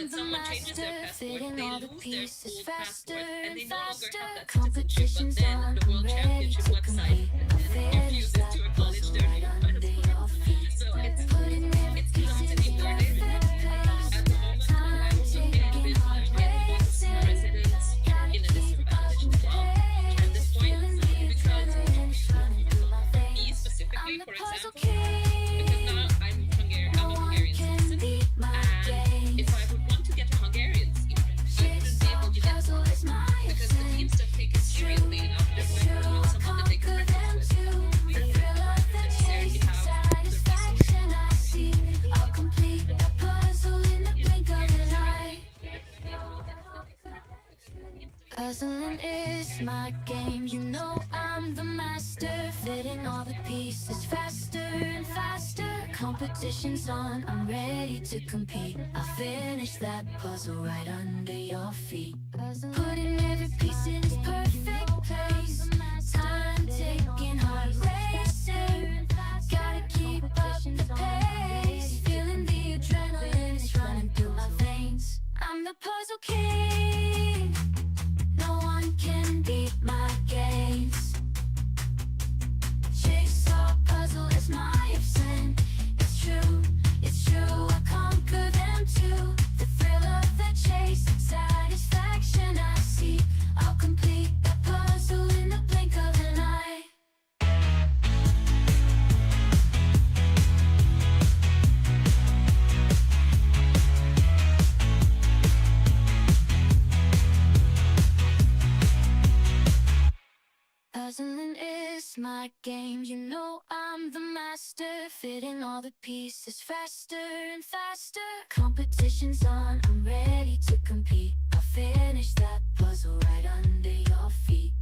that someone changes their passport, they lose their old passport, and they no longer have that citizenship. But then the World Championship website refuses to acknowledge their new passport. So it's constantly learning. At the moment, I'm also getting with residents in a disadvantage as well. At this point, because me specifically, for example, because now I'm a Hungarian citizen, and if I would want to get a Hungarian SIM, I wouldn't be able to get one because the teams don't take it seriously enough. They're not someone that they can reference with. They necessarily have the resources. Puzzling is my game, you know I'm the master, fitting all the pieces faster and faster. Competition's on, I'm ready to compete. I'll finish that puzzle right under your feet. Putting every piece in its perfect place. Time taking, heart racing. Gotta keep up the pace. Feeling the adrenaline is running through my veins. I'm the puzzle king. No one can beat my games. Jigsaw puzzle is my obsession. It's true, I conquer them too. The thrill of the chase, satisfaction I seek. I'll complete the puzzle in the blink of an eye. Puzzling is my game, you know I'm the master, fitting all the pieces faster and faster. Competition's on, I'm ready to compete. I'll finish that puzzle right under your feet.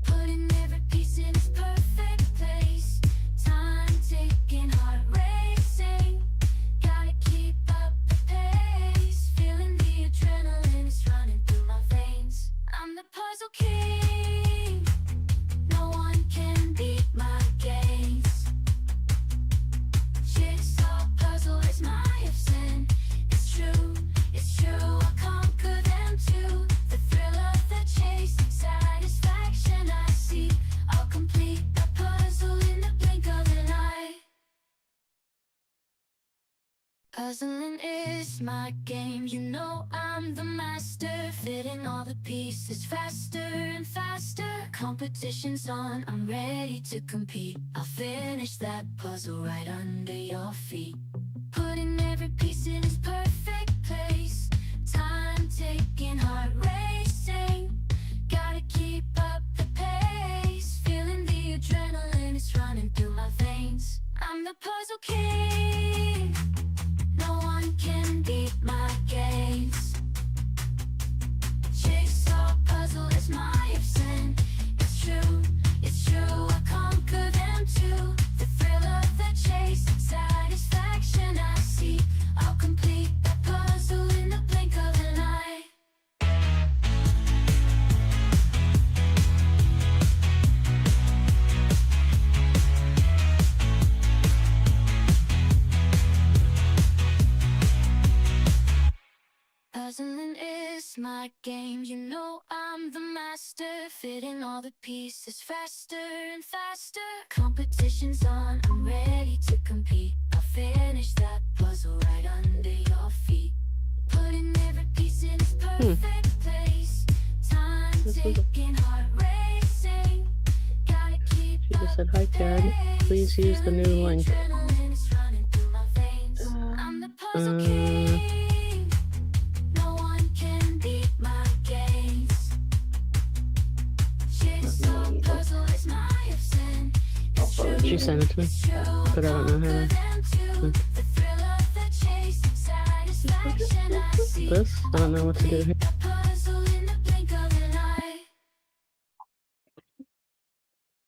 Putting every piece in its perfect place. Time taking, heart racing. Gotta keep up the pace. Feeling the adrenaline is running through my veins. I'm the puzzle king. No one can beat my games. Jigsaw puzzle is my obsession. It's true, I conquer them too. The thrill of the chase, satisfaction I seek. I'll complete the puzzle in the blink of an eye. Puzzling is my game, you know I'm the master, fitting all the pieces faster and faster. Competition's on, I'm ready to compete. I'll finish that puzzle right under your feet. Putting every piece in its perfect place. Time taking, heart racing. Gotta keep up the pace. Feeling the adrenaline is running through my veins. I'm the puzzle king. No one can beat my games. Jigsaw puzzle is my obsession. It's true, I conquer them too. The thrill of the chase, satisfaction I seek. I'll complete the puzzle in the blink of an eye. Puzzling is my game, you know I'm the master, fitting all the pieces faster and faster. Competition's on, I'm ready to compete. I'll finish that puzzle right under your feet. Putting every piece in its perfect place. Time taking, heart racing. Gotta keep She just said, up "Hi, the Karen. pace. Please use the new Feeling link." adrenaline is running through my veins. I'm the puzzle king. No one can beat my games. Jigsaw puzzle is my obsession. It's true, She sent it to me, but I don't know how to. the thrill of the chase, satisfaction I seek. This? I don't know what to do here. The puzzle in the blink of an eye.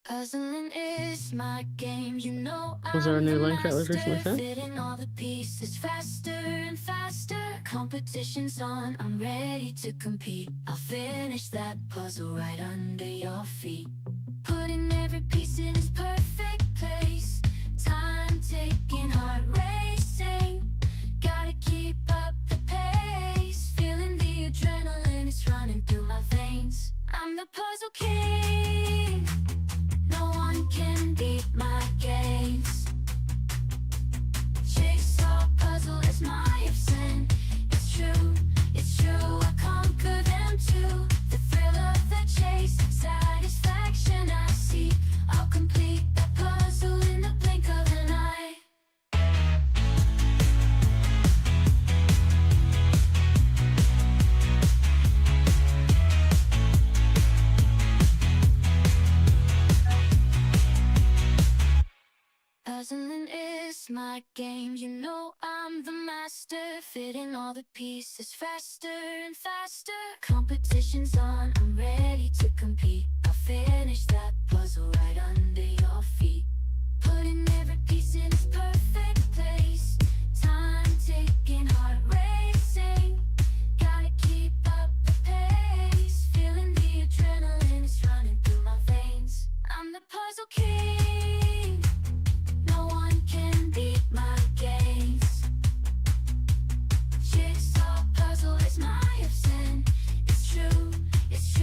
Puzzling is my game, you know Was there a I'm new the link that was recently master, sent? fitting all the pieces faster and faster. Competition's on, I'm ready to compete. I'll finish that puzzle right under your feet. Putting every piece in its perfect place. Time taking, heart racing. Gotta keep up the pace. is my game, you know I'm the master, fitting all the pieces faster and faster. Competition's on, I'm ready to compete. I'll finish that puzzle right under your feet. Putting every piece in its perfect place. Time ticking, heart racing. Gotta keep up the pace. Feeling the adrenaline is running through my veins. I'm the puzzle king. No one can beat my games. Jigsaw puzzle is my obsession. It's true,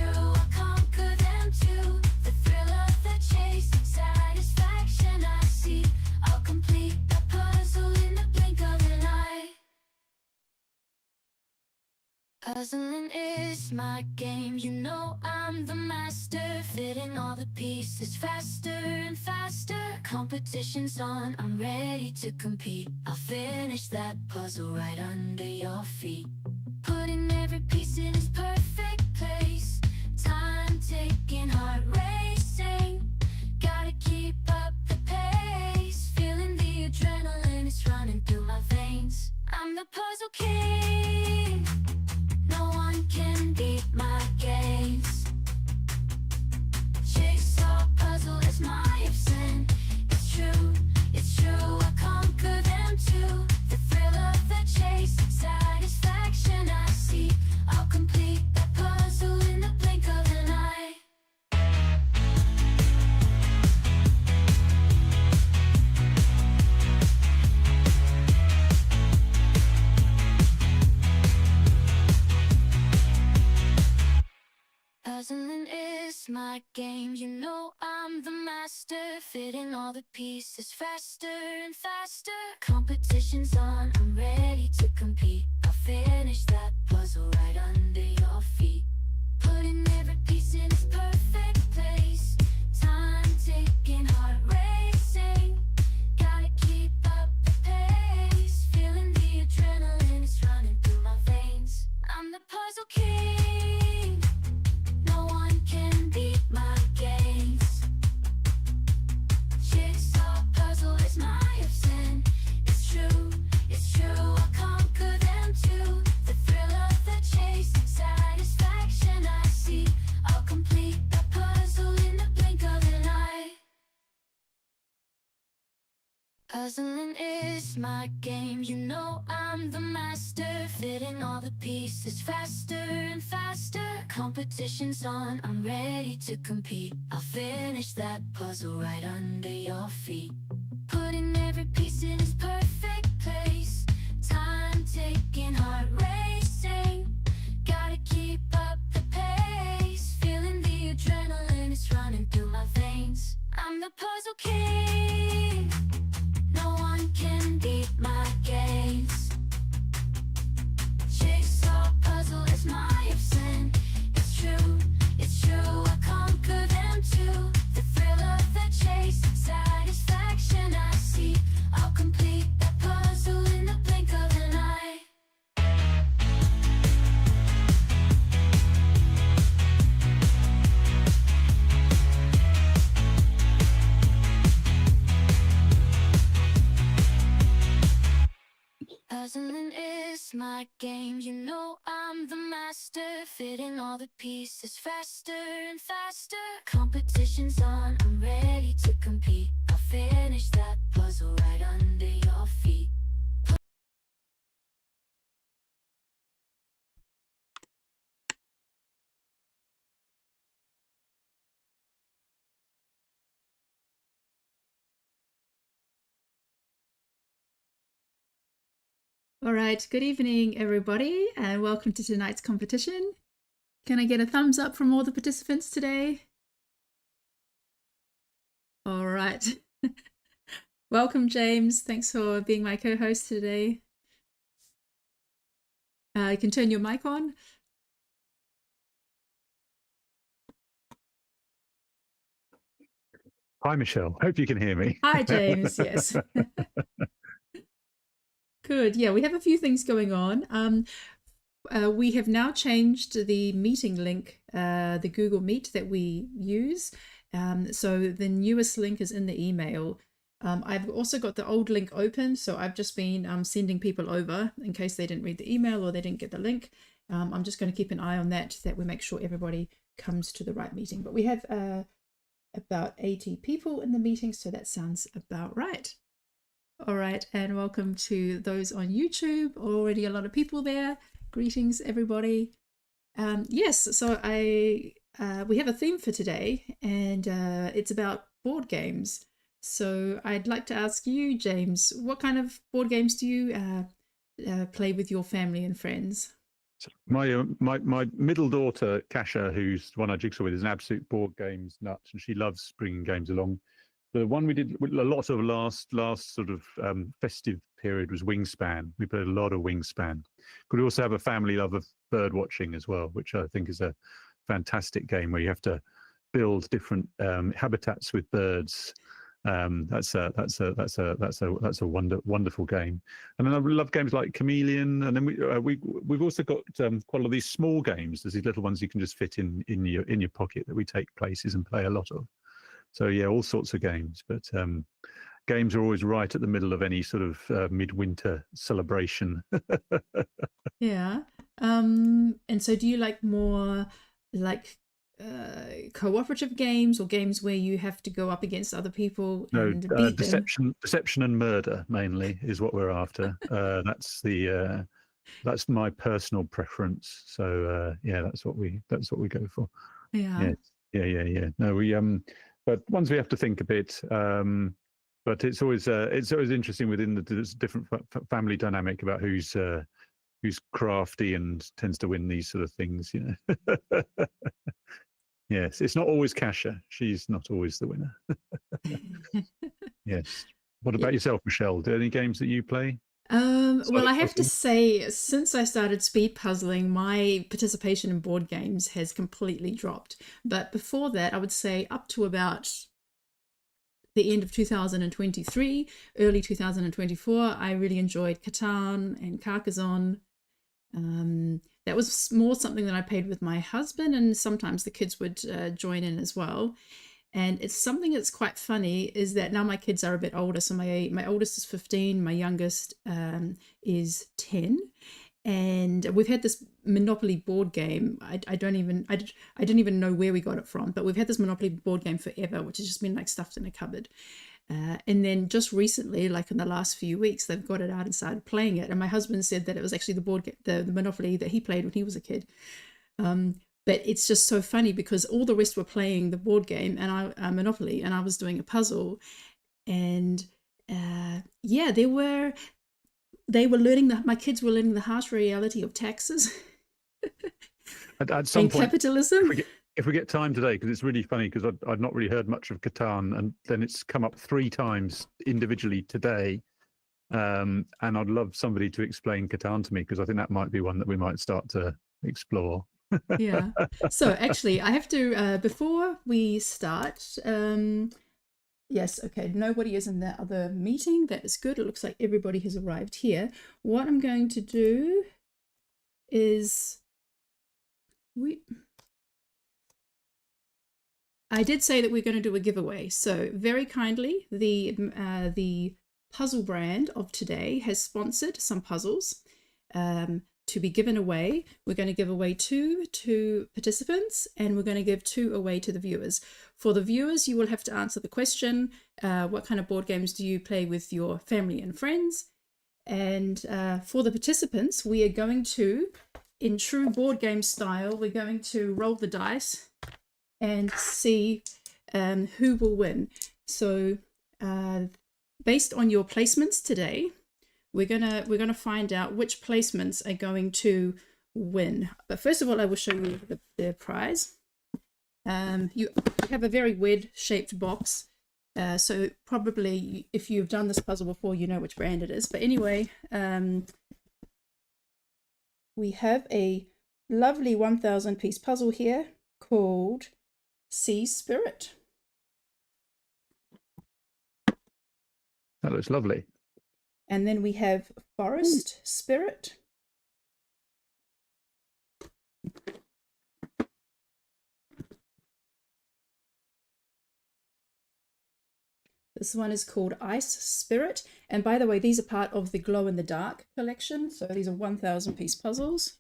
I'll conquer them too. The thrill of the chase, satisfaction I see. I'll complete the puzzle in the blink of an eye. Puzzling is my game, you know I'm the master, fitting all the pieces faster and faster. Competition's on, I'm ready to compete. I'll finish that puzzle right under your feet. Putting every piece in its perfect place. Time ticking, heart racing. Gotta keep up the pace. Feeling the adrenaline is running through my veins. I'm the puzzle king. No one can beat my games. Jigsaw puzzle is my obsession. It's true, I'll conquer them too. The thrill of the chase, satisfaction I see. I'll complete that puzzle in the blink of an eye. Puzzling is my game, you know I'm the master, fitting all the pieces faster and faster. Competition's on, I'm ready to compete. I'll finish that puzzle right under your feet. Putting every piece in its perfect place. Time ticking, heart racing. Gotta keep up the pace. Feeling the adrenaline is running through my veins. I'm the puzzle king. No one can beat my games. Jigsaw puzzle is my obsession. It's true, I'll conquer them too. The thrill of the chase, satisfaction I see. I'll complete the puzzle in the blink of an eye. Puzzling is my game, you know I'm the master, fitting all the pieces faster and faster. Competition's on, I'm ready to compete. I'll finish that puzzle right under your feet. Putting every piece in its perfect place. Time ticking, heart racing. Gotta keep up the pace. Feeling the adrenaline is running through my veins. I'm the puzzle king. No one can beat my games. Jigsaw puzzle is my obsession. It's true, I'll conquer them too. The thrill of the chase, satisfaction I see. I'll complete that puzzle in the blink of an eye. Puzzling is my game, you know I'm the master, fitting all the pieces faster and faster. Competition's on, I'm ready to compete. I'll finish that puzzle right under your feet. All right, good evening, everybody, and welcome to tonight's competition. Can I get a thumbs up from all the participants today? All right. Welcome, James. Thanks for being my co-host today. You can turn your mic on. Hi, Michelle. Hope you can hear me. Hi, James. Yes. Good. Yeah, we have a few things going on. We have now changed the meeting link, the Google Meet that we use. So the newest link is in the email. I've also got the old link open, so I've just been sending people over in case they didn't read the email or they didn't get the link. I'm just going to keep an eye on that we make sure everybody comes to the right meeting. But we have about 80 people in the meeting, so that sounds about right. All right, and welcome to those on YouTube. Already a lot of people there. Greetings, everybody. Yes, so we have a theme for today, and it's about board games. So I'd like to ask you, James, what kind of board games do you play with your family and friends? My middle daughter, Kasha, who's the one I jigsaw with, is an absolute board games nut, and she loves bringing games along. The one we did a lot of last sort of festive period was Wingspan. We played a lot of Wingspan. But we also have a family love of bird watching as well, which I think is a fantastic game where you have to build different habitats with birds. That's a wonderful game. And then I love games like Chameleon. And then we've also got quite a lot of these small games. There's these little ones you can just fit in your pocket that we take places and play a lot of. So yeah, all sorts of games. But games are always right at the middle of any sort of midwinter celebration. Yeah. And so do you like more like cooperative games or games where you have to go up against other people and beat them? Deception and murder mainly is what we're after. That's my personal preference. So yeah, that's what we go for. Yeah. Yeah. No, but once we have to think a bit. But it's always interesting within the different family dynamic about who's crafty and tends to win these sort of things, you know. Yes, it's not always Kasha. She's not always the winner. Yes. What about yourself, Michelle? Do any games that you play? Well, I have to say, since I started speed puzzling, my participation in board games has completely dropped. But before that, I would say up to about the end of 2023, early 2024, I really enjoyed Catan and Carcassonne. That was more something that I played with my husband, and sometimes the kids would join in as well. And it's something that's quite funny is that now my kids are a bit older. So my oldest is 15, my youngest is 10. And we've had this Monopoly board game. I didn't even know where we got it from, but we've had this Monopoly board game forever, which has just been like stuffed in a cupboard. And then just recently, like in the last few weeks, they've got it out and started playing it. And my husband said that it was actually the Monopoly that he played when he was a kid. But it's just so funny because all the rest were playing the board game and Monopoly, and I was doing a puzzle. And yeah, they were learning my kids were learning the harsh reality of taxes at some and point, capitalism. If we get time today, because it's really funny, because I'd not really heard much of Catan, and then it's come up 3 times individually today. And I'd love somebody to explain Catan to me, because I think that might be one that we might start to explore. Yeah. So actually, I have to, before we start, yes, okay, nobody is in that other meeting. That is good. It looks like everybody has arrived here. What I'm going to do is I did say that we're going to do a giveaway. So very kindly, the puzzle brand of today has sponsored some puzzles to be given away. We're going to give away 2 to participants, and we're going to give 2 away to the viewers. For the viewers, you will have to answer the question, what kind of board games do you play with your family and friends? And for the participants, we are going to, in true board game style, we're going to roll the dice and see who will win. So based on your placements today, we're gonna find out which placements are going to win. But first of all, I will show you the prize. You have a very weird shaped box. So probably if you've done this puzzle before, you know which brand it is. But anyway, we have a lovely 1,000 piece puzzle here called Sea Spirit. That looks lovely. And then we have Forest Spirit. The This one is called Ice Spirit. And by the way, these are part of the Glow in the Dark collection. So these are 1,000 piece puzzles.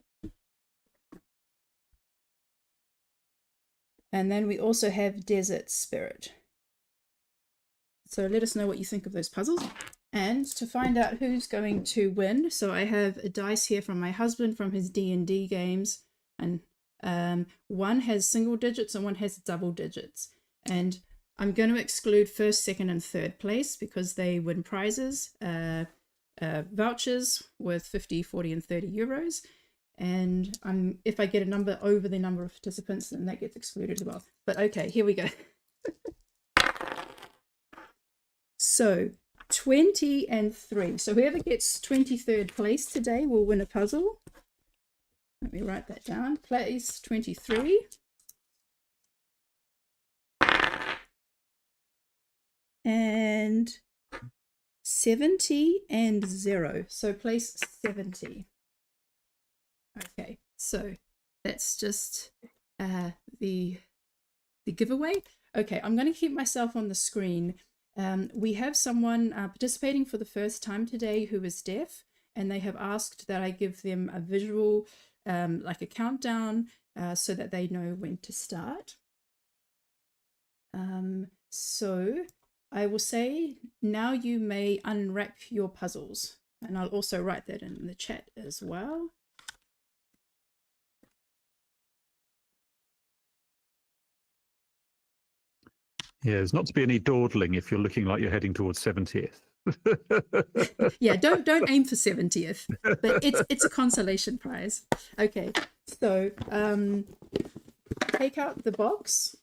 And then we also have Desert Spirit. So let us know what you think of those puzzles. And to find out who's going to win, so I have a dice here from my husband from his D&D games. And one has single digits and one has double digits. And I'm going to exclude first, second, and third place because they win prizes, vouchers worth 50, 40, and 30 euros. And if I get a number over the number of participants, then that gets excluded as well. But okay, here we go. So 20 and 3. So whoever gets 23rd place today will win a puzzle. Let me write that down. Place 23. And 70 and 0. So place 70. Okay, so that's just the giveaway. Okay, I'm going to keep myself on the screen. We have someone participating for the first time today who is deaf, and they have asked that I give them a visual, like a countdown, so that they know when to start. So I will say, now you may unwrap your puzzles, and I'll also write that in the chat as well. Yeah, there's not to be any dawdling if you're looking like you're heading towards 70th. Yeah, don't aim for 70th, but it's a consolation prize. Okay, so take out the box.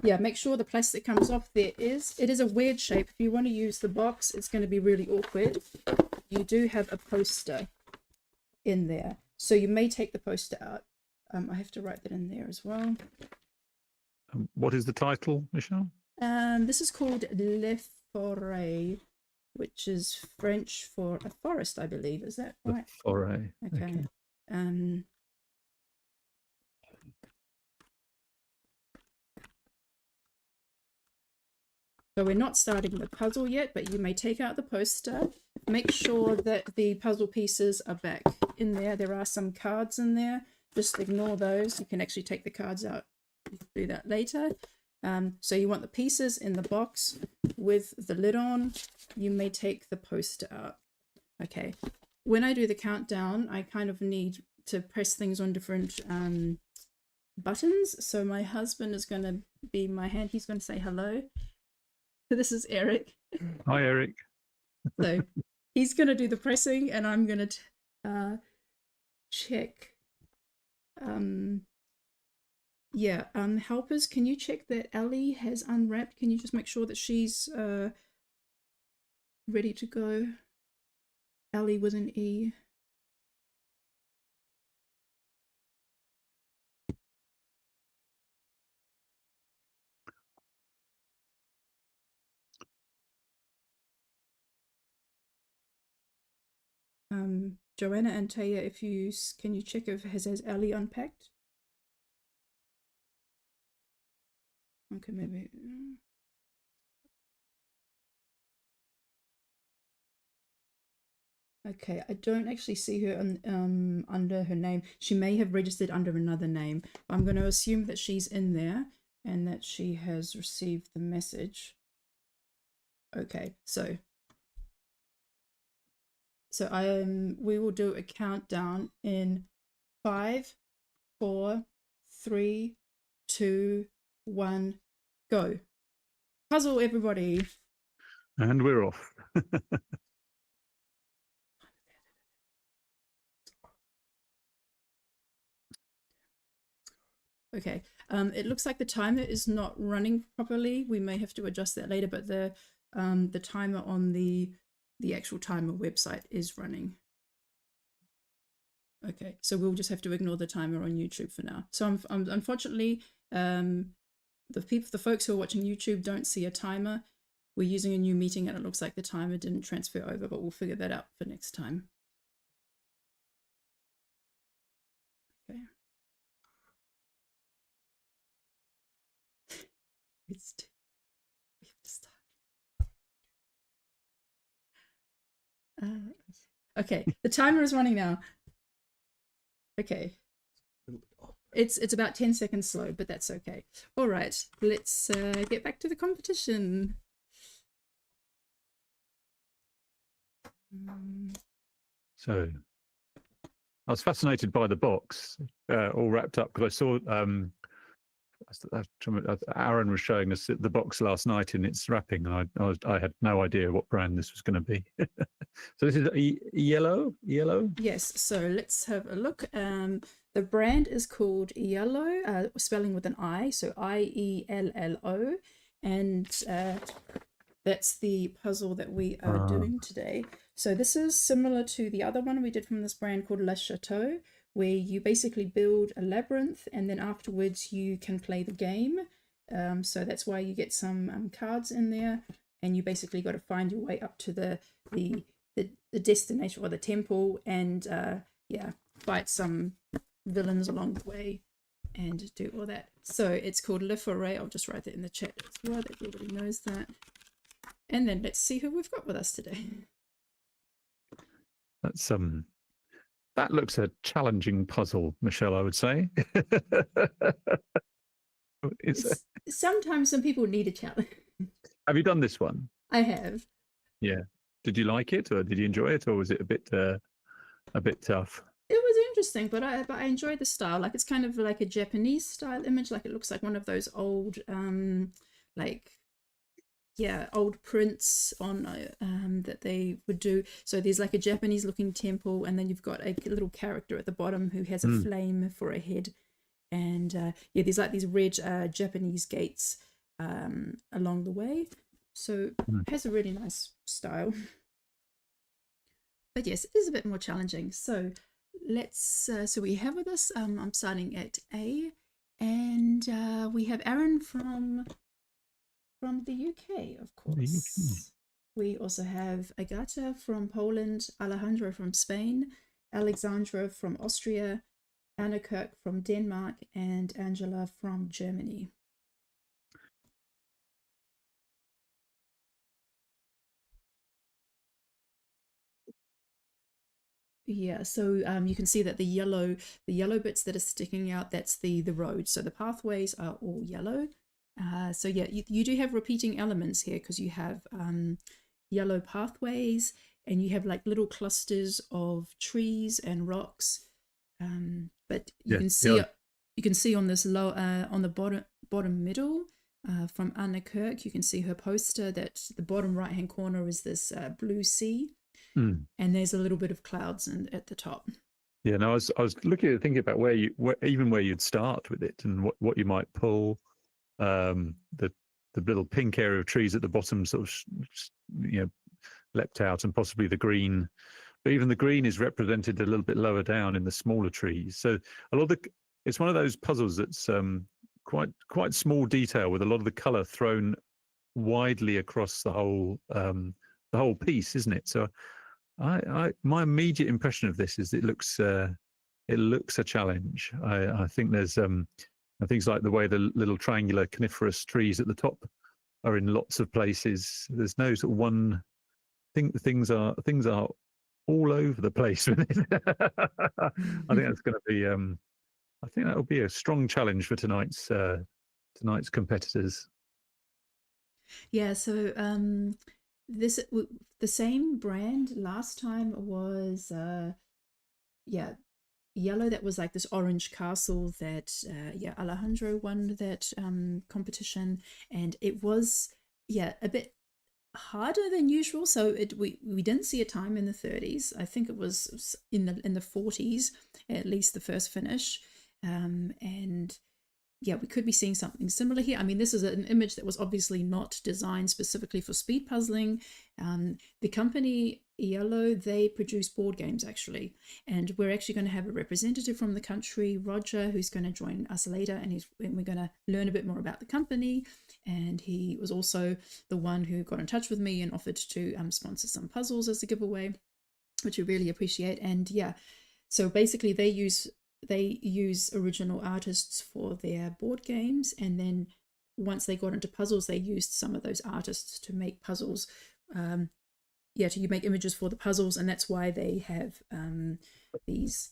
Yeah, make sure the plastic comes off. It is a weird shape. If you want to use the box, it's going to be really awkward. You do have a poster in there, so you may take the poster out. I have to write that in there as well. What is the title, Michelle? This is called Le Foret, which is French for a forest, I believe. Is that right? The Foret. Okay. So we're not starting the puzzle yet, but you may take out the poster. Make sure that the puzzle pieces are back in there. There are some cards in there. Just ignore those. You can actually take the cards out. You can do that later. So you want the pieces in the box with the lid on. You may take the poster out. Okay. When I do the countdown, I kind of need to press things on different buttons. So my husband is going to be my hand. He's going to say hello. This is Eric. Hi, Eric. So he's going to do the pressing, and I'm going to check. Yeah, helpers, can you check that Ellie has unwrapped? Can you just make sure that she's ready to go? Ellie with an E. Joanna and Taya, if you can you check if has Ellie unpacked? Okay, maybe. Okay, I don't actually see her under her name. She may have registered under another name. I'm going to assume that she's in there and that she has received the message. Okay, so we will do a countdown in 5, 4, 3, 2, 1, go. Puzzle, everybody. And we're off. Okay, it looks like the timer is not running properly. We may have to adjust that later, but the timer on the actual timer website is running. Okay, so we'll just have to ignore the timer on YouTube for now. So unfortunately, the folks who are watching YouTube don't see a timer. We're using a new meeting and it looks like the timer didn't transfer over, but we'll figure that out for next time. Okay. We have to start. Okay, the timer is running now. Okay. It's about 10 seconds slow, but that's okay. All right, let's get back to the competition. So I was fascinated by the box, all wrapped up, because I saw Aaron was showing us the box last night in its wrapping, and I had no idea what brand this was going to be. So this is Iello? Yes, so let's have a look. The brand is called Iello, spelling with an I, so Iello, and that's the puzzle that we are doing today. So this is similar to the other one we did from this brand called Le Chateau, where you basically build a labyrinth and then afterwards you can play the game. So that's why you get some cards in there, and you basically got to find your way up to the destination or the temple, and yeah, fight some villains along the way and do all that. So it's called Le Foret. I'll just write that in the chat as well, that everybody knows that. And then let's see who we've got with us today. That's that looks a challenging puzzle, Michelle, I would say. Sometimes some people need a challenge. Have you done this one? I have. Yeah. Did you like it, or did you enjoy it, or was it a bit tough? It was interesting, but I enjoyed the style. Like, it's kind of like a Japanese style image. Like, it looks like one of those old old prints on that they would do. So there's like a Japanese looking temple, and then you've got a little character at the bottom who has a flame for a head, and yeah, there's like these red Japanese gates along the way. So it has a really nice style. But yes, it is a bit more challenging. So let's so we have with us I'm starting at A, and we have Aaron from the UK, of course. We also have Agata from Poland, Alejandro from Spain, Alexandra from Austria, Anna Kirk from Denmark, and Angela from Germany. Yeah, so you can see that the yellow bits that are sticking out, that's the road. So the pathways are all yellow. So yeah, you do have repeating elements here, because you have yellow pathways, and you have like little clusters of trees and rocks. But you can see on this low on the bottom middle from Anna Kirk, you can see her poster that the bottom right hand corner is this blue sea. And there's a little bit of clouds at the top. Yeah, no, I was thinking about where you'd start with it, and what you might pull. The little pink area of trees at the bottom sort of leapt out, and possibly the green, but even the green is represented a little bit lower down in the smaller trees. So it's one of those puzzles that's quite small detail, with a lot of the color thrown widely across the whole piece, isn't it? So my immediate impression of this is it looks a challenge. I think there's things like the way the little triangular coniferous trees at the top are in lots of places. There's no sort of one thing. Things are all over the place with it. I think that's going to be. I think that will be a strong challenge for tonight's competitors. Yeah. So the same brand last time was Iello. That was like this orange castle that Alejandro won that competition, and it was a bit harder than usual. So we didn't see a time in the 30s. I think it was in the 40s, at least the first finish, and yeah, we could be seeing something similar here. I mean, this is an image that was obviously not designed specifically for speed puzzling. The company Iello, they produce board games actually, and we're actually going to have a representative from the country, Roger, who's going to join us later, and we're going to learn a bit more about the company. And he was also the one who got in touch with me and offered to sponsor some puzzles as a giveaway, which we really appreciate. And yeah, so basically they use original artists for their board games, and then once they got into puzzles, they used some of those artists to make puzzles you make images for the puzzles, and that's why they have these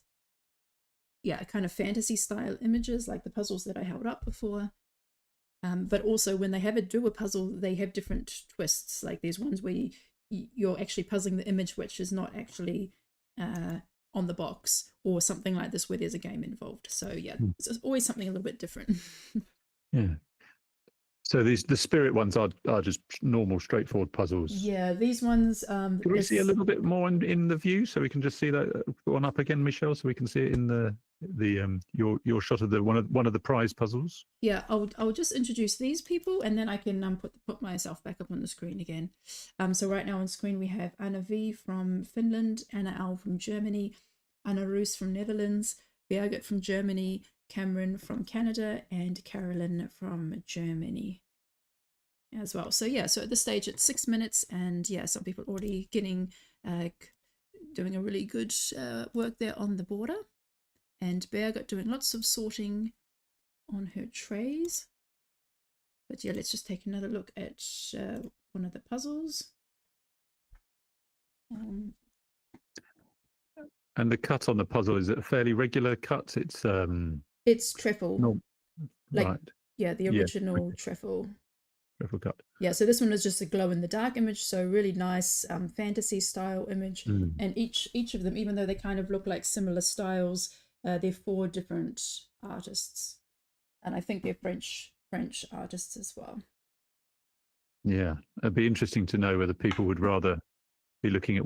kind of fantasy style images like the puzzles that I held up before. But also when they have do a puzzle, they have different twists. Like there's ones where you're actually puzzling the image which is not actually on the box, or something like this where there's a game involved. So yeah, it's always something a little bit different. Yeah. So the spirit ones are just normal, straightforward puzzles. Yeah, these ones. Can we see a little bit more in the view, so we can just see that one up again, Michelle, so we can see it in the your shot of the one of the prize puzzles. Yeah, I'll just introduce these people, and then I can put myself back up on the screen again. So right now on screen we have Anna V from Finland, Anna L from Germany, Anna Roos from Netherlands, Birgit from Germany, Cameron from Canada, and Carolyn from Germany as well. So yeah, so at this stage it's 6 minutes, and yeah, some people already getting doing a really good work there on the border, and Birgit doing lots of sorting on her trays. But yeah, let's just take another look at one of the puzzles. And the cut on the puzzle, is it a fairly regular cut? It's trefoil. No, like, right. Yeah, the original trefoil. Trefoil cut. Yeah, so this one is just a glow in the dark image, so really nice fantasy style image. And each of them, even though they kind of look like similar styles, they're 4 different artists, and I think they're French artists as well. Yeah, it'd be interesting to know whether people would rather be looking at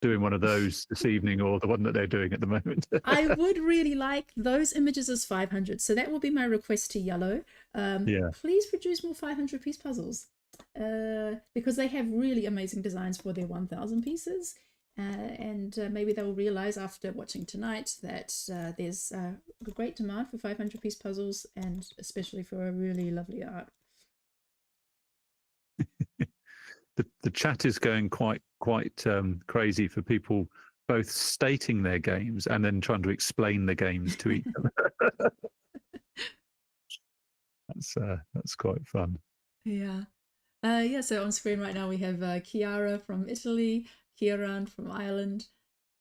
doing one of those this evening, or the one that they're doing at the moment. I would really like those images as 500, so that will be my request to Iello. Please produce more 500 piece puzzles, because they have really amazing designs for their 1000 pieces, and maybe they'll realize after watching tonight that there's a great demand for 500 piece puzzles, and especially for a really lovely art. The chat is going quite crazy for people both stating their games and then trying to explain the games to each other. That's quite fun. Yeah. So on screen right now we have Chiara from Italy, Kieran from Ireland,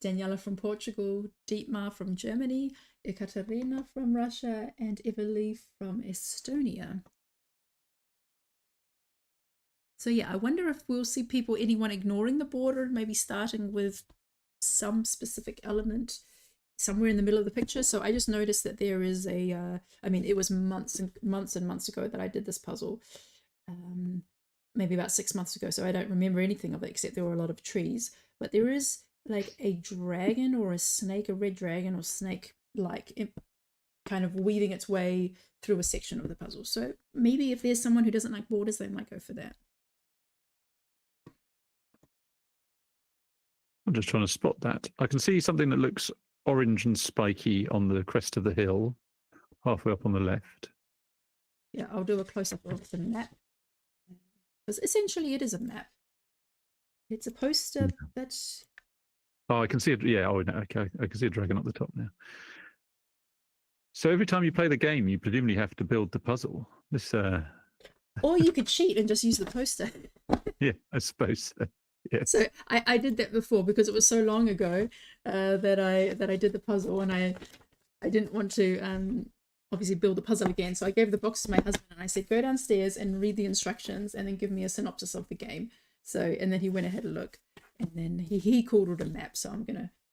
Daniela from Portugal, Dietmar from Germany, Ekaterina from Russia, and Everly from Estonia. So yeah, I wonder if we'll see anyone ignoring the border, maybe starting with some specific element somewhere in the middle of the picture. So I just noticed that there is it was months and months ago that I did this puzzle, maybe about 6 months ago. So I don't remember anything of it except there were a lot of trees. But there is like a dragon or a snake, a red dragon or snake, like kind of weaving its way through a section of the puzzle. So maybe if there's someone who doesn't like borders, they might go for that. I'm just trying to spot that. I can see something that looks orange and spiky on the crest of the hill, halfway up on the left. Yeah, I'll do a close-up of the map. Because essentially it is a map. It's a poster that's... Oh, I can see it. Yeah, okay. I can see a dragon up the top now. So every time you play the game, you presumably have to build the puzzle. Or you could cheat and just use the poster. Yeah, I suppose so. Yeah. So I did that before because it was so long ago that I did the puzzle, and I didn't want to obviously build the puzzle again. So I gave the box to my husband and I said, go downstairs and read the instructions and then give me a synopsis of the game. So, and then he went ahead and looked, and then he called it a map. So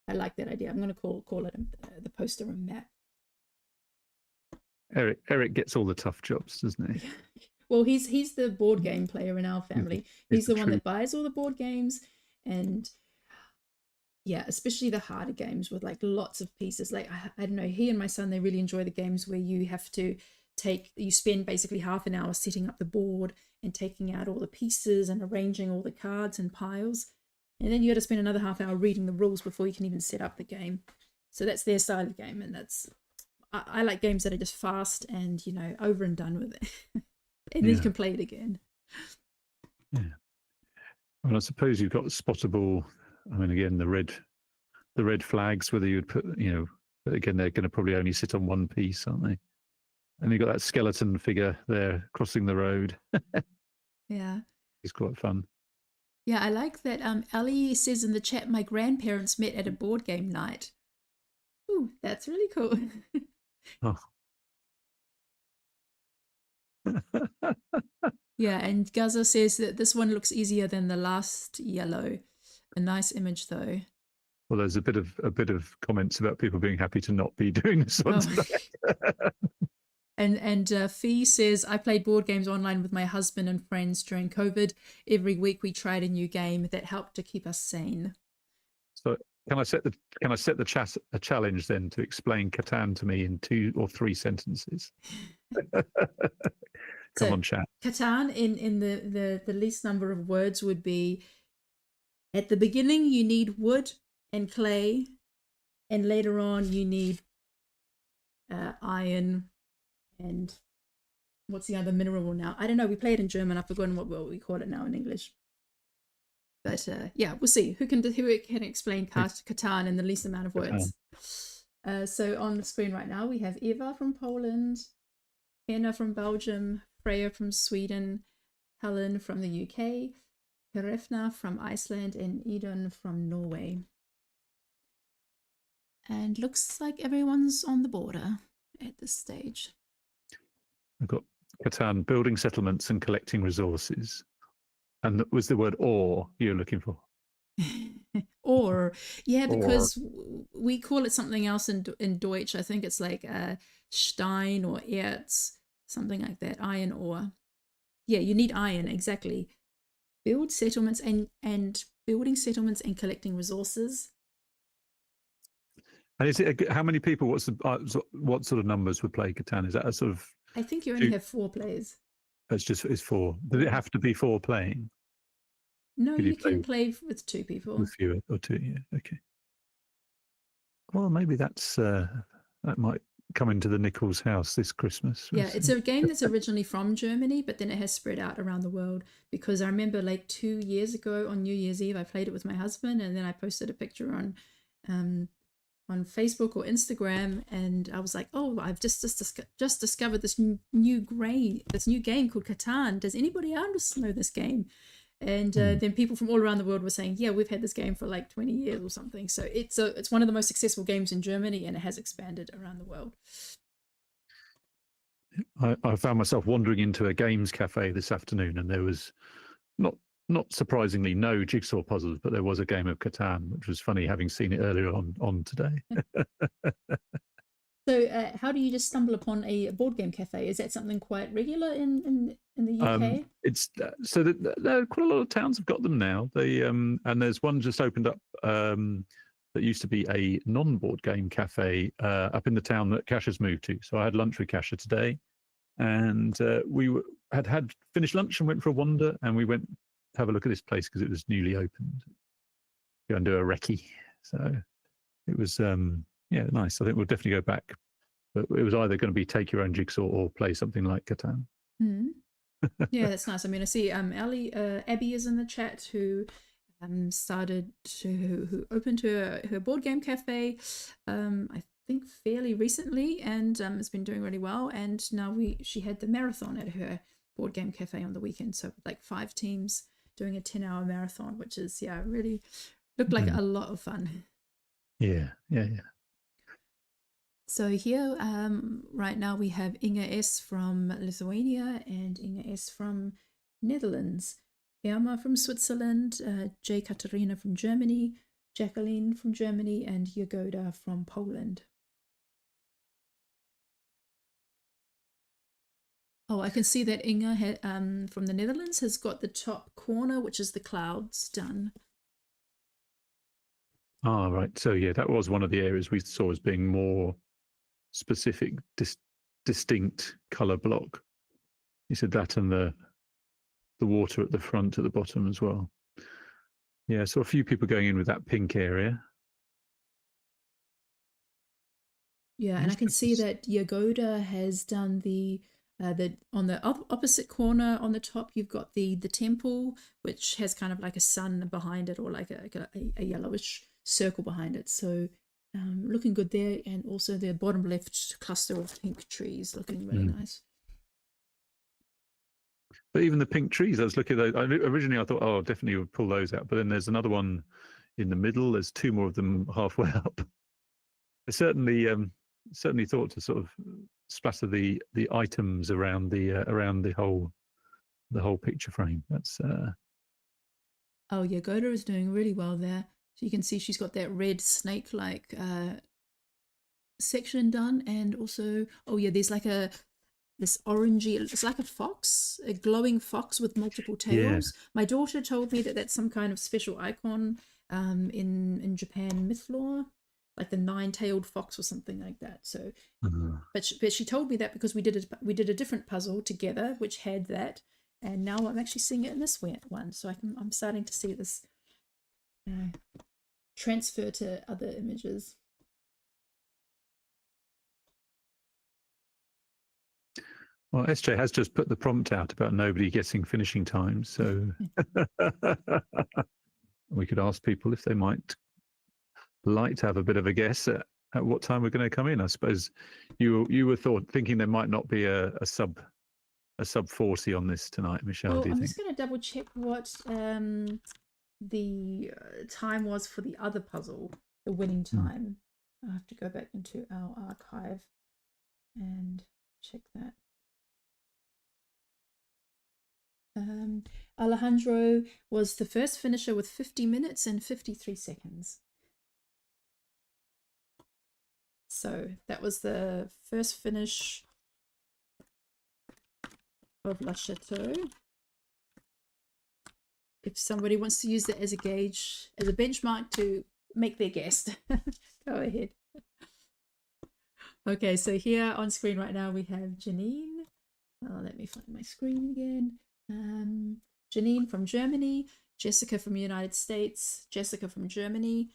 I like that idea. I'm gonna call it the poster a map. Eric gets all the tough jobs, doesn't he? Well, he's the board game player in our family. He's the one that buys all the board games, and yeah, especially the harder games with like lots of pieces. Like I don't know, he and my son, they really enjoy the games where you have to you spend basically half an hour setting up the board and taking out all the pieces and arranging all the cards and piles, and then you got to spend another half hour reading the rules before you can even set up the game. So that's their style of game, and I like games that are just fast and over and done with it. And then you can play it again. Yeah. Well, I suppose you've got spottable. I mean, again, the red flags. Whether you'd put, but again, they're going to probably only sit on one piece, aren't they? And you've got that skeleton figure there crossing the road. Yeah. It's quite fun. Yeah, I like that. Ali says in the chat, my grandparents met at a board game night. Ooh, that's really cool. Oh. Yeah, and Gaza says that this one looks easier than the last Iello. A nice image though. Well, there's a bit of comments about people being happy to not be doing this one Oh. today. And Fee says, I played board games online with my husband and friends during COVID. Every week we tried a new game that helped to keep us sane. So can I set the chat a challenge then to explain Catan to me in 2 or 3 sentences? Come on, chat. Catan in the least number of words would be, at the beginning you need wood and clay, and later on you need iron and what's the other mineral now? I don't know. We play it in German. I've forgotten what we call it now in English. But yeah, we'll see who can explain Catan in the least amount of words. So on the screen right now we have Eva from Poland, Anna from Belgium, Freya from Sweden, Helen from the UK, Herefna from Iceland, and Eden from Norway. And looks like everyone's on the border at this stage. I've got Catan, building settlements and collecting resources. And that was the word "or" you're looking for. Or, yeah, because we call it something else in Deutsch. I think it's like Stein or Erz, something like that, iron ore. Yeah, you need iron, exactly. Build settlements and building settlements and collecting resources. And is it how many people? What sort of numbers would play Catan? Is that a sort of? I think you only have 4 players. It's 4. Does it have to be 4 playing? No, you can play with 2 people. With fewer or 2, yeah. Okay. Well, maybe that might come into the Nichols house this Christmas. Yeah, it's a game that's originally from Germany, but then it has spread out around the world, because I remember like 2 years ago on New Year's Eve, I played it with my husband, and then I posted a picture on Facebook or Instagram, and I was like, oh, I've just discovered this new game called Catan. Does anybody else know this game? And then people from all around the world were saying, yeah, we've had this game for like 20 years or something. So it's one of the most successful games in Germany, and it has expanded around the world. I found myself wandering into a games cafe this afternoon, and there was not surprisingly no jigsaw puzzles, but there was a game of Catan, which was funny having seen it earlier on today. So how do you just stumble upon a board game cafe? Is that something quite regular in the UK? It's so that there are quite a lot of towns have got them now. They and there's one just opened up that used to be a non-board game cafe up in the town that Kasha's moved to. So I had lunch with Kasha today, and we had finished lunch and went for a wander, and we went to have a look at this place because it was newly opened. Go and do a recce. So it was nice. I think we'll definitely go back. But it was either going to be take your own jigsaw or play something like Catan. Yeah, that's nice. I mean, I see Abby is in the chat, who who opened her board game cafe, I think fairly recently, and has been doing really well. And now she had the marathon at her board game cafe on the weekend, so like 5 teams doing a 10-hour marathon, which is really looked like a lot of fun. Yeah. So here, right now we have Inga S from Lithuania and Inga S from Netherlands, Irma from Switzerland, J. Katarina from Germany, Jacqueline from Germany, and Jagoda from Poland. Oh, I can see that Inga from the Netherlands has got the top corner, which is the clouds, done. Ah, right. So yeah, that was one of the areas we saw as being more specific, distinct color block. You said that, and the water at the front, at the bottom as well. Yeah, so a few people going in with that pink area. Yeah, and I can see that Jagoda has done the on the opposite corner on the top, you've got the temple, which has kind of like a sun behind it, or like a yellowish circle behind it. So looking good there, and also the bottom left cluster of pink trees looking really nice. But even the pink trees, I was looking at those. Originally, I thought, oh, definitely would pull those out. But then there's another one in the middle. There's two more of them halfway up. I certainly thought to sort of splatter the items around the whole picture frame. That's Oh yeah, Goda is doing really well there. So you can see she's got that red snake-like section done, and also, oh yeah, there's like this orangey, it's like a fox, a glowing fox with multiple tails. Yeah. My daughter told me that that's some kind of special icon in Japan myth lore, like the nine-tailed fox or something like that. So, but she told me that because we did a different puzzle together which had that, and now I'm actually seeing it in this one. So I'm starting to see this transfer to other images. Well, SJ has just put the prompt out about nobody guessing finishing time, so we could ask people if they might like to have a bit of a guess at what time we're going to come in. I suppose you were thinking there might not be a sub 40 on this tonight, Michelle. Well, do you I'm think? just going to double check what the time was for the other puzzle, the winning time. I have to go back into our archive and check that. Alejandro was the first finisher with 50 minutes and 53 seconds. So that was the first finish of La Chateau. If somebody wants to use that as a gauge, as a benchmark to make their guess, go ahead. Okay, so here on screen right now we have Janine. Let me find my screen again. Janine from Germany, Jessica from the United States, Jessica from Germany,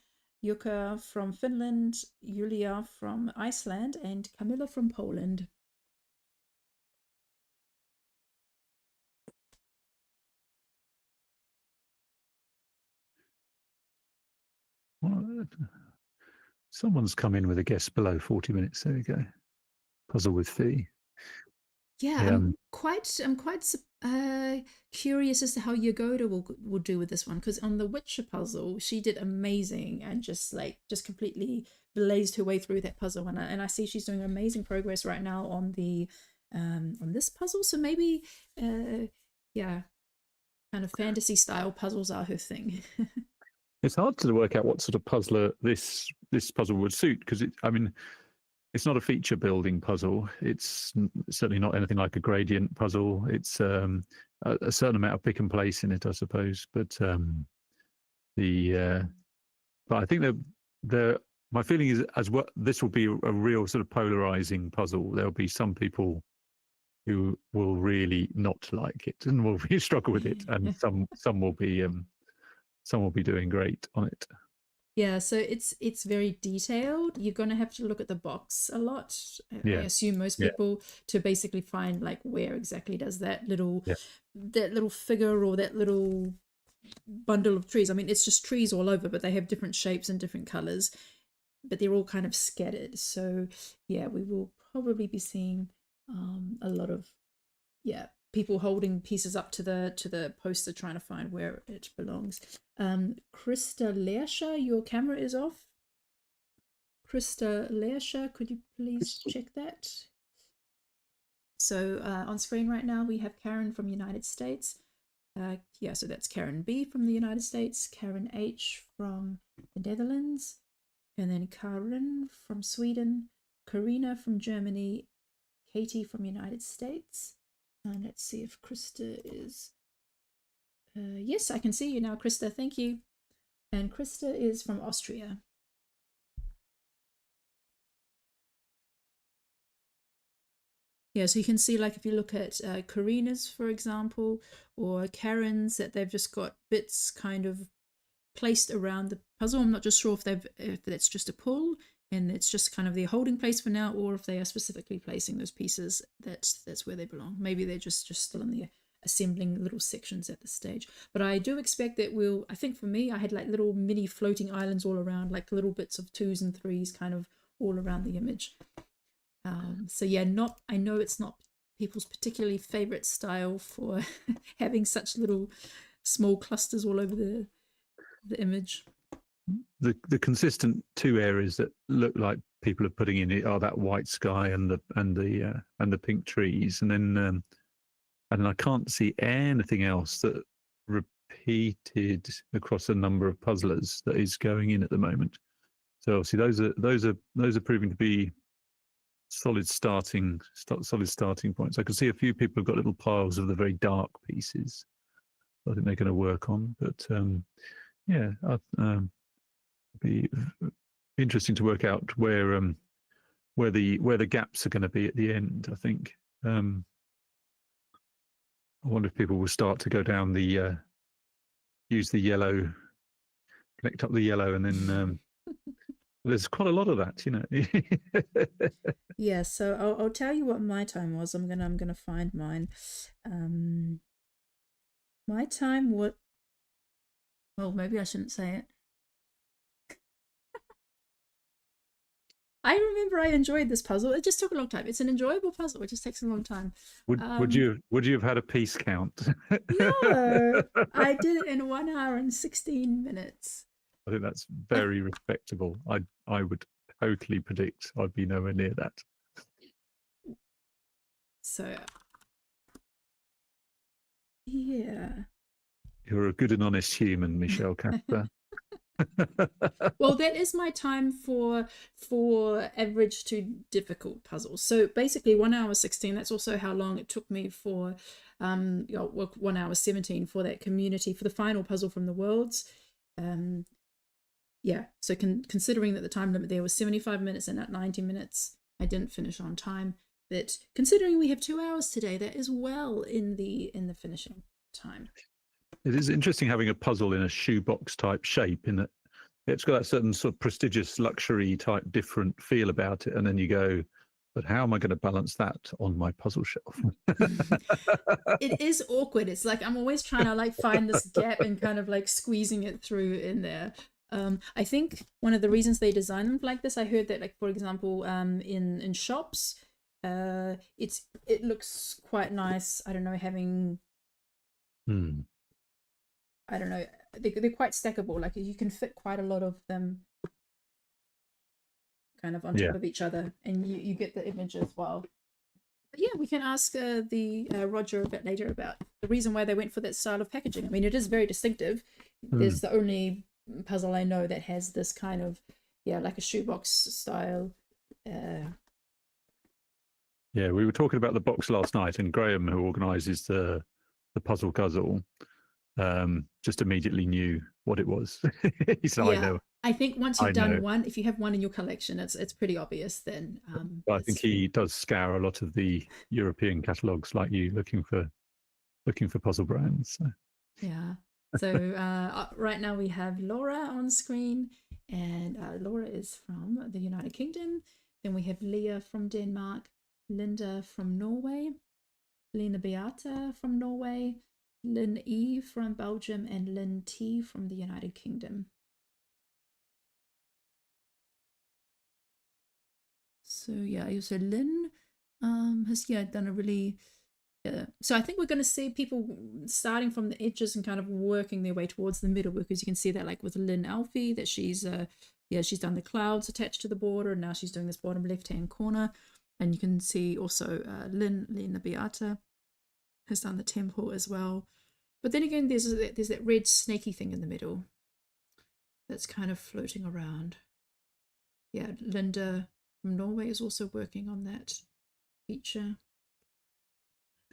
Yuka from Finland, Julia from Iceland, and Camilla from Poland. Well, someone's come in with a guess below 40 minutes. There we go. Puzzle with fee. Yeah, I'm quite curious as to how Yagoda will do with this one, because on the Witcher puzzle she did amazing and just completely blazed her way through that puzzle, and I see she's doing amazing progress right now on the on this puzzle. So maybe yeah, kind of fantasy style puzzles are her thing. It's hard to work out what sort of puzzler this puzzle would suit, because it's not a feature building puzzle. It's certainly not anything like a gradient puzzle. It's a certain amount of pick and place in it, I suppose. But but I think my feeling is this will be a real sort of polarizing puzzle. There'll be some people who will really not like it and will struggle with it, and some will be doing great on it. Yeah, so it's very detailed. You're going to have to look at the box a lot. I assume most people to basically find like where exactly does that little figure or that little bundle of trees. I mean, it's just trees all over, but they have different shapes and different colors, but they're all kind of scattered. So yeah, we will probably be seeing a lot of people holding pieces up to the poster trying to find where it belongs. Krista Lersha, your camera is off. Krista Lersha, could you please check that? So on screen right now we have Karen from United States. So that's Karen B from the United States, Karen H from the Netherlands, and then Karin from Sweden, Karina from Germany, Katie from United States. And let's see if Krista is... yes, I can see you now, Krista. Thank you. And Krista is from Austria. Yeah, so you can see, like, if you look at Karina's, for example, or Karen's, that they've just got bits kind of placed around the puzzle. I'm not just sure if that's just a pull and it's just kind of their holding place for now, or if they are specifically placing those pieces, that's where they belong. Maybe they're just still in the assembling little sections at this stage. But I do expect that I think for me, I had like little mini floating islands all around, like little bits of 2s and 3s kind of all around the image. So yeah, I know it's not people's particularly favorite style for having such little small clusters all over the image. The consistent two areas that look like people are putting in it are that white sky and the pink trees, and then I can't see anything else that repeated across a number of puzzlers that is going in at the moment. So obviously those are proving to be solid starting points. I can see a few people have got little piles of the very dark pieces. I think they're going to work on, but yeah, be interesting to work out where the gaps are going to be at the end. I think. I wonder if people will start to go down the use the yellow, connect up the yellow, and then there's quite a lot of that, you know. Yeah, so I'll tell you what my time was. I'm gonna find mine. My time was, well, maybe I shouldn't say it. I remember I enjoyed this puzzle. It just took a long time. It's an enjoyable puzzle. It just takes a long time. Would you have had a piece count? No, I did it in 1 hour and 16 minutes. I think that's very respectable. I would totally predict I'd be nowhere near that. So, yeah. You're a good and honest human, Michelle Casper. Well, that is my time for average to difficult puzzles. So basically 1 hour 16, that's also how long it took me for 1 hour 17 for that community, for the final puzzle from the worlds. Yeah, so considering that the time limit there was 75 minutes and at 90 minutes I didn't finish on time, but considering we have 2 hours today, that is well in the finishing time. It is interesting having a puzzle in a shoebox type shape, in that it's got that certain sort of prestigious luxury type different feel about it, and then you go, but how am I going to balance that on my puzzle shelf? It is awkward. It's like I'm always trying to like find this gap and kind of like squeezing it through in there. I think one of the reasons they design them like this, I heard that, like, for example, in shops, it looks quite nice. I don't know, having I don't know, they're quite stackable. Like you can fit quite a lot of them kind of on top of each other, and you get the image as well. But yeah, we can ask the Roger a bit later about the reason why they went for that style of packaging. I mean, it is very distinctive. There's the only puzzle I know that has this kind of, like a shoebox style. Yeah, we were talking about the box last night, and Graham, who organises the puzzle guzzle, just immediately knew what it was. He said, I know. I think once you've done one, if you have one in your collection, it's pretty obvious then. I think he does scour a lot of the European catalogues like you, looking for puzzle brands. So. Yeah. So right now we have Laura on screen, and Laura is from the United Kingdom. Then we have Leah from Denmark, Linda from Norway, Lena Beata from Norway, Lynn E from Belgium, and Lynn T from the United Kingdom. So yeah, so Lynn has done a really so I think we're going to see people starting from the edges and kind of working their way towards the middle, because you can see that, like with Lynn Alfie, that she's she's done the clouds attached to the border, and now she's doing this bottom left hand corner. And you can see also Lena Beata has done the temple as well. But then again, there's that red snaky thing in the middle that's kind of floating around. Yeah, Linda from Norway is also working on that feature.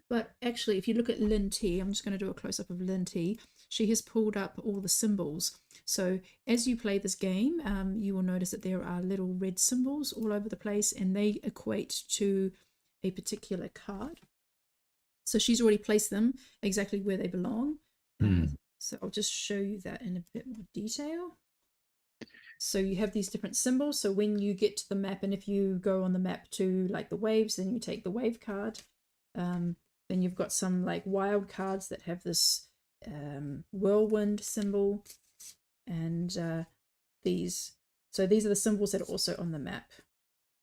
But actually, if you look at Lynn T, I'm just going to do a close-up of Lynn T. She has pulled up all the symbols. So as you play this game, you will notice that there are little red symbols all over the place, and they equate to a particular card. So she's already placed them exactly where they belong. So I'll just show you that in a bit more detail. So you have these different symbols. So when you get to the map, and if you go on the map to like the waves, then you take the wave card. Then you've got some like wild cards that have this whirlwind symbol, and these are the symbols that are also on the map.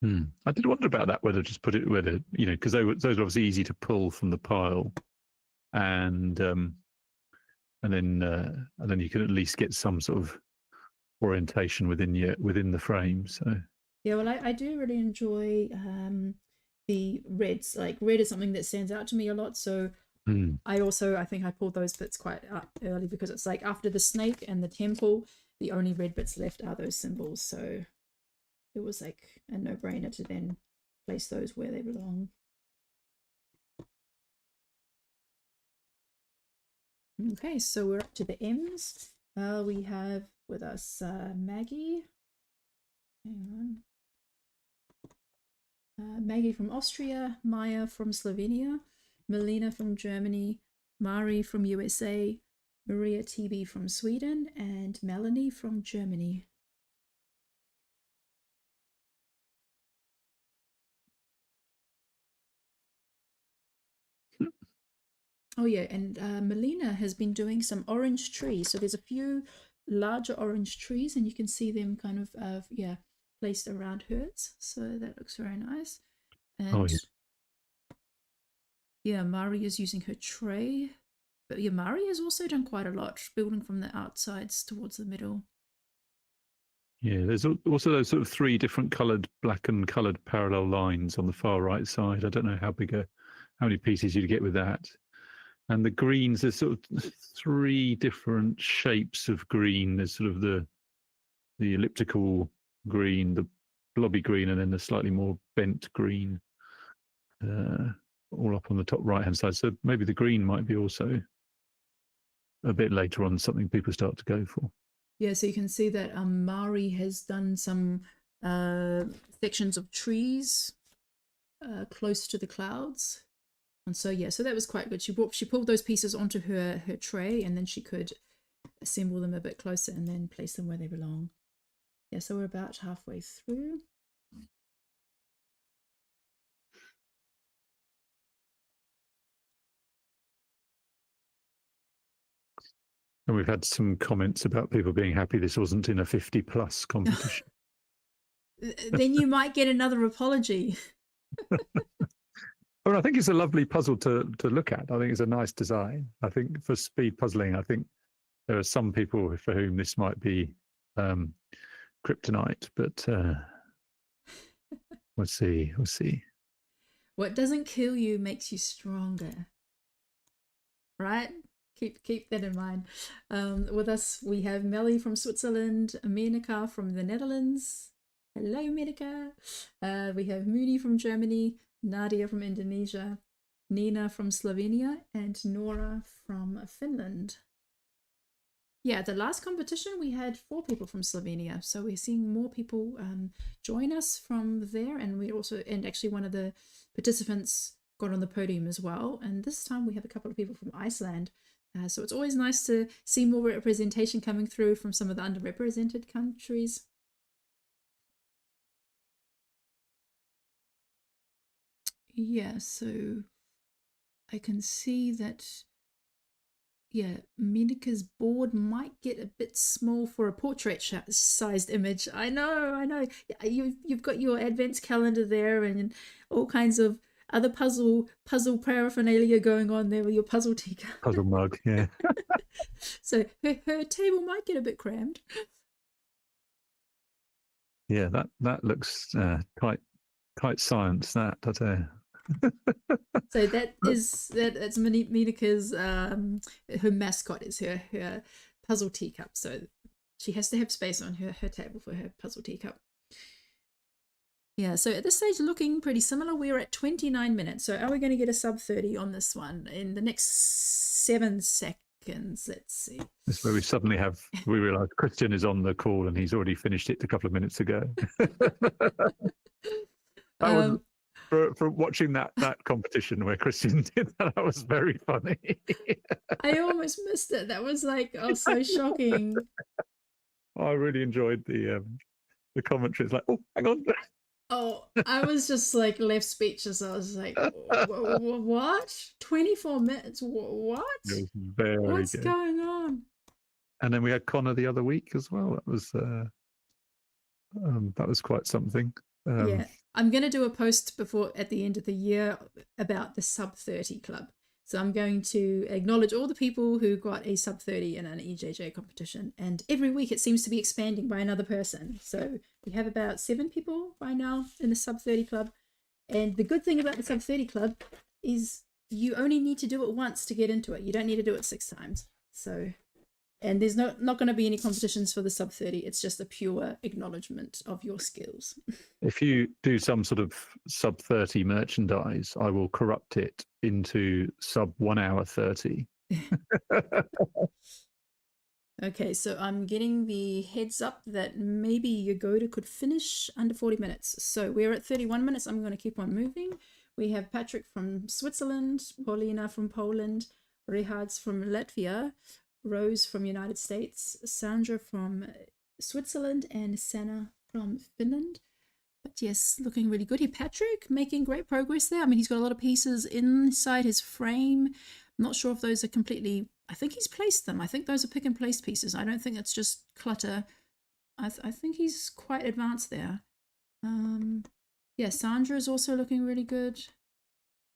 I did wonder about that, whether just put it whether because those are obviously easy to pull from the pile, and then you can at least get some sort of orientation within the frame. So Yeah, well, I do really enjoy the reds. Like red is something that stands out to me a lot. So I think I pulled those bits quite early because it's like after the snake and the temple, the only red bits left are those symbols. So it was like a no-brainer to then place those where they belong. Okay, so we're up to the M's. We have with us Maggie. Hang on. Maggie from Austria, Maya from Slovenia, Melina from Germany, Mari from USA, Maria TB from Sweden, and Melanie from Germany. Oh yeah, and Melina has been doing some orange trees. So there's a few larger orange trees, and you can see them kind of placed around hers. So that looks very nice. And yeah, Mari is using her tray. But yeah, Mari has also done quite a lot, building from the outsides towards the middle. Yeah, there's also those sort of 3 different coloured, black and coloured parallel lines on the far right side. I don't know how many pieces you'd get with that. And the greens, there's sort of 3 different shapes of green. There's sort of the elliptical green, the blobby green, and then the slightly more bent green, all up on the top right-hand side. So maybe the green might be also a bit later on something people start to go for. Yeah, so you can see that Mari has done some sections of trees close to the clouds. And so, yeah, so that was quite good. She pulled those pieces onto her tray, and then she could assemble them a bit closer and then place them where they belong. Yeah, so we're about halfway through. And we've had some comments about people being happy this wasn't in a 50+ competition. Then you might get another apology. Well, I think it's a lovely puzzle to look at. I think it's a nice design. I think for speed puzzling, I think there are some people for whom this might be kryptonite, but we'll see. What doesn't kill you makes you stronger, right? Keep that in mind. With us, we have Melly from Switzerland, Menika from the Netherlands. Hello, Menika. We have Moody from Germany, Nadia from Indonesia, Nina from Slovenia, and Nora from Finland. Yeah, the last competition we had 4 people from Slovenia, so we're seeing more people join us from there, and actually one of the participants got on the podium as well, and this time we have a couple of people from Iceland. So it's always nice to see more representation coming through from some of the underrepresented countries. Yeah, so I can see that, yeah, Menika's board might get a bit small for a portrait-sized image. I know. You've got your advent calendar there and all kinds of other puzzle paraphernalia going on there with your puzzle teacup. Puzzle mug, yeah. So her table might get a bit crammed. Yeah, that looks tight science. That So that's Menika's her mascot is her puzzle teacup. So she has to have space on her table for her puzzle teacup. Yeah, so at this stage looking pretty similar. We're at 29 minutes. So are we going to get a sub 30 on this one in the next 7 seconds? Let's see. This is where we realise Christian is on the call and he's already finished it a couple of minutes ago. For watching that competition where Christian did that was very funny. I almost missed it. That was like, so shocking. I really enjoyed the commentary. It's like, oh, hang on. Oh, I was just like left speechless. I was like, what? 24 minutes? What? It was very What's good. going on? And then we had Connor the other week as well. That was quite something. Yeah, I'm going to do a post before at the end of the year about the sub 30 club. So I'm going to acknowledge all the people who got a sub 30 in an EJJ competition. And every week it seems to be expanding by another person. So we have about 7 people by now in the sub 30 club. And the good thing about the sub 30 club is you only need to do it once to get into it. You don't need to do it 6 times. So, and there's not going to be any competitions for the sub 30. It's just a pure acknowledgement of your skills. If you do some sort of sub 30 merchandise, I will corrupt it into sub 1 hour 30. Okay, so I'm getting the heads up that maybe Yagoda could finish under 40 minutes. So we're at 31 minutes. I'm going to keep on moving. We have Patrick from Switzerland, Paulina from Poland, Rehards from Latvia, Rose from United States, Sandra from Switzerland, and Sana from Finland. But yes, looking really good here. Patrick making great progress there. I mean, he's got a lot of pieces inside his frame. I'm not sure if those are completely... I think he's placed them. I think those are pick and place pieces. I don't think it's just clutter. I think he's quite advanced there. Yeah, Sandra is also looking really good.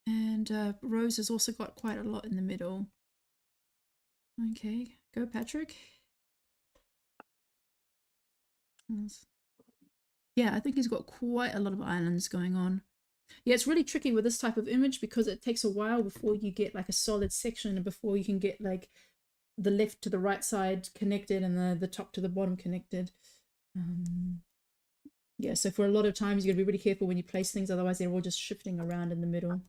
And Rose has also got quite a lot in the middle. Okay, go Patrick. Yeah, I think he's got quite a lot of islands going on. Yeah, it's really tricky with this type of image because it takes a while before you get like a solid section and before you can get like the left to the right side connected and the top to the bottom connected. Yeah, so for a lot of times you got to be really careful when you place things, otherwise they're all just shifting around in the middle.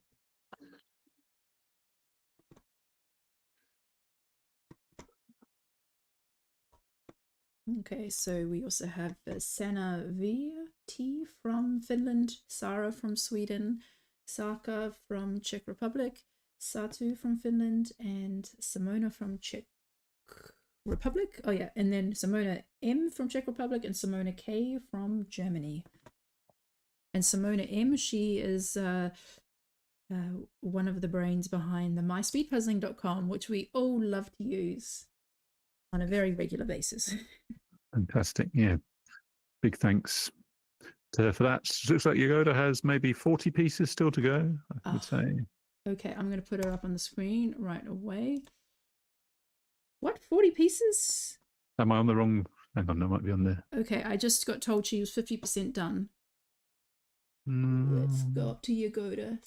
Okay, so we also have Sana VT from Finland, Sara from Sweden, Saka from Czech Republic, Satu from Finland, and Simona from Czech Republic. Oh yeah, and then Simona M from Czech Republic and Simona K from Germany. And Simona M, she is one of the brains behind the myspeedpuzzling.com, which we all love to use on a very regular basis. Fantastic. Yeah. Big thanks to her for that. Looks like Yagoda has maybe 40 pieces still to go, I would say. Okay, I'm going to put her up on the screen right away. What, 40 pieces? Am I on the wrong? Hang on, I might be on there. Okay, I just got told she was 50% done. Let's go up to Yagoda.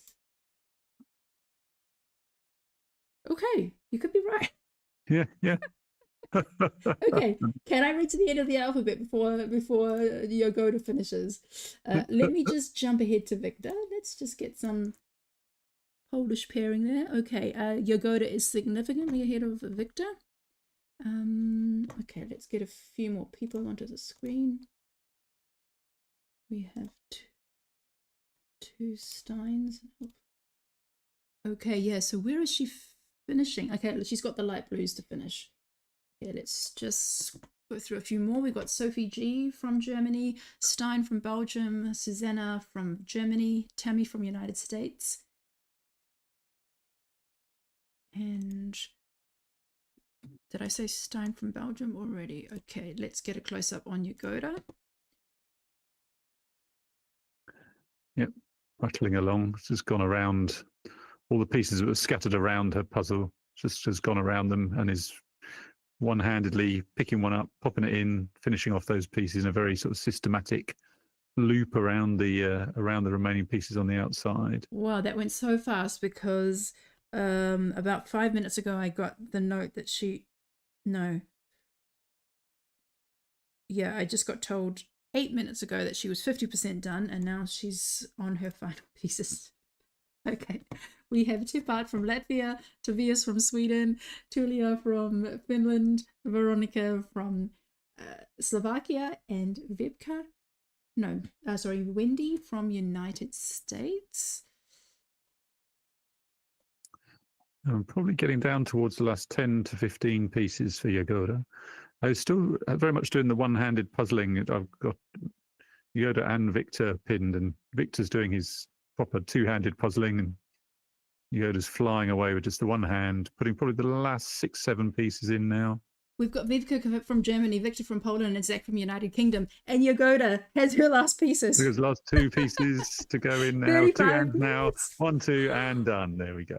Okay, you could be right. Yeah. Okay, can I read to the end of the alphabet before Yagoda finishes? Let me just jump ahead to Victor. Let's just get some Polish pairing there. Okay, Yagoda is significantly ahead of Victor. Okay, let's get a few more people onto the screen. We have two Steins. Okay, yeah, so where is she finishing? Okay, she's got the light blues to finish. Okay, let's just go through a few more. We've got Sophie G from Germany, Stein from Belgium, Susanna from Germany, Tammy from United States. And did I say Stein from Belgium already? Okay, let's get a close-up on Yagoda. Yep, rattling along. It's just gone around all the pieces that were scattered around her puzzle. Just has gone around them and is one-handedly picking one up, popping it in, finishing off those pieces in a very sort of systematic loop around the remaining pieces on the outside. Wow, that went so fast because about 5 minutes ago I got the note that I just got told 8 minutes ago that she was 50% done, and now she's on her final pieces. Okay, we have Tipat from Latvia, Tobias from Sweden, Tulia from Finland, Veronica from Slovakia, and Wendy from United States. I'm probably getting down towards the last 10 to 15 pieces for Yagoda. I was still very much doing the one-handed puzzling. I've got Yagoda and Victor pinned, and Victor's doing his proper two-handed puzzling, and Yagoda's flying away with just the one hand, putting probably the last 6-7 pieces in now. We've got Vivka from Germany, Victor from Poland, and Zach from United Kingdom. And Yagoda has her last pieces. Because last 2 pieces to go in now. 2 35 hands now. minutes. 1, 2, and done. There we go.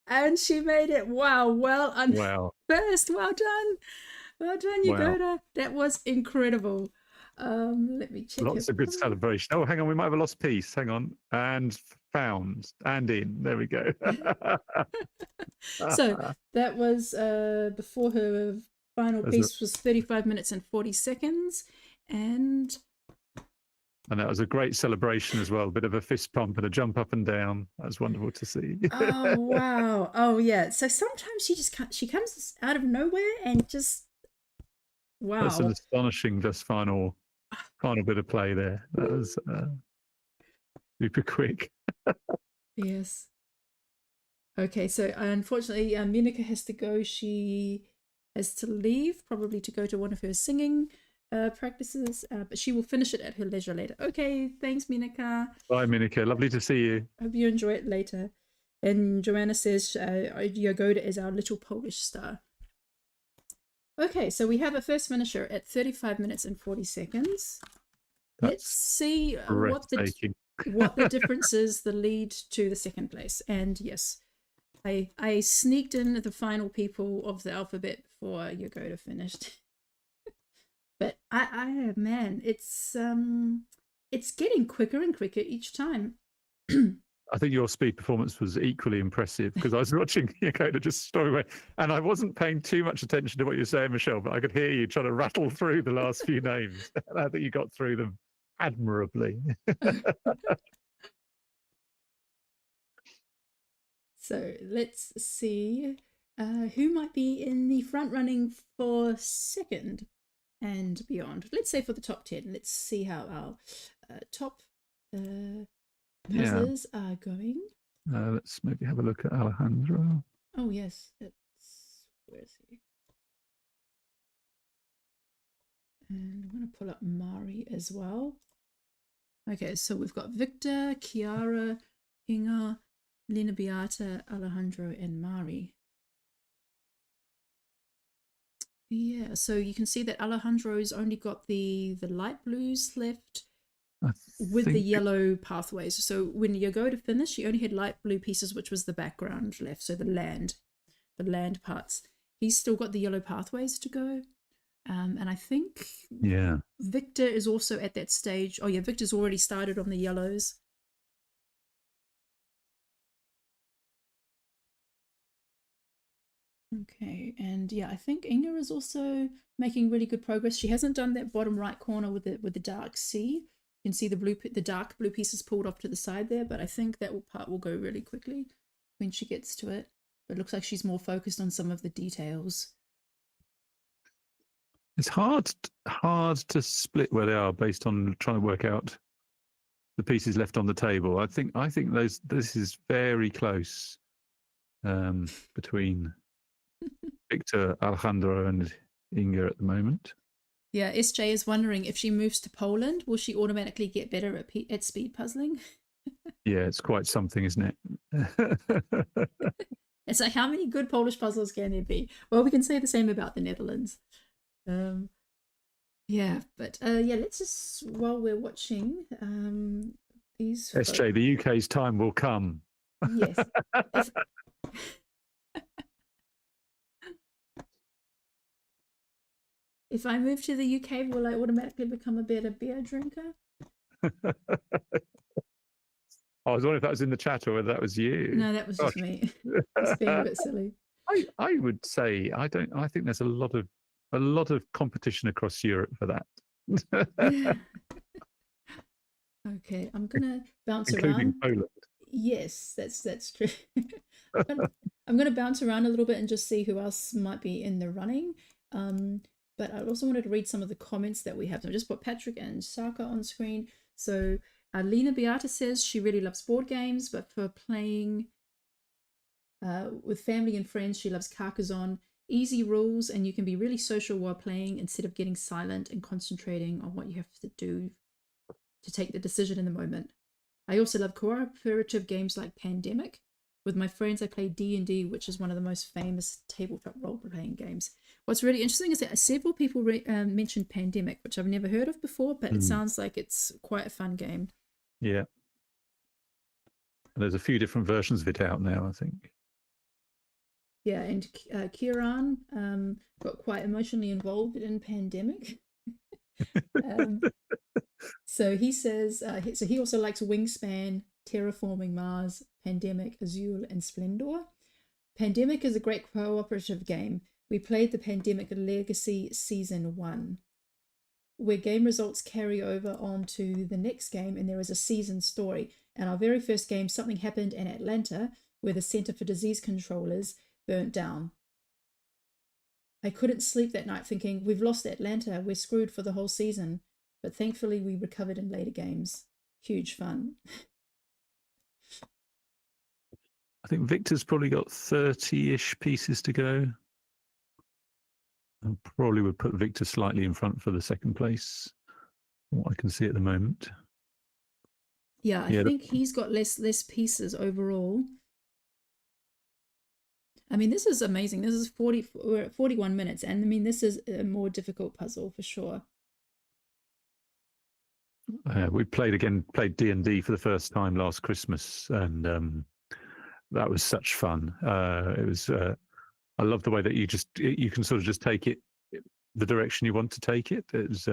And she made it. Wow. Well done. Wow. First. Well done. Well done, Yagoda. Wow. That was incredible. Let me check. Lots of good celebration. Oh, hang on. We might have a lost piece. Hang on. And found. And in. There we go. So that was before her final piece was 35 minutes and 40 seconds. And that was a great celebration as well. A bit of a fist pump and a jump up and down. That was wonderful to see. oh, wow. Oh, yeah. So sometimes she comes out of nowhere and just, wow. That's an astonishing just final bit of play there. That was super quick. Yes. Okay, so unfortunately, Minika has to go. She has to leave, probably to go to one of her singing practices, but she will finish it at her leisure later. Okay, thanks, Minika. Bye, Minika. Lovely to see you. Hope you enjoy it later. And Joanna says Yagoda is our little Polish star. Okay, so we have a first finisher at 35 minutes and 40 seconds. Let's see what the difference is, the lead to the second place. And yes, I sneaked in the final people of the alphabet before Yagoda finished. But man, it's getting quicker and quicker each time. I think your speed performance was equally impressive because I was watching Yagoda just storm away, and I wasn't paying too much attention to what you're saying, Michelle, but I could hear you trying to rattle through the last few names. I think you got through them admirably. So let's see who might be in the front running for second and beyond. Let's say for the top 10. Let's see how our top puzzlers are going. Let's maybe have a look at Alejandro. Oh yes, where is he? And I'm going to pull up Mari as well. Okay, so we've got Victor, Chiara, Inga, Lena Beata, Alejandro, and Mari. Yeah, so you can see that Alejandro's only got the light blues left with the yellow pathways. So when you go to finish, she only had light blue pieces, which was the background left, so the land parts. He's still got the yellow pathways to go. And I think Victor is also at that stage. Oh yeah, Victor's already started on the yellows. Okay, and yeah, I think Inga is also making really good progress. She hasn't done that bottom right corner with the dark C. You can see the dark blue pieces pulled off to the side there, but I think that part will go really quickly when she gets to it. But it looks like she's more focused on some of the details. It's hard to split where they are based on trying to work out the pieces left on the table. I think this is very close between Victor, Alejandro, and Inga at the moment. Yeah, SJ is wondering if she moves to Poland, will she automatically get better at speed puzzling? Yeah, it's quite something, isn't it? It's like, how many good Polish puzzles can there be? Well, we can say the same about the Netherlands. Yeah, but yeah, let's just, while we're watching these SJ, the UK's time will come. Yes. If I move to the UK, will I automatically become a better beer drinker? I was wondering if that was in the chat or whether that was you. No, that was just me. It's being a bit silly. I would say I think there's a lot of competition across Europe for that. Okay, I'm gonna bounce including around. Poland. Yes, that's true. I'm gonna bounce around a little bit and just see who else might be in the running. But I also wanted to read some of the comments that we have. So I just put Patrick and Saka on screen. So Lena Beata says she really loves board games, but for playing with family and friends, she loves Carcassonne. Easy rules, and you can be really social while playing instead of getting silent and concentrating on what you have to do to take the decision in the moment. I also love cooperative games like Pandemic. With my friends, I play D&D, which is one of the most famous tabletop role-playing games. What's really interesting is that several people mentioned Pandemic, which I've never heard of before, but it sounds like it's quite a fun game. Yeah. There's a few different versions of it out now, I think. Yeah, and Kieran got quite emotionally involved in Pandemic. So he says, so he also likes Wingspan, Terraforming Mars, Pandemic, Azul, and Splendor. Pandemic is a great cooperative game. We played the Pandemic Legacy Season 1, where game results carry over onto the next game, and there is a season story. And our very first game, something happened in Atlanta, where the Center for Disease Controllers burnt down. I couldn't sleep that night thinking, we've lost Atlanta, we're screwed for the whole season. But thankfully we recovered in later games. Huge fun. I think Victor's probably got 30-ish pieces to go. I probably would put Victor slightly in front for the second place, what I can see at the moment. Yeah, I think he's got less pieces overall. I mean, this is amazing. This is we're at 41 minutes, and I mean, this is a more difficult puzzle for sure. We played D&D for the first time last Christmas, and that was such fun. It was. I love the way that you can sort of just take it the direction you want to take it. It was.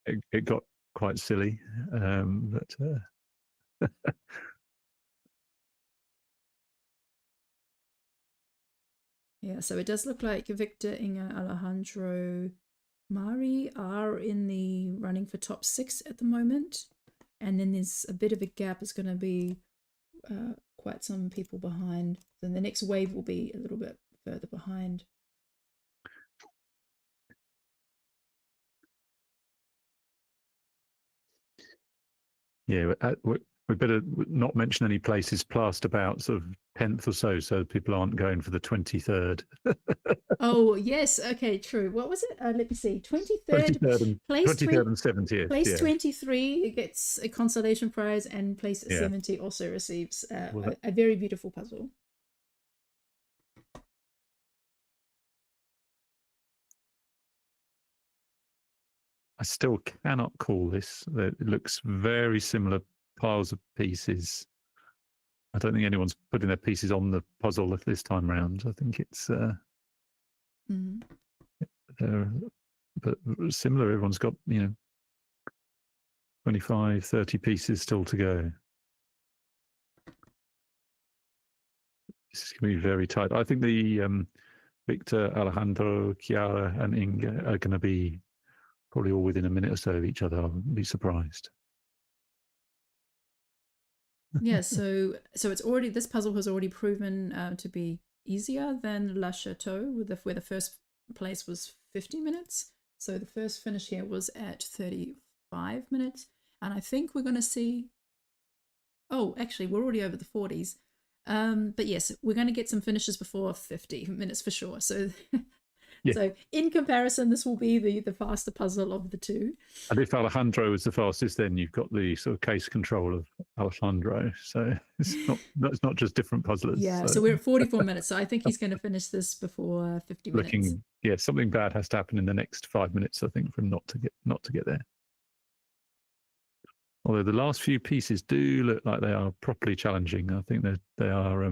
It got quite silly, but. Yeah, so it does look like Victor, Inga, Alejandro, Mari are in the running for top 6 at the moment. And then there's a bit of a gap. It's going to be quite some people behind. Then the next wave will be a little bit further behind. Yeah, we better not mention any places past about sort of 10th or so people aren't going for the 23rd. Oh, yes. Okay, true. What was it? Let me see. 23rd and 70th. Place 23 gets a consolation prize, and place 70 also receives a very beautiful puzzle. I still cannot call this. It looks very similar piles of pieces. I don't think anyone's putting their pieces on the puzzle this time round. I think it's but similar. Everyone's got 25, 30 pieces still to go. This is going to be very tight. I think the Victor, Alejandro, Chiara, and Inga are going to be probably all within a minute or so of each other. I'll be surprised. Yeah, so it's already, this puzzle has already proven to be easier than La Chateau, where the first place was 50 minutes. So the first finish here was at 35 minutes, and I think we're going to see. Oh, actually, we're already over the 40s. But yes, we're going to get some finishes before 50 minutes for sure. So. Yeah. So in comparison, this will be the faster puzzle of the two. And if Alejandro is the fastest, then you've got the sort of case control of Alejandro. So it's not just different puzzlers. Yeah, so we're at 44 minutes. So I think he's going to finish this before 50 minutes. Yeah, something bad has to happen in the next 5 minutes, I think, for him not to get there. Although the last few pieces do look like they are properly challenging. I think they are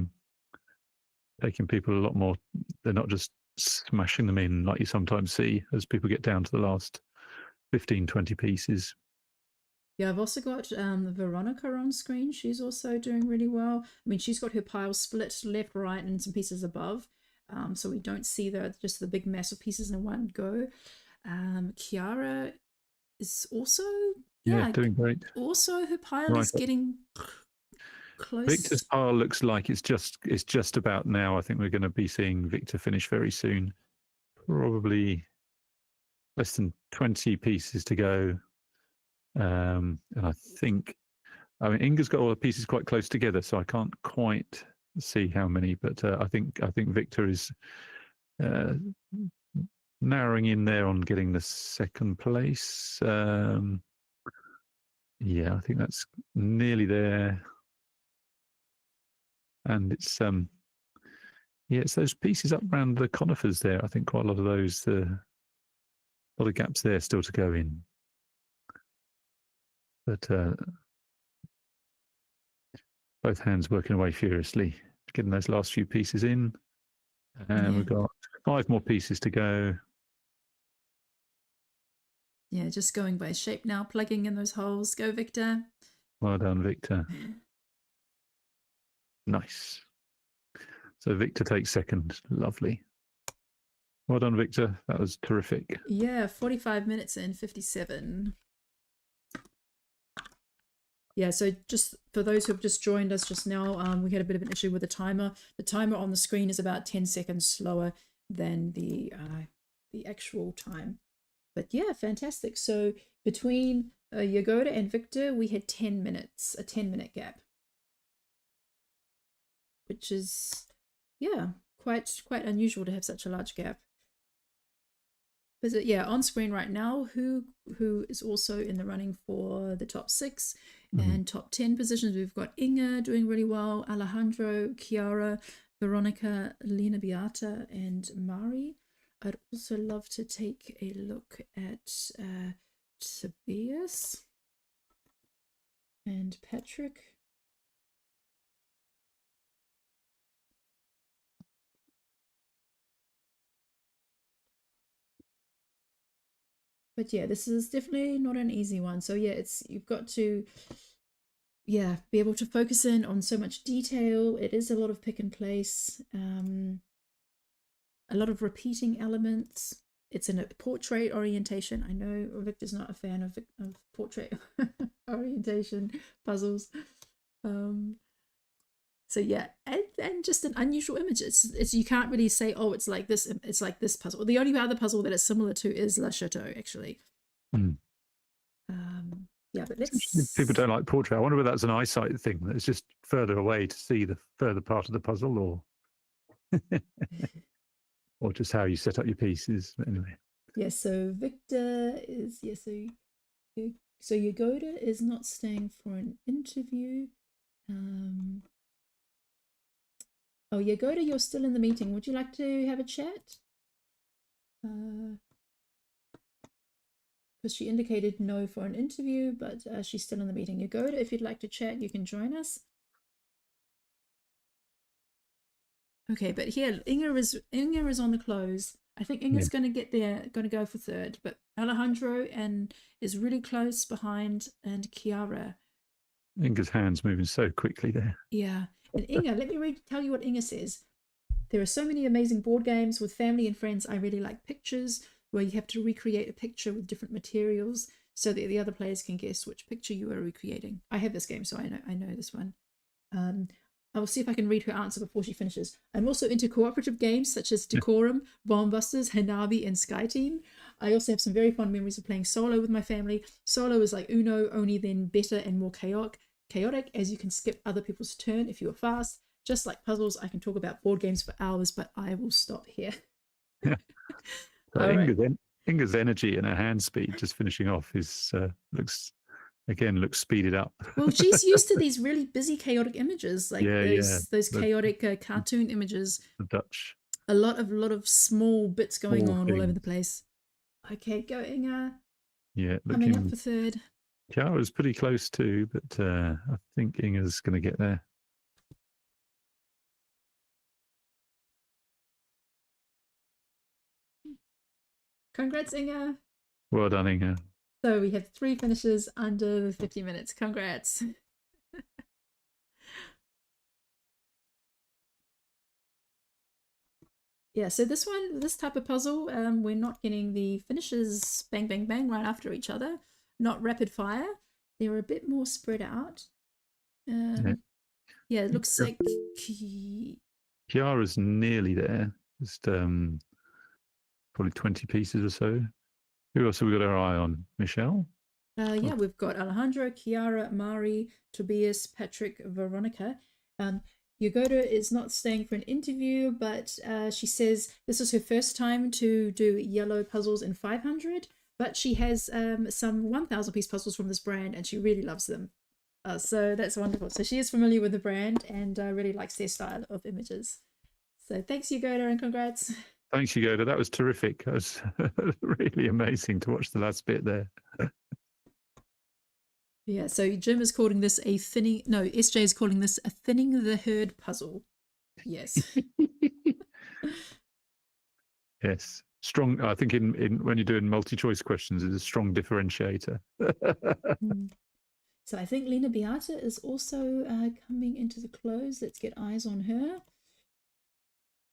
taking people a lot more. They're not just smashing them in like you sometimes see as people get down to the last 15, 20 pieces. Yeah, I've also got Veronica on screen. She's also doing really well. I mean, she's got her pile split left, right, and some pieces above. So we don't see just the big massive pieces in one go. Chiara is also doing great. Also, her pile is getting close. Victor's pile looks like it's just about now. I think we're going to be seeing Victor finish very soon. Probably less than 20 pieces to go. And I mean, Inga's got all the pieces quite close together, so I can't quite see how many. But I think Victor is narrowing in there on getting the second place. Yeah, I think that's nearly there. and it's it's those pieces up around the conifers there. I think quite a lot of those, a lot of gaps there still to go in. But both hands working away furiously, getting those last few pieces in. And we've got 5 more pieces to go. Yeah, just going by shape now, plugging in those holes. Go, Victor. Well done, Victor. Nice. So Victor takes second. Lovely. Well done, Victor. That was terrific. Yeah, 45 minutes and 57. Yeah, so just for those who have just joined us just now, we had a bit of an issue with the timer. The timer on the screen is about 10 seconds slower than the actual time. But yeah, fantastic. So between Yagoda and Victor, we had 10 minutes, a 10-minute gap. Which is, yeah, quite unusual to have such a large gap. But yeah, on screen right now, who is also in the running for the top 6 and top 10 positions. We've got Inga doing really well, Alejandro, Chiara, Veronica, Lena Beata, and Mari. I'd also love to take a look at Tobias and Patrick. But yeah, this is definitely not an easy one. So yeah, you've got to be able to focus in on so much detail. It is a lot of pick and place, a lot of repeating elements. It's in a portrait orientation. I know Victor's not a fan of portrait orientation puzzles. So yeah, and just an unusual image. It's you can't really say, oh, it's like this puzzle. The only other puzzle that it's similar to is La Chateau, actually. Yeah, but people don't like portrait. I wonder whether that's an eyesight thing. That it's just further away to see the further part of the puzzle, or or just how you set up your pieces. But anyway. Yeah. So Victor is So Yagoda is not staying for an interview. Oh, Yagoda, you're still in the meeting. Would you like to have a chat? Because she indicated no for an interview, but she's still in the meeting. Yagoda, if you'd like to chat, you can join us. Okay, but here Inga is on the close. I think Inga's going to get there, going to go for third, but Alejandro is really close behind, and Chiara. Inga's hands moving so quickly there. Yeah, and Inga, let me tell you what Inga says. There are so many amazing board games with family and friends. I really like pictures, where you have to recreate a picture with different materials so that the other players can guess which picture you are recreating. I have this game, so I know this one. I'll see if I can read her answer before she finishes. I'm also into cooperative games such as Decorum, Bombusters, Hanabi, and Sky Team. I also have some very fond memories of playing solo with my family. Solo is like Uno, only then better and more chaotic, as you can skip other people's turn if you are fast. Just like puzzles, I can talk about board games for hours, but I will stop here. Inga's energy and her hand speed just finishing off is looks speeded up. Well, she's used to these really busy, chaotic images, like those chaotic cartoon images. The Dutch. A lot of small bits going on all over the place. Okay, go Inga. Yeah, coming up for third. Chiara was pretty close too, but I think Inga's going to get there. Congrats, Inga. Well done, Inga. So we have 3 finishes under the 50 minutes. Congrats. Yeah, so this type of puzzle, we're not getting the finishes bang, bang, bang right after each other. Not rapid fire. They're a bit more spread out. Yeah, it looks like Chiara's nearly there. Just probably 20 pieces or so. Who else have we got our eye on? Michelle? Yeah, we've got Alejandro, Chiara, Mari, Tobias, Patrick, Veronica. Yagoda is not staying for an interview, but she says this is her first time to do Iello puzzles in 500, but she has some 1,000 piece puzzles from this brand and she really loves them. So that's wonderful. So she is familiar with the brand and really likes their style of images. So thanks, Yugoda, and congrats. Thanks, Yugoda. That was terrific. That was really amazing to watch the last bit there. Yeah, so Jim is calling this a thinning, no, SJ is calling this a thinning the herd puzzle. Yes. Yes. Strong. I think in when you're doing multi-choice questions, it's a strong differentiator. So I think Lena Beata is also coming into the close. Let's get eyes on her.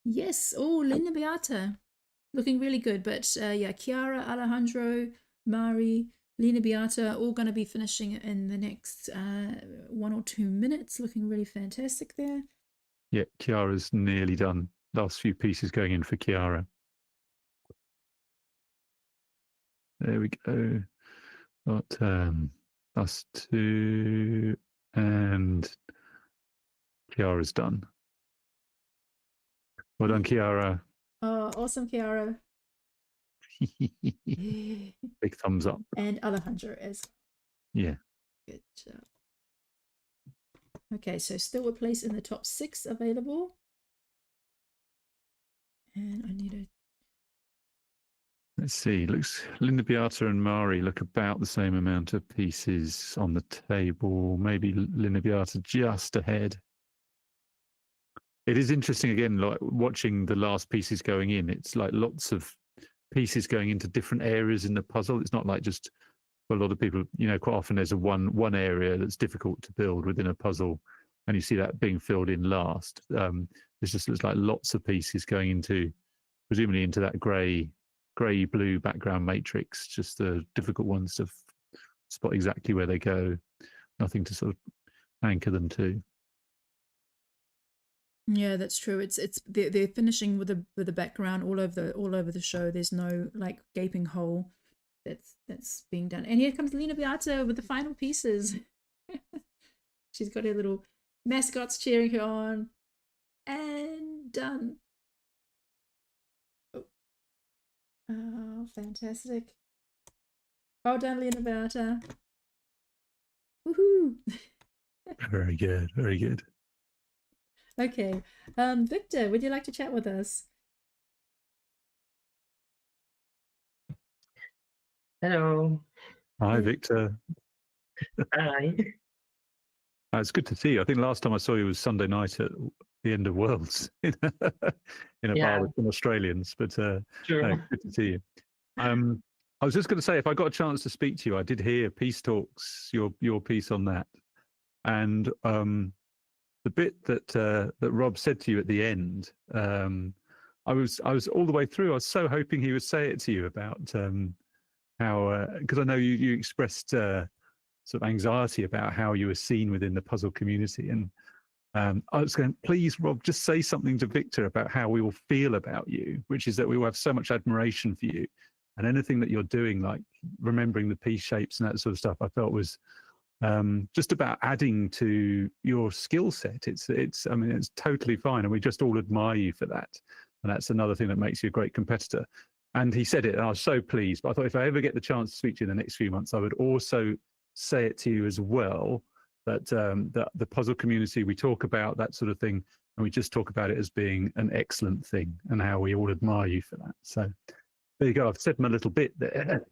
Yes. Oh, Lena Beata. Looking really good. But yeah, Chiara, Alejandro, Mari, Lena Beata, all going to be finishing in the next 1 or 2 minutes. Looking really fantastic there. Yeah, Chiara's nearly done. Last few pieces going in for Chiara. There we go. Got us two, and Chiara's done. Well done, Chiara. Oh, awesome, Chiara. Big thumbs up. And Alejandro as well. Yeah. Good job. Okay, so still a place in the top 6 available. And I need a... Let's see. Looks Linda Beata and Mari look about the same amount of pieces on the table. Maybe Linda Beata just ahead. It is interesting again, like watching the last pieces going in. It's like lots of pieces going into different areas in the puzzle. It's not like just for a lot of people, you know, quite often there's a one area that's difficult to build within a puzzle, and you see that being filled in last. It's just looks like lots of pieces going into, presumably into that grey blue background matrix. Just the difficult ones to spot exactly where they go. Nothing to sort of anchor them to. Yeah, that's true. It's they're finishing with the background all over the show. There's no like gaping hole that's being done. And here comes Lena Beata with the final pieces. She's got her little mascots cheering her on, and done. Oh, fantastic! Well done, Lena Beata. Woohoo! Very good. Very good. Okay, Victor, would you like to chat with us? Hello. Hi, Victor. Hi. It's good to see you. I think last time I saw you was Sunday night at the End of Worlds in a bar with some Australians. But Sure. no, good to see you. I was just going to say, if I got a chance to speak to you, I did hear Peace Talks, your piece on that, and the bit that Rob said to you at the end. I was all the way through. I was so hoping he would say it to you about how, because I know you expressed sort of anxiety about how you were seen within the puzzle community, and I was going, please, Rob, just say something to Victor about how we all feel about you, which is that we all have so much admiration for you, and anything that you're doing, like remembering the piece shapes and that sort of stuff, I felt was just about adding to your skill set. I mean, it's totally fine, and we just all admire you for that. And that's another thing that makes you a great competitor. And he said it, and I was so pleased. But I thought if I ever get the chance to speak to you in the next few months, I would also say it to you as well, that the puzzle community, we talk about that sort of thing, and we just talk about it as being an excellent thing, and how we all admire you for that. So there you go. I've said my little bit there.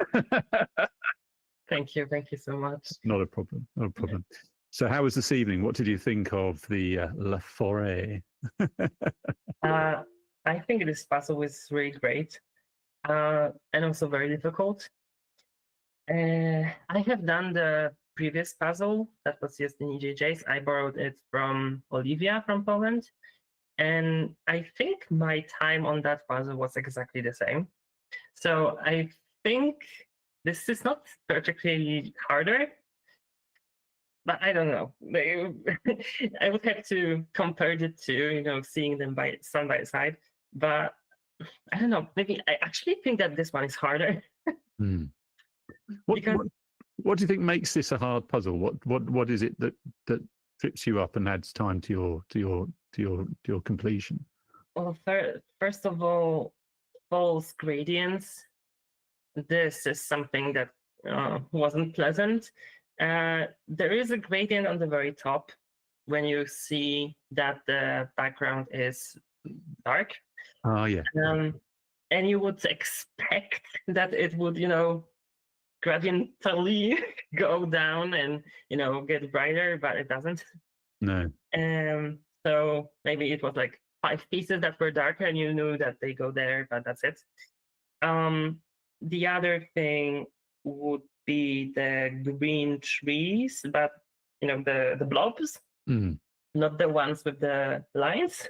Thank you so much. Not a problem. Not a problem. So how was this evening? What did you think of the La Foret? I think this puzzle was really great, and also very difficult. I have done the previous puzzle that was used in EJJs. I borrowed it from Olivia from Poland, and I think my time on that puzzle was exactly the same. So I think this is not particularly harder, but I don't know. I would have to compare the two, seeing them side by side. But I don't know. Maybe I actually think that this one is harder. What do you think makes this a hard puzzle? What is it that trips you up and adds time to your completion? Well, first of all, false gradients. This is something that wasn't pleasant. There is a gradient on the very top when you see that the background is dark. Oh, yeah. And you would expect that it would, gradientally go down and, get brighter, but it doesn't. No. So maybe it was like 5 pieces that were darker and you knew that they go there, but that's it. The other thing would be the green trees, but the blobs, not the ones with the lines.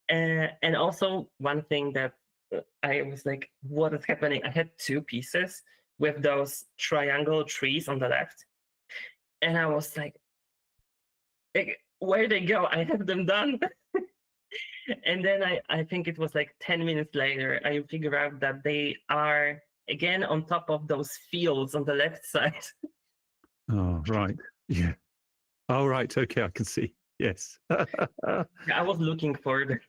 And also one thing that I was like, what is happening? I had 2 pieces with those triangle trees on the left, and I was like where they go? I have them done. And then I think it was like 10 minutes later, I figured out that they are again on top of those fields on the left side. Oh, right. Yeah. Oh, right. Okay, I can see. Yes. I was looking for them.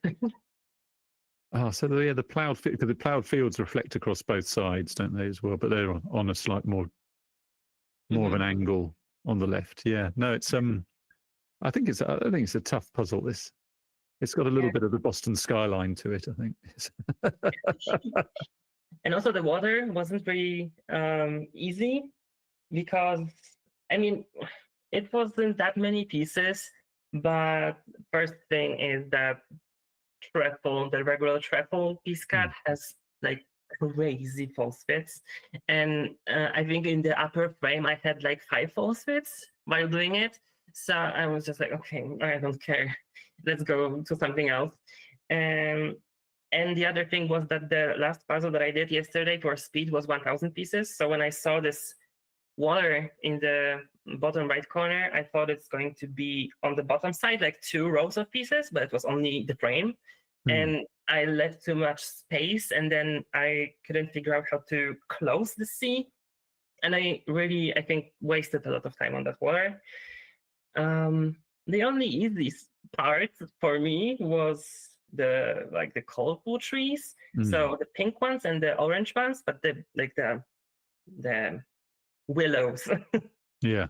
Oh, so the ploughed fields reflect across both sides, don't they, as well? But they're on a slight more of an angle on the left. Yeah. No, it's I think it's a tough puzzle. This. It's got a little bit of the Boston skyline to it, I think. And also the water wasn't very easy because, I mean, it wasn't that many pieces, but first thing is that the regular trefoil piece cut has like crazy false fits. And I think in the upper frame, I had like 5 false fits while doing it. So I was just like, okay, I don't care. Let's go to something else. And the other thing was that the last puzzle that I did yesterday for speed was 1,000 pieces. So when I saw this water in the bottom right corner, I thought it's going to be on the bottom side, like 2 rows of pieces, but it was only the frame. And I left too much space, and then I couldn't figure out how to close the sea. And I think, wasted a lot of time on that water. The only easy part for me was the colorful trees, so the pink ones and the orange ones, but the willows. Yeah.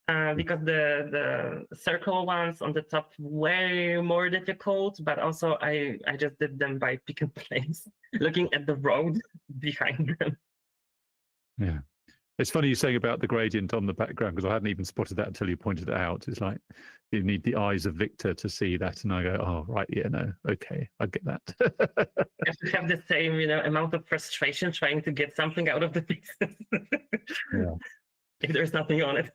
Because the circle ones on the top were more difficult, but also I just did them by pick and place, looking at the road behind them. Yeah. It's funny you saying about the gradient on the background, because I hadn't even spotted that until you pointed it out. It's like you need the eyes of Victor to see that, and I go, oh, right, yeah, no, okay, I get that. You have to have the same, amount of frustration trying to get something out of the pieces. Yeah. If there's nothing on it.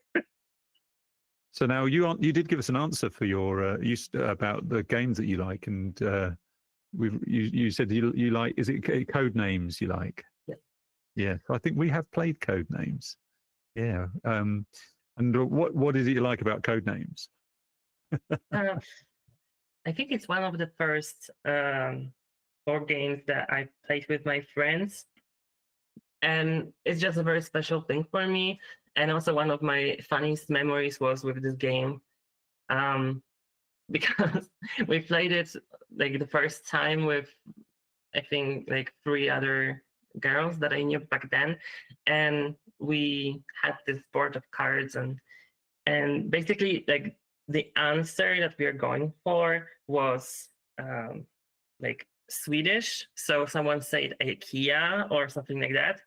So now you did give us an answer for your about the games that you like, and you said you like, is it code names you like? Yeah, I think we have played code names. Yeah. And what is it you like about code names? I think it's one of the first board games that I played with my friends. And it's just a very special thing for me. And also one of my funniest memories was with this game. Because we played it like the first time with, I think, like 3 other girls that I knew back then, and we had this board of cards, and basically like the answer that we are going for was like Swedish, so someone said IKEA or something like that,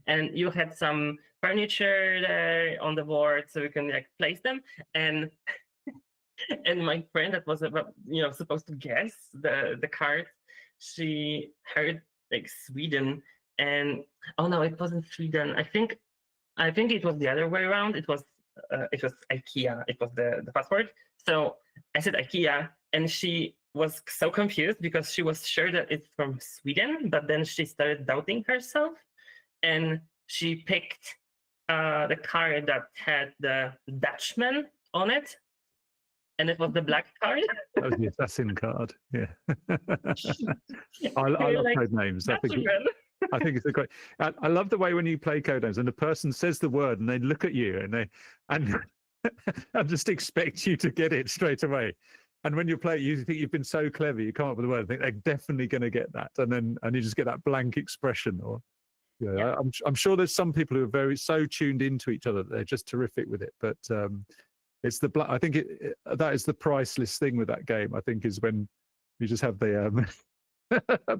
and you had some furniture there on the board so we can like place them, and and my friend that was supposed to guess the card, she heard like Sweden. And oh no, it wasn't Sweden. I think it was the other way around. It was IKEA. It was the password. So I said IKEA, and she was so confused because she was sure that it's from Sweden, but then she started doubting herself, and she picked the card that had the Dutchman on it, and it was the black card. That was the assassin card. Yeah. I love code names. I think it's a great. I love the way when you play code names and the person says the word and they look at you and just expect you to get it straight away. And when you play it, you think you've been so clever, you come up with a word, I think they're definitely going to get that, and you just get that blank expression. Or Yeah, Yeah. I'm sure there's some people who are so tuned into each other that they're just terrific with it. But it's I think that is the priceless thing with that game. I think is when you just have the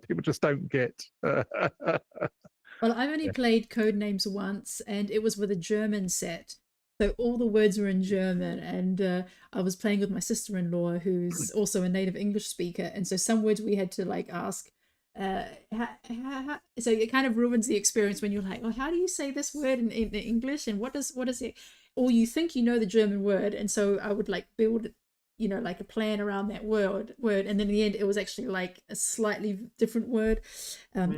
people just don't get. Well, I've only played Codenames once, and it was with a German set. So all the words were in German, and I was playing with my sister-in-law, who's also a native English speaker, and so some words we had to like ask. So it kind of ruins the experience when you're like, "Oh, how do you say this word in English?" And what is it? Or you think you know the German word, and so I would like build, like a plan around that word, and then in the end it was actually like a slightly different word.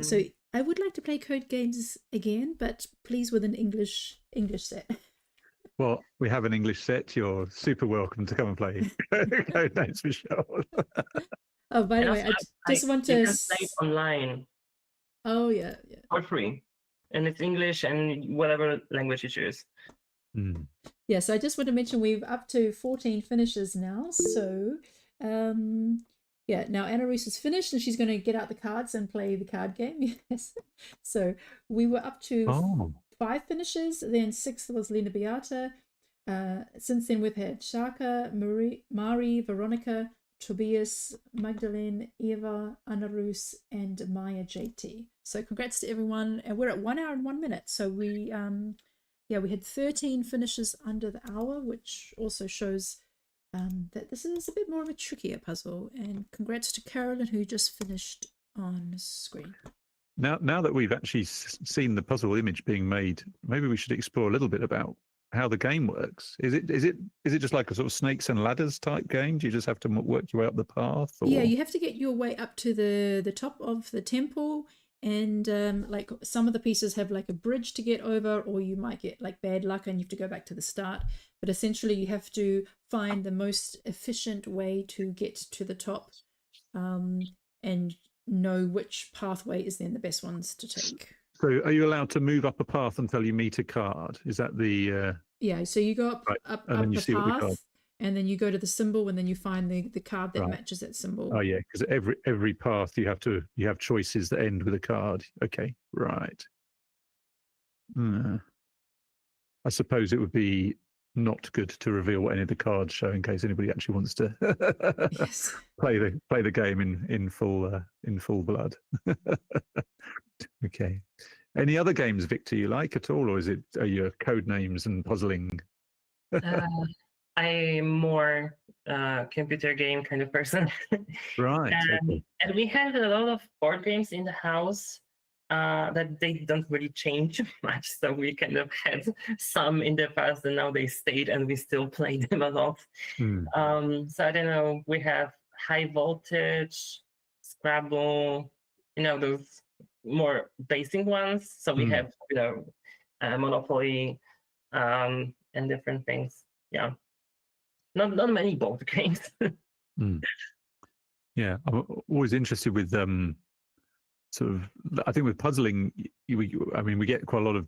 So I would like to play Code Games again, but please with an English set. Well, we have an English set. You're super welcome to come and play Codenames, Michelle. Oh, by the way, I just want to. You can play it online. Oh yeah. For free, and it's English and whatever language you choose. Yeah, so I just want to mention we've up to 14 finishes now. So, yeah, now Anna Reese is finished and she's going to get out the cards and play the card game. Yes. So we were up to 5 finishes. Then 6th was Lena Beata. Since then we've had Shaka, Mari, Veronica, Tobias, Magdalene, Eva, Anna Roos, and Maya JT. So congrats to everyone. And we're at 1 hour and 1 minute. So we had 13 finishes under the hour, which also shows that this is a bit more of a trickier puzzle. And congrats to Carolyn, who just finished on screen. Now that we've actually seen the puzzle image being made, maybe we should explore a little bit about how the game works. Is it just like a sort of snakes and ladders type game? Do you just have to work your way up the path? Or? Yeah, you have to get your way up to the top of the temple. And like some of the pieces have like a bridge to get over, or you might get like bad luck and you have to go back to the start. But essentially you have to find the most efficient way to get to the top, and know which pathway is then the best ones to take. So are you allowed to move up a path until you meet a card? Is that the... Yeah, so you go up and then you see what the card... and then you go to the symbol, and then you find the card that matches that symbol. Oh yeah, because every path you have choices that end with a card. Okay, right. I suppose it would be not good to reveal what any of the cards show in case anybody actually wants to play the game in full blood. Okay. Any other games, Victor, you like at all, or are you Codenames and puzzling? I'm more computer game kind of person. Right. And we have a lot of board games in the house that they don't really change much. So we kind of had some in the past and now they stayed and we still play them a lot. So I don't know, we have High Voltage, Scrabble, those more basic ones. So we have, Monopoly and different things. Yeah. Not many board games. Yeah, I'm always interested with sort of. I think with puzzling, we get quite a lot of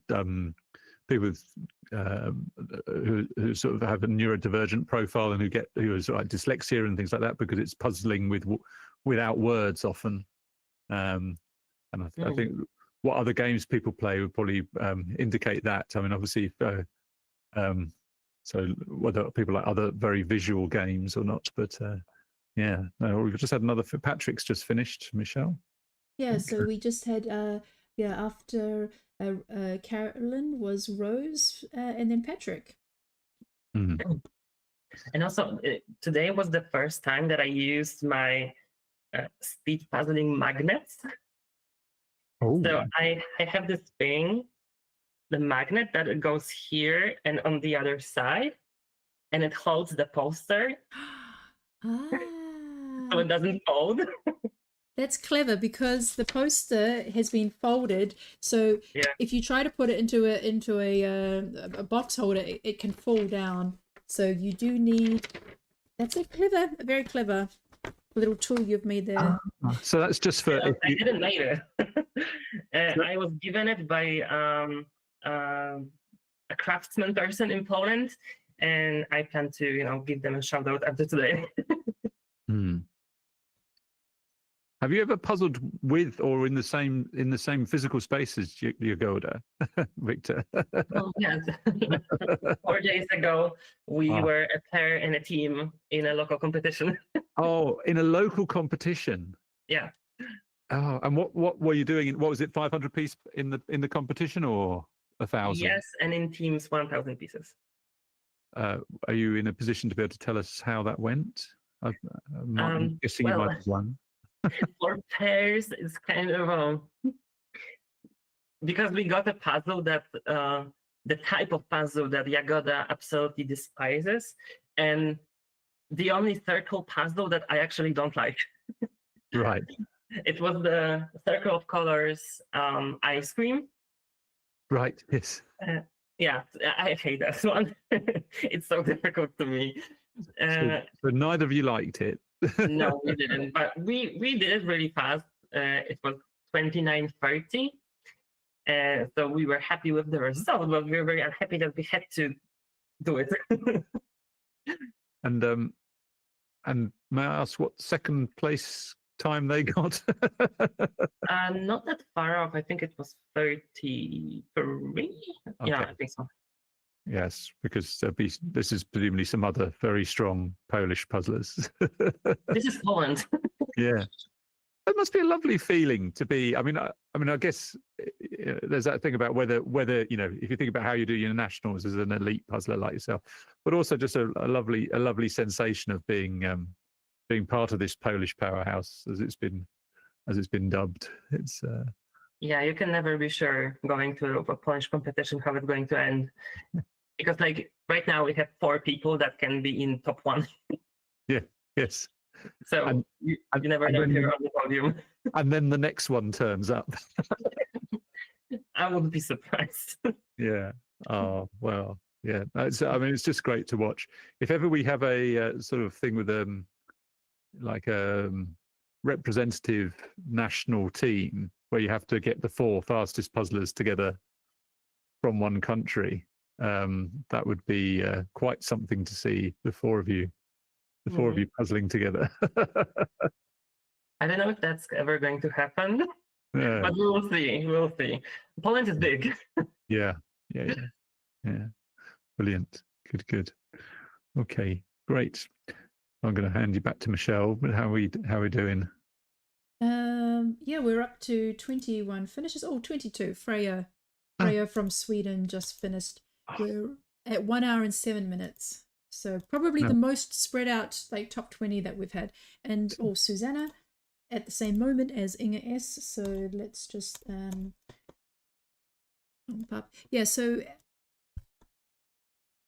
people with who sort of have a neurodivergent profile and who are sort of like dyslexia and things like that because it's puzzling without words often. And I think what other games people play would probably indicate that. I mean, obviously. So whether people like other very visual games or not, but yeah, no, we've just had another. Patrick's just finished, Michelle. Yeah, so we just had after Carolyn was Rose, and then Patrick. And also today was the first time that I used my speed puzzling magnets. So I have this thing. The magnet that goes here and on the other side, and it holds the poster. So it doesn't fold. That's clever because the poster has been folded. So if you try to put it into a box holder, it can fall down. So you do need. That's very clever little tool you've made there. So that's just for. I didn't make it. I was given it by a craftsman person in Poland, and I plan to give them a shout out after today. Have you ever puzzled with or in the same physical space as Jagoda, Victor? Oh, yes. 4 days ago, we Ah. were a pair and a team in a local competition. Oh, in a local competition. Yeah. Oh, and what were you doing? What was it? 500 piece in the competition or 1,000? Yes, and in teams, 1,000 pieces. Are you in a position to be able to tell us how that went? I'm guessing you might have won. For pairs, it's kind of because we got a puzzle that the type of puzzle that Jagoda absolutely despises, and the only circle puzzle that I actually don't like. Right. It was the circle of colors ice cream. Right. Yes. Yeah, I hate that one. It's so difficult to me. So neither of you liked it. No, we didn't. But we did it really fast. It was 29:30. So we were happy with the result, but we were very unhappy that we had to do it. And may I ask what second place time they got? Not that far off. I think it was 33. Yeah, I think so. Yes, because this is presumably some other very strong Polish puzzlers. This is Poland. Yeah, it must be a lovely feeling to be. I mean, I guess there's that thing about whether if you think about how you do your nationals as an elite puzzler like yourself, but also just a lovely sensation of being part of this Polish powerhouse as it's been dubbed. It's Yeah, you can never be sure going to a Polish competition how it's going to end. Because like right now we have 4 people that can be in top 1. Yeah, yes. So you never know if you're on the podium. And then the next one turns up. I wouldn't be surprised. Yeah. Oh, well, yeah. It's just great to watch. If ever we have a sort of thing with like a representative national team where you have to get the 4 fastest puzzlers together from one country, that would be quite something to see the 4 of you puzzling together. I don't know if that's ever going to happen, Yeah. but we will see. We'll see. Poland is big. Yeah. Brilliant. Good. Okay, great. I'm going to hand you back to Michelle. But how are we doing? Yeah, we're up to 21 finishes. Oh, 22. Freya from Sweden just finished. We're at 1 hour and 7 minutes. So probably the most spread out like top 20 that we've had. And Susanna at the same moment as Inga S. So let's just yeah, so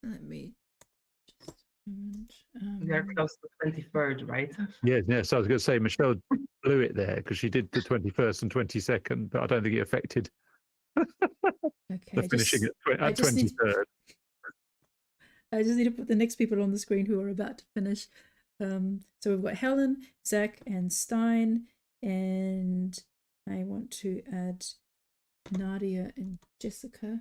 let me just We are close to 23rd, right? Yeah. So I was going to say Michelle blew it there because she did the 21st and 22nd, but I don't think it affected the finishing at 23rd. I just need to put the next people on the screen who are about to finish. So we've got Helen, Zach, and Stein, and I want to add Nadia and Jessica.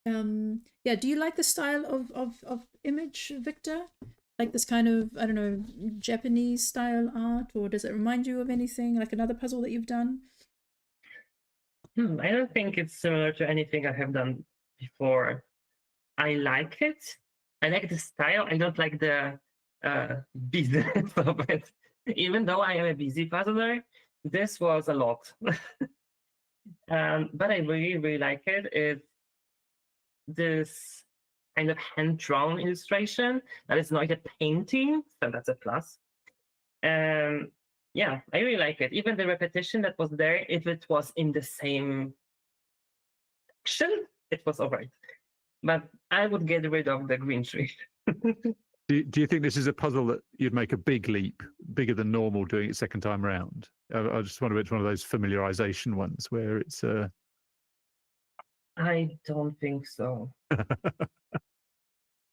Yeah, do you like the style of image, Victor? Like this kind of, I don't know, Japanese style art, or does it remind you of anything, like another puzzle that you've done? I don't think it's similar to anything I have done before. I like it. I like the style. I don't like the business of it. Even though I am a busy puzzler, this was a lot. But I really, really like it. It's this kind of hand-drawn illustration that is not a painting, so that's a plus. Yeah, I really like it. Even the repetition that was there, if it was in the same section, it was all right. But I would get rid of the green tree. Do you think this is a puzzle that you'd make a big leap, bigger than normal, doing it second time round? I just wonder if it's one of those familiarization ones where it's. I don't think so.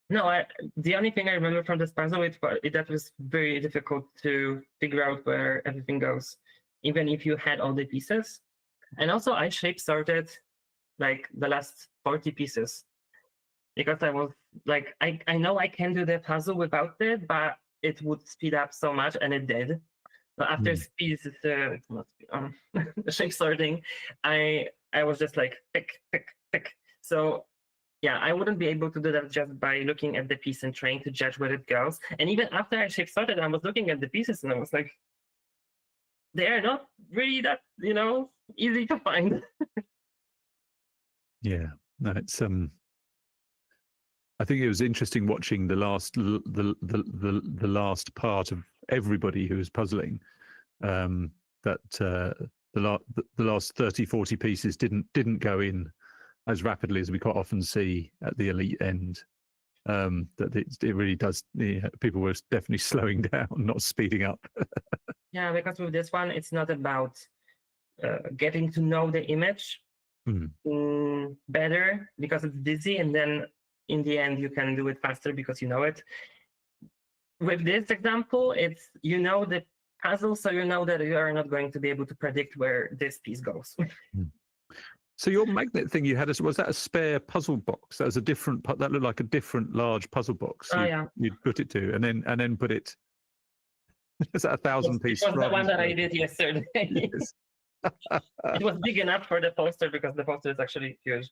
No, the only thing I remember from this puzzle is that was very difficult to figure out where everything goes, even if you had all the pieces. And also, I shape sorted like the last 40 pieces because I was like, I know I can do the puzzle without it, but it would speed up so much, and it did. But after speed, it must be shape sorting. I was just like pick, pick, pick. So yeah, I wouldn't be able to do that just by looking at the piece and trying to judge where it goes. And even after I shape sorted, I was looking at the pieces and I was like, they are not really that, easy to find. Yeah, no, it's I think it was interesting watching the last part of everybody who was puzzling. That the last 30, 40 pieces didn't go in as rapidly as we quite often see at the elite end. That it really does. People were definitely slowing down, not speeding up. Yeah, because with this one, it's not about getting to know the image better because it's busy, and then in the end you can do it faster because you know it. With this example, it's the puzzle, so you know that you are not going to be able to predict where this piece goes. So your magnet thing you had, was that a spare puzzle box? That was a different. That looked like a different large puzzle box. You'd put it to, and then put it. Is that 1,000 piece? It was the one that I did yesterday. Yes. It was big enough for the poster because the poster is actually huge.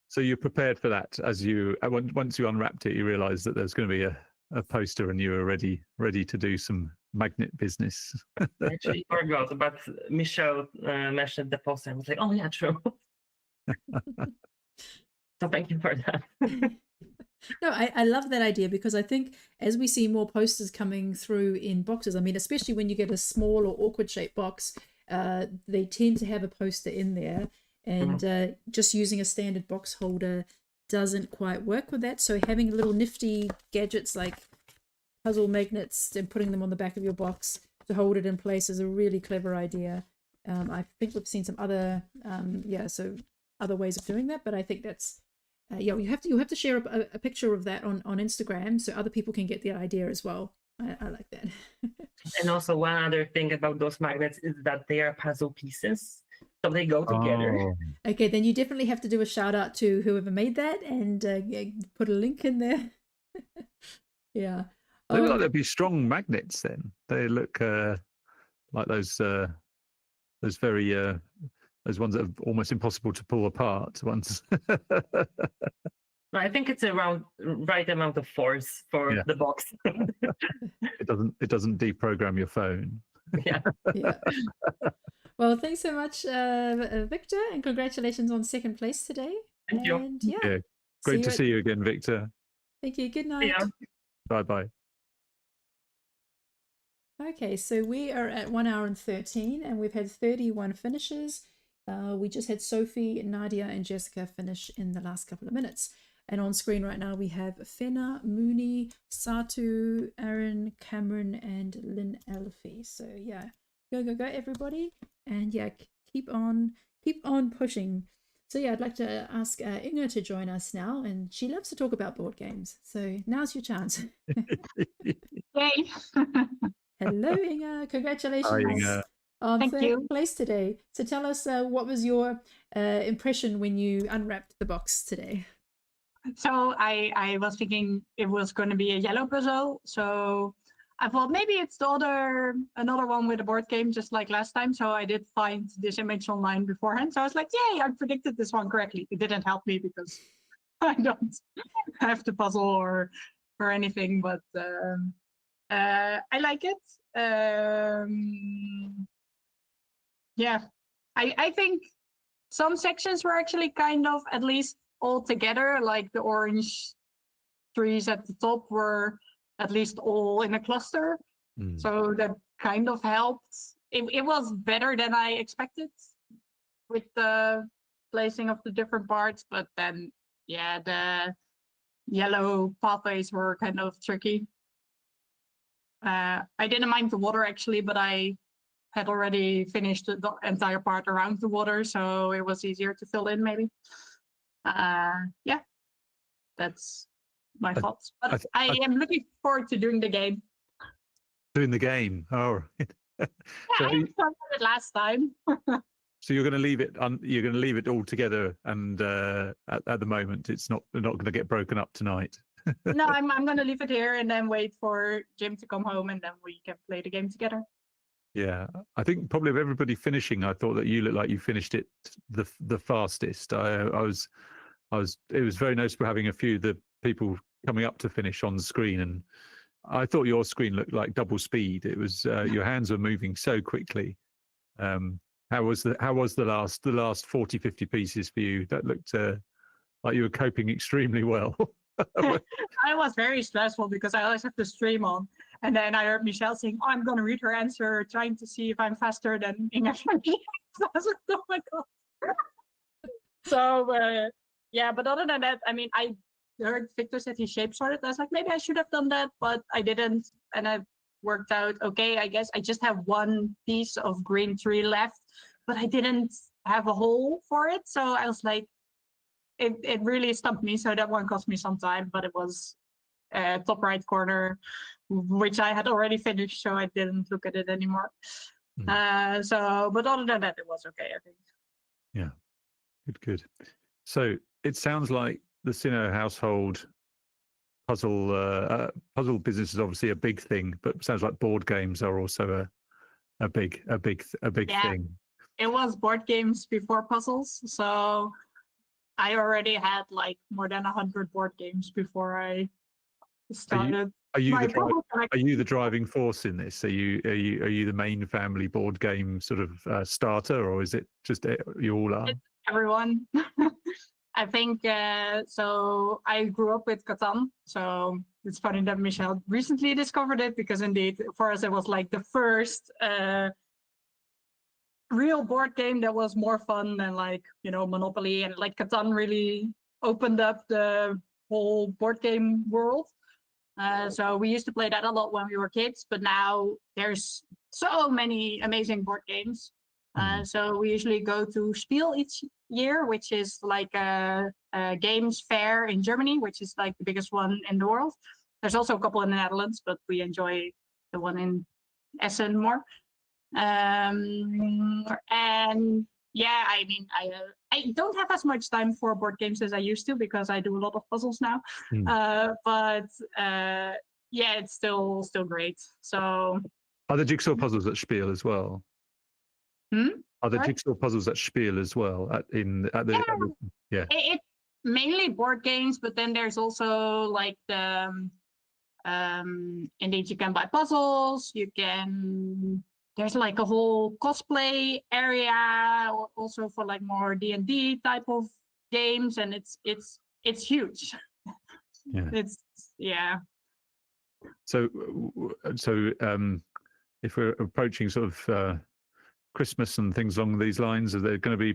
So you prepared for that as you once you unwrapped it, you realised that there's going to be a poster, and you were ready to do some magnet business. I actually forgot, but Michelle mentioned the poster. I was like, oh yeah, true. So thank you for that. No, I love that idea because I think as we see more posters coming through in boxes, I mean, especially when you get a small or awkward shaped box, they tend to have a poster in there, and just using a standard box holder doesn't quite work with that. So having little nifty gadgets like puzzle magnets and putting them on the back of your box to hold it in place is a really clever idea. I think we've seen some other other ways of doing that, but I think that's you have to share a picture of that on Instagram so other people can get the idea as well. I like that. And also one other thing about those magnets is that they are puzzle pieces, so they go together. Oh. Okay, then you definitely have to do a shout out to whoever made that and put a link in there. Yeah. They look like they'd be strong magnets then. They look like those very those ones that are almost impossible to pull apart ones. I think it's around right amount of force for the box. It doesn't deprogram your phone. Yeah. Well, thanks so much, Victor, and congratulations on second place today. Thank you. And Great to see you again, Victor. Thank you. Good night. Bye bye. Okay, so we are at 1 hour and 13, and we've had 31 finishes. We just had Sophie, Nadia, and Jessica finish in the last couple of minutes. And on screen right now, we have Fenna, Mooney, Satu, Aaron, Cameron, and Lynn Elfie. So yeah, go, everybody. And yeah, keep on pushing. So yeah, I'd like to ask Inga to join us now, and she loves to talk about board games. So now's your chance. Yay! Hello, Inga. Congratulations. Hi, Inga. On Thank third you. place today. So tell us what was your impression when you unwrapped the box today? So I was thinking it was going to be a yellow puzzle. So I thought maybe it's another one with a board game, just like last time. So I did find this image online beforehand. So I was like, yay, I predicted this one correctly. It didn't help me because I don't have the puzzle or anything, but I like it. Yeah, I think some sections were actually kind of at least all together, like the orange trees at the top were at least all in a cluster. So that kind of helped. It was better than I expected with the placing of the different parts, but then, yeah, the yellow pathways were kind of tricky. I didn't mind the water actually, but I had already finished the entire part around the water, so it was easier to fill in maybe. Yeah, that's my thoughts. But I am looking forward to doing the game. Doing the game. Oh, Yeah, I started it last time. so you're going to leave it you're going to leave it all together, and at the moment it's not going to get broken up tonight. No, I'm going to leave it here and then wait for Jim to come home, and then we can play the game together. Yeah, I think probably of everybody finishing, I thought that you looked like you finished it the fastest. It was very noticeable having a few of the people coming up to finish on the screen, and I thought your screen looked like double speed. It was your hands were moving so quickly. How was the last 40, 50 pieces for you? That looked like you were coping extremely well. I was very stressful because I always have to stream on. And then I heard Michelle saying, "Oh, I'm going to read her answer, trying to see if I'm faster than Inga." So I was like, oh my God. So, yeah, but other than that, I mean, I heard Victor said he shape sorted. I was like, maybe I should have done that, but I didn't. And I worked out, okay, I guess I just have one piece of green tree left, but I didn't have a hole for it. So I was like, it really stumped me. So that one cost me some time, but it was top right corner, which I had already finished, so I didn't look at it anymore. But other than that, it was okay, I think. Yeah, good. So it sounds like the Sino household puzzle business is obviously a big thing, but it sounds like board games are also a big thing. It was board games before puzzles, so I already had like more than 100 board games before I started. Are you the driving force in this? Are you the main family board game sort of starter, or is it just you all are? It's everyone. I think so. I grew up with Catan, so it's funny that Michelle recently discovered it, because indeed for us it was like the first real board game that was more fun than, like, you know, Monopoly, and like Catan really opened up the whole board game world. So we used to play that a lot when we were kids, but now there's so many amazing board games. So we usually go to Spiel each year, which is like a games fair in Germany, which is like the biggest one in the world. There's also a couple in the Netherlands, but we enjoy the one in Essen more. And yeah, I mean, I don't have as much time for board games as I used to, because I do a lot of puzzles now. But yeah, it's still great. So are the jigsaw puzzles at Spiel as well? Are the jigsaw puzzles at Spiel as well? Yeah. It's mainly board games, but then there's also like the indeed you can buy puzzles. There's like a whole cosplay area also for like more D&D type of games, and it's huge. Yeah. So if we're approaching sort of Christmas and things along these lines, are there going to be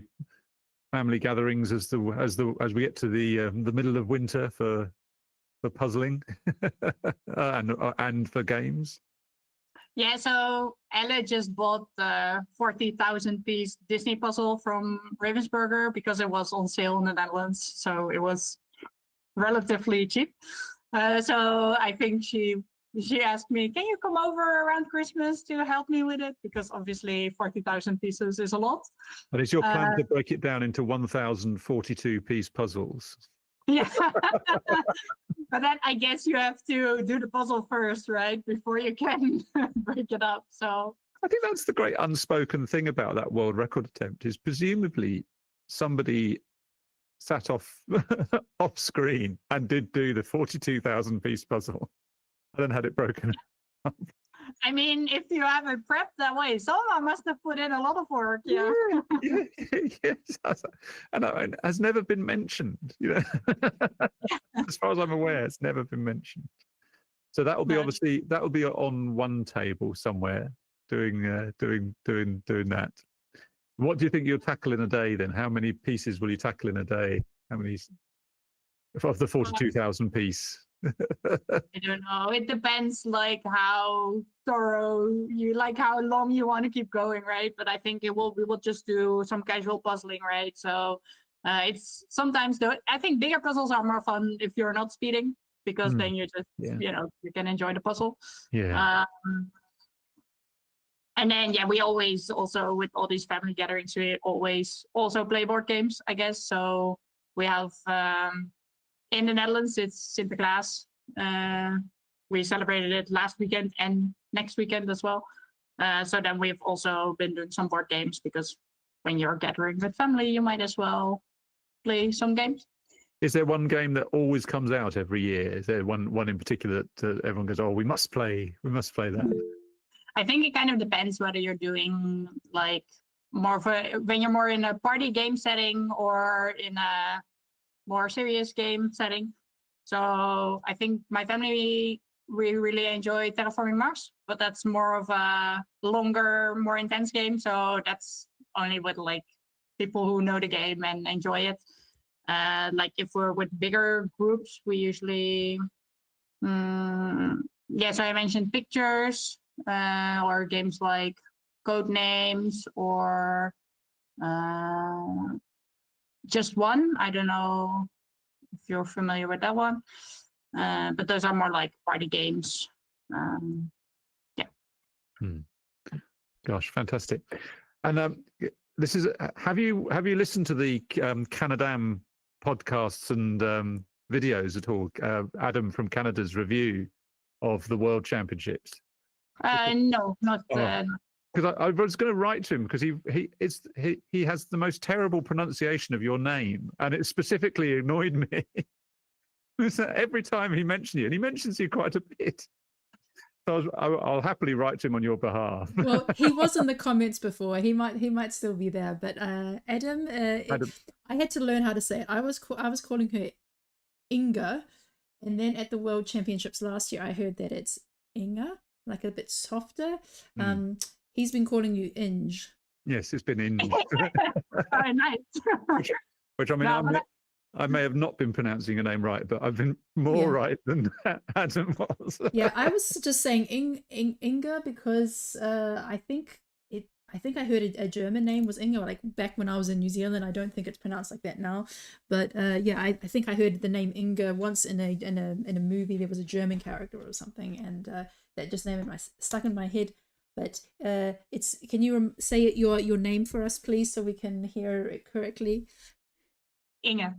family gatherings as we get to the middle of winter for puzzling and for games? Yeah, so Ella just bought the 40,000 piece Disney puzzle from Ravensburger because it was on sale in the Netherlands, so it was relatively cheap. So I think she asked me, "Can you come over around Christmas to help me with it?" Because obviously 40,000 pieces is a lot. But is your plan to break it down into 1,042 piece puzzles? Yeah. But then I guess you have to do the puzzle first, right? Before you can break it up. So I think that's the great unspoken thing about that world record attempt, is presumably somebody sat off screen and did do the 42,000 piece puzzle and then had it broken up. I mean, if you have it prepped that way, someone must have put in a lot of work. Yeah. Yes. And it has never been mentioned. You know, as far as I'm aware, it's never been mentioned. So that will be on one table somewhere doing that. What do you think you'll tackle in a day then? How many pieces will you tackle in a day? How many of the 42,000 piece? I don't know. It depends, like how thorough you like, how long you want to keep going, right? But I think we will just do some casual puzzling, right? So it's sometimes I think bigger puzzles are more fun if you're not speeding, because then you just you can enjoy the puzzle. Yeah. And then we always also, with all these family gatherings, we always also play board games, I guess. So we have in the Netherlands, it's Sinterklaas. We celebrated it last weekend and next weekend as well. So then we've also been doing some board games because when you're gathering with family, you might as well play some games. Is there one game that always comes out every year? Is there one in particular that everyone goes, "Oh, we must play that"? I think it kind of depends whether you're doing like more of a, when you're more in a party game setting or in a more serious game setting. So I think my family, we really enjoy Terraforming Mars, but that's more of a longer, more intense game. So that's only with like people who know the game and enjoy it. Like if we're with bigger groups, we usually, so I mentioned pictures, or games like Code Names or Just One. I don't know if you're familiar with that one, but those are more like party games. Gosh, fantastic! And this is have you listened to the Canadam podcasts and videos at all? Adam from Canada's review of the World Championships. No, not. Because I was going to write to him because he has the most terrible pronunciation of your name, and it specifically annoyed me. Every time he mentioned you, and he mentions you quite a bit. So I'll happily write to him on your behalf. Well, he was in the comments before. He might still be there. But Adam, I had to learn how to say it. I was calling her Inga, and then at the World Championships last year, I heard that it's Inga, like a bit softer. He's been calling you Inge. Yes, it's been Inge. Oh, nice. Which I mean, I may have not been pronouncing your name right, but I've been more right than Adam was. Yeah, I was just saying Inga because I think I heard a German name was Inga, like back when I was in New Zealand. I don't think it's pronounced like that now, but I think I heard the name Inga once in a movie. There was a German character or something, and that just stuck in my head. But can you say your name for us, please, so we can hear it correctly? Inga.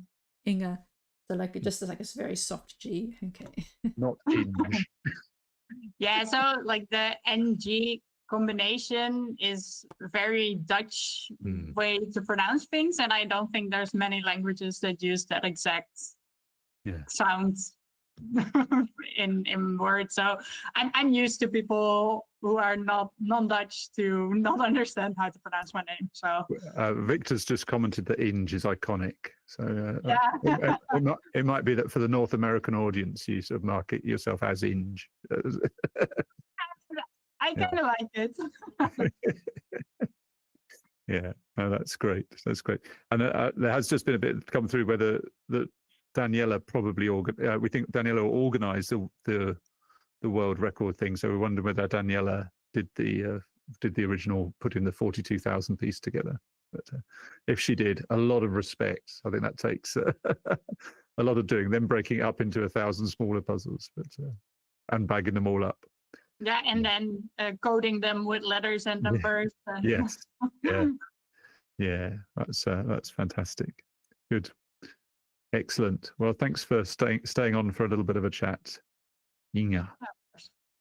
So like just like a very soft G. Okay. Not Inge. Yeah, so like the NG combination is very Dutch way to pronounce things, and I don't think there's many languages that use that exact sound in words. So I'm used to people who are not non-Dutch to not understand how to pronounce my name. So Victor's just commented that Inge is iconic. So it might be that for the North American audience, you sort of market yourself as Inge. I kind of like it. Yeah, no, that's great. That's great. And there has just been a bit come through whether that Daniela probably we think Daniela organised the world record thing. So we wonder whether Daniela did the original, put in the 42,000 piece together. But if she did, a lot of respect. I think that takes a lot of doing, then breaking it up into 1,000 smaller puzzles, but and bagging them all up. Yeah, and then coding them with letters and numbers. Yes. Yeah. That's fantastic. Good. Excellent. Well, thanks for staying on for a little bit of a chat, Inga.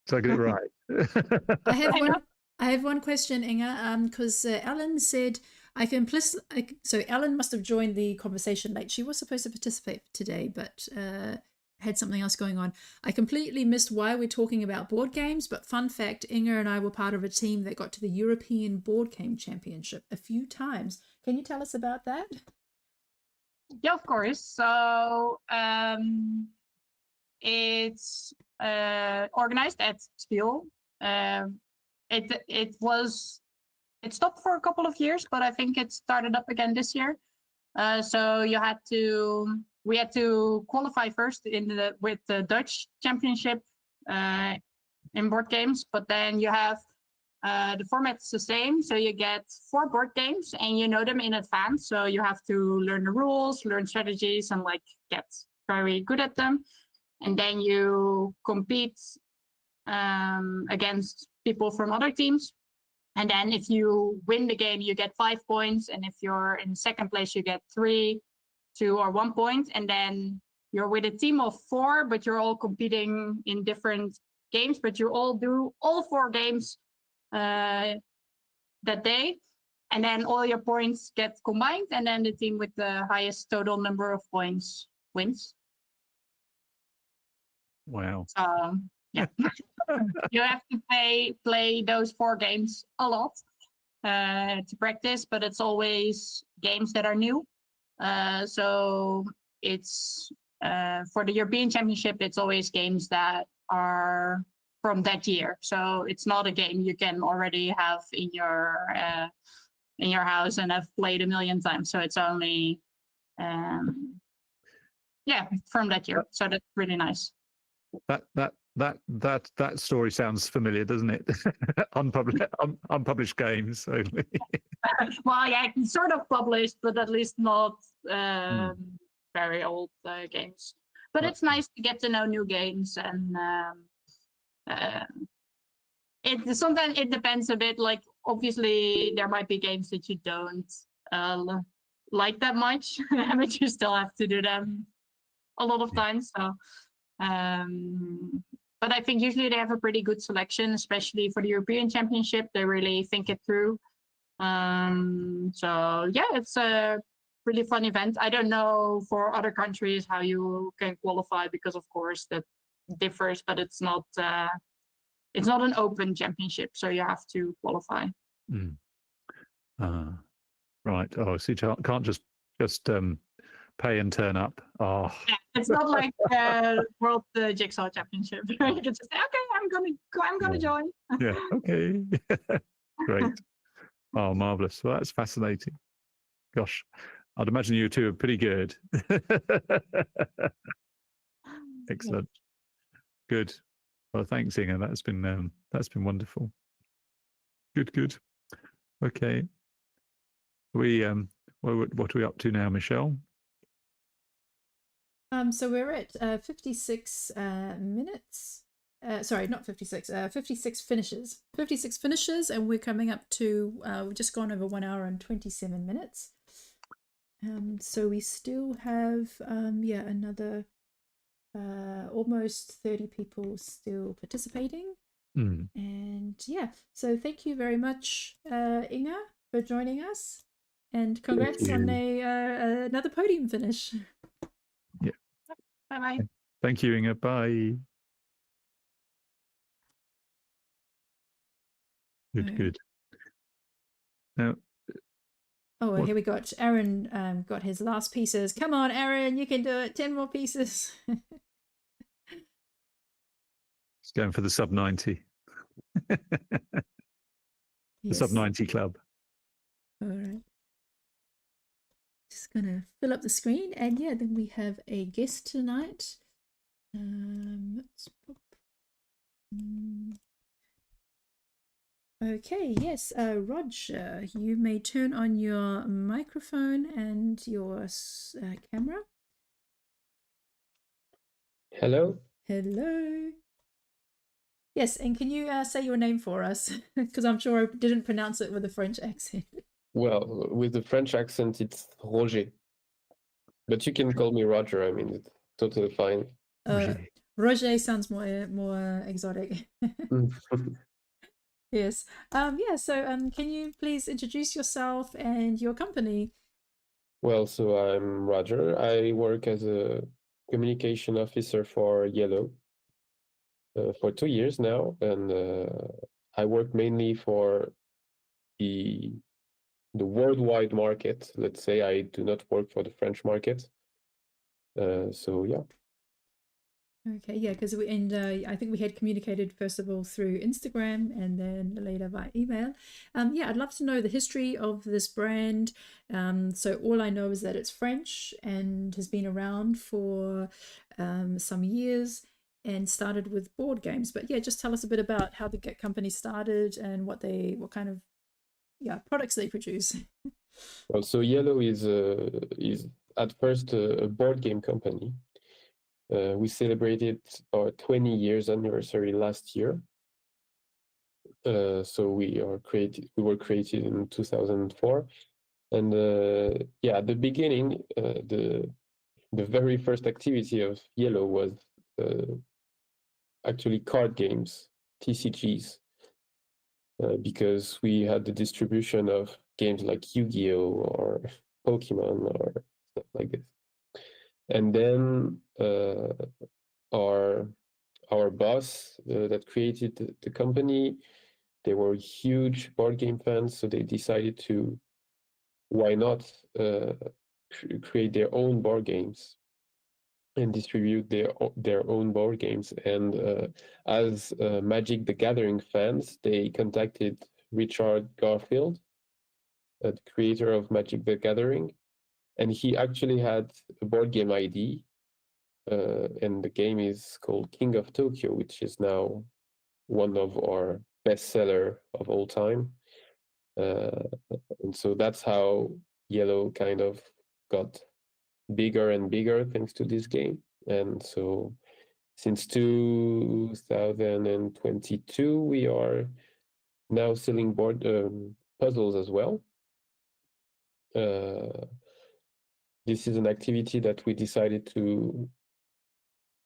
Did I get it right? I have one question, Inga. Because Ellen said so Ellen must have joined the conversation late. She was supposed to participate today, but had something else going on. I completely missed why we're talking about board games, but fun fact, Inga and I were part of a team that got to the European Board Game Championship a few times. Can you tell us about that? Yeah, of course. So it's organized at Spiel. It stopped for a couple of years, but I think it started up again this year. So we had to qualify first with the Dutch Championship in board games, but then you have the format's the same. So you get 4 board games and you know them in advance. So you have to learn the rules, learn strategies, and like get very good at them. And then you compete against people from other teams. And then if you win the game, you get 5 points. And if you're in second place, you get 3, 2, or 1 point. And then you're with a team of 4, but you're all competing in different games, but you all do all 4 games that day. And then all your points get combined, and then the team with the highest total number of points wins. Wow. So yeah, you have to play those 4 games a lot to practice, but it's always games that are new. So it's for the European Championship, it's always games that are from that year. So it's not a game you can already have in your house and have played a million times. So it's only from that year. So that's really nice. That story sounds familiar, doesn't it? Unpublished games only. Well, yeah, it's sort of published, but at least not very old games. But it's nice to get to know new games, and sometimes it depends a bit. Like, obviously, there might be games that you don't like that much, but you still have to do them a lot of times. So, but I think usually they have a pretty good selection, especially for the European Championship. They really think it through. So yeah, it's a really fun event. I don't know for other countries how you can qualify, because of course that differs, but it's not an open championship, so you have to qualify. Right. Oh, so you can't just pay and turn up. Oh, yeah, it's not like World Jigsaw Championship. You can just say, okay, I'm gonna join. Yeah. Okay. Great. Oh, marvelous. Well, that's fascinating. Gosh, I'd imagine you two are pretty good. Excellent. Good. Well, thanks, Inge. That's been wonderful. Good. Okay. We what are we up to now, Michelle? So we're at 56 minutes. Sorry, not 56. 56 finishes. 56 finishes, and we're coming up to. We've just gone over 1 hour and 27 minutes. So we still have another almost 30 people still participating. And yeah, so thank you very much, Inge, for joining us, and congrats on another podium finish. Yeah. Bye-bye. Thank you, Inge. Bye. Good. Now. Here we got Aaron. Got his last pieces. Come on, Aaron, you can do it. 10 more pieces. He's going for the sub 90. The sub 90 club. All right. Just gonna fill up the screen, and yeah, then we have a guest tonight. Let's pop. Okay, yes, Roger, you may turn on your microphone and your camera. Hello. Hello. Yes, and can you say your name for us? Because I'm sure I didn't pronounce it with a French accent. Well, with the French accent, it's Roger. But you can call me Roger. I mean, it's totally fine. Roger sounds more exotic. Yes. So can you please introduce yourself and your company? Well, so I'm Roger. I work as a communication officer for Iello for 2 years now, and I work mainly for the worldwide market. Let's say I do not work for the French market. So yeah. Okay, yeah, because I think we had communicated first of all through Instagram and then later by email. I'd love to know the history of this brand. So all I know is that it's French and has been around for some years and started with board games. But yeah, just tell us a bit about how the company started and what kind of products they produce. Well, so Iello is at first a board game company. We celebrated our 20 years anniversary last year. So we were created in 2004, and at the beginning, the very first activity of Iello was actually card games, TCGs. because we had the distribution of games like Yu-Gi-Oh or Pokemon or stuff like this. And then our boss that created the company, they were huge board game fans, so they decided to, why not create their own board games and distribute their own board games. And as Magic the Gathering fans, they contacted Richard Garfield, the creator of Magic the Gathering, and he actually had a board game ID, and the game is called King of Tokyo, which is now one of our bestseller of all time. And so that's how Iello kind of got bigger and bigger thanks to this game. And so since 2022, we are now selling board puzzles as well. This is an activity that we decided to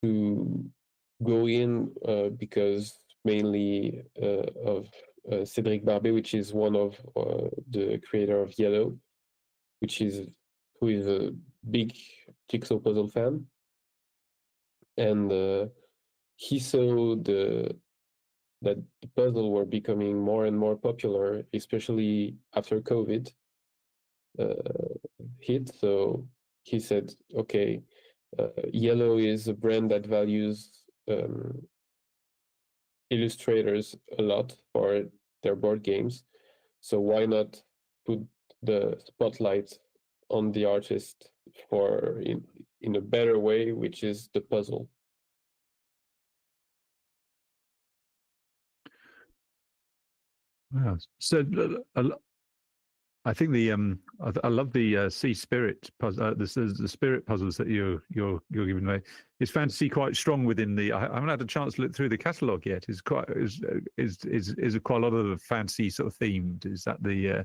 go in because mainly of Cédric Barbet, which is one of the creator of Iello, who is a big jigsaw puzzle fan, and he saw that the puzzle were becoming more and more popular, especially after COVID hit. So he said, okay, Iello is a brand that values illustrators a lot for their board games. So why not put the spotlight on the artist for in a better way, which is the puzzle. Wow. So I think I love the sea spirit puzzle. The spirit puzzles that you're giving away. Is fantasy quite strong within the? I haven't had a chance to look through the catalogue yet. Is quite is quite a lot of the fantasy sort of themed? Is that the?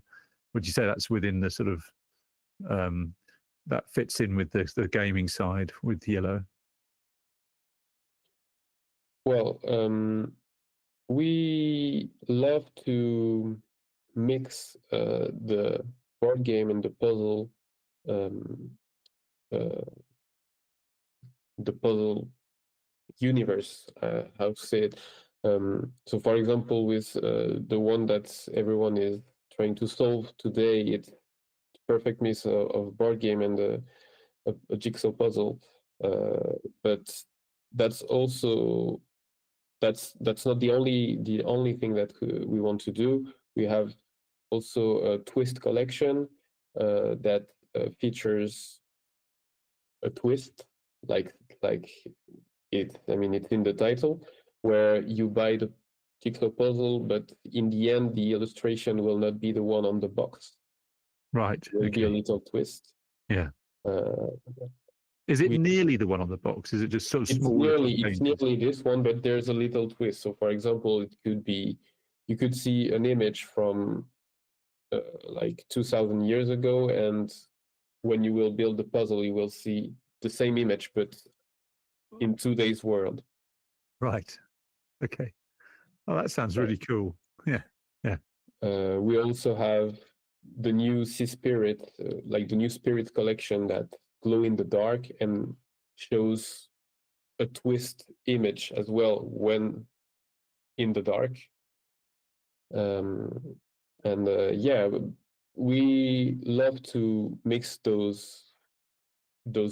Would you say that's within the sort of that fits in with the gaming side with Iello? Well, we love to mix the board game and the puzzle universe, how to say it. So for example, with the one that everyone is trying to solve today, it's perfect mix of board game and a jigsaw puzzle, but that's also that's not the only thing that we want to do. We have also a twist collection that features a twist, like it. I mean, it's in the title, where you buy the jigsaw puzzle, but in the end, the illustration will not be the one on the box. Right. It will be a little twist. Yeah. Is it nearly the one on the box? Is it just so small? It's nearly this one, but there's a little twist. So, for example, it could be, you could see an image from like 2,000 years ago, and when you will build the puzzle, you will see the same image, but in today's world. Right. Okay. Oh, that sounds really cool. Yeah. Yeah. We also have the new Sea Spirit, like the new Spirit collection that glow in the dark and shows a twist image as well when in the dark. Yeah, we love to mix those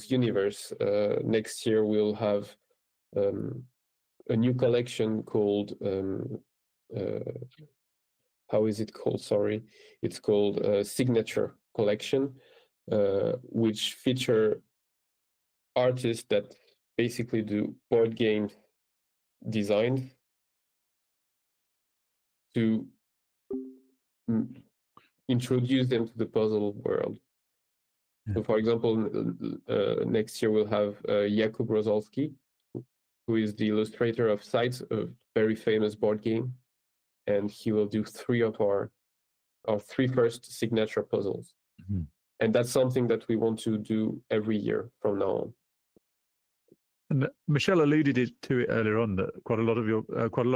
universe. Next year we'll have a new collection called how is it called? Sorry, it's called Signature Collection, which feature artists that basically do board game design to introduce them to the puzzle world. Yeah. So, for example, next year we'll have Jakub Rosalski, who is the illustrator of Sites, a very famous board game, and he will do three of our three first signature puzzles. Mm-hmm. And that's something that we want to do every year from now on. And Michelle alluded to it earlier on that quite a lot of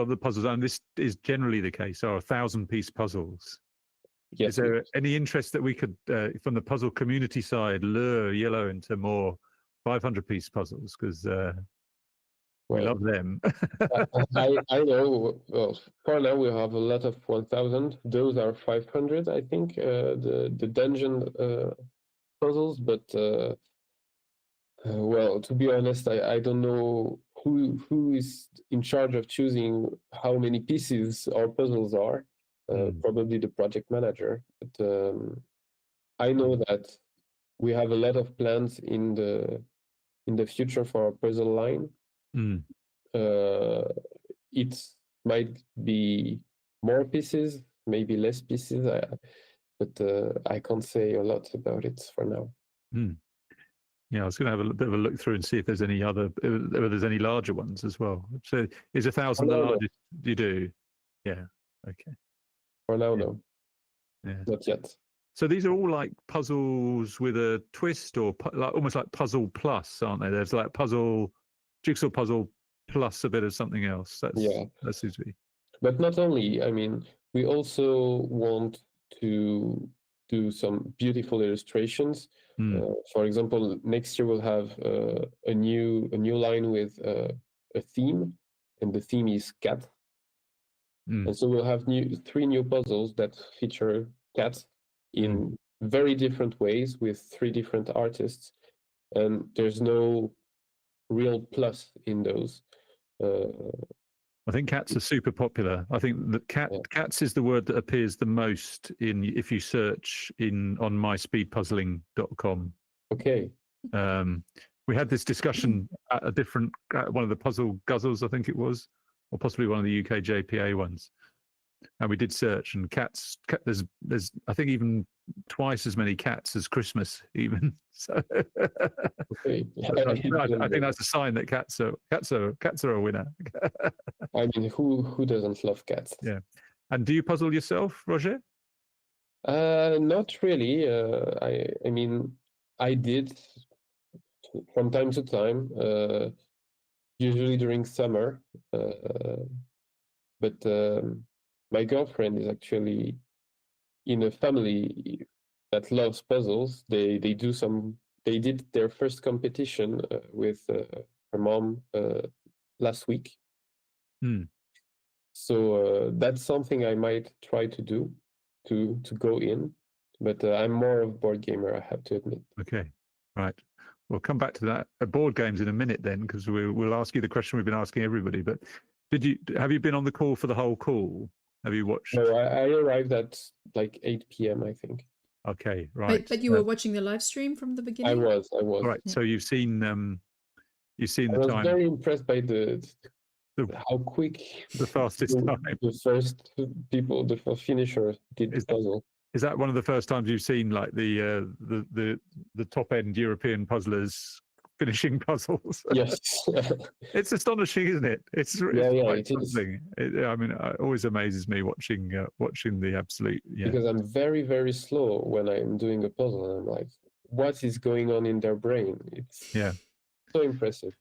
the puzzles, and this is generally the case, are 1,000-piece puzzles. Yes, Is there any interest that we could, from the puzzle community side, lure Iello into more 500-piece puzzles? Because we love them. I know. Well, for now we have a lot of 1,000. Those are 500, I think. The dungeon puzzles, but well, to be honest, I don't know who is in charge of choosing how many pieces our puzzles are. Probably the project manager. But I know that we have a lot of plans in the future for our puzzle line. It might be more pieces, maybe less pieces, but I can't say a lot about it for now. Yeah, I was going to have a bit of a look through and see if there's any other, if there's any larger ones as well. So is 1,000 the largest? You do? Yeah. Okay. For now, no. Yeah. Not yet. So these are all like puzzles with a twist, or like almost like puzzle plus, aren't they? There's like jigsaw puzzle plus a bit of something else. That seems to be. But not only. I mean, we also want to do some beautiful illustrations. For example, next year we'll have a new line with a theme, and the theme is cat. And so we'll have 3 new puzzles that feature cats in very different ways with 3 different artists, and there's no real plus in those. I think cats are super popular. I think that cats is the word that appears the most if you search on myspeedpuzzling.com. Okay. We had this discussion at one of the puzzle guzzles, I think it was, or possibly one of the UK JPA ones. And we did search, and there's I think even twice as many cats as Christmas even. So okay. I think that's a sign that cats are a winner. I mean, who doesn't love cats? Yeah. And do you puzzle yourself, Roger? Not really. I mean, I did from time to time, usually during summer. But my girlfriend is actually in a family that loves puzzles. They did their first competition with her mom last week. So that's something I might try to do, to go in. But I'm more of a board gamer, I have to admit. Okay, right. We'll come back to that board games in a minute then, because we'll ask you the question we've been asking everybody. But have you been on the call for the whole call? Have you watched? No, I arrived at like 8 p.m. I think. Okay, right. But you were watching the live stream from the beginning? I was. All right. Yeah. So you've seen the time. I was very impressed by how quick the fastest time. The first finisher did the puzzle. Is that one of the first times you've seen like the top end European puzzlers finishing puzzles? Yes. It's astonishing, isn't it? It's it something. I mean, it always amazes me watching the absolute. Yeah. Because I'm very, very slow when I'm doing a puzzle, and I'm like, what is going on in their brain? It's so impressive.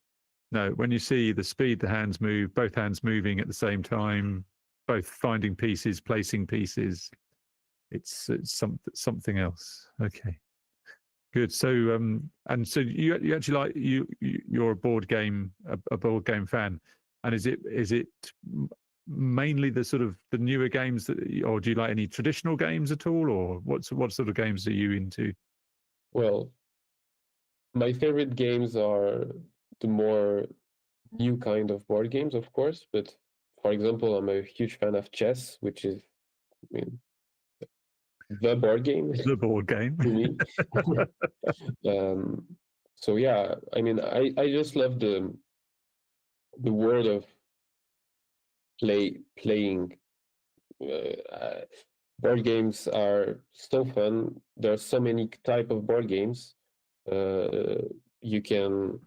No, when you see the speed the hands move, both hands moving at the same time, both finding pieces, placing pieces, it's something else. Okay. Good. So, and so you actually like you're a board game fan, and is it mainly the sort of the newer games or do you like any traditional games at all, or what sort of games are you into? Well, my favorite games are the more new kind of board games, of course. But for example, I'm a huge fan of chess, which is, I mean, the board game. The board game. To me. So yeah, I mean, I just love the world of playing. Board games are so fun. There are so many type of board games. You can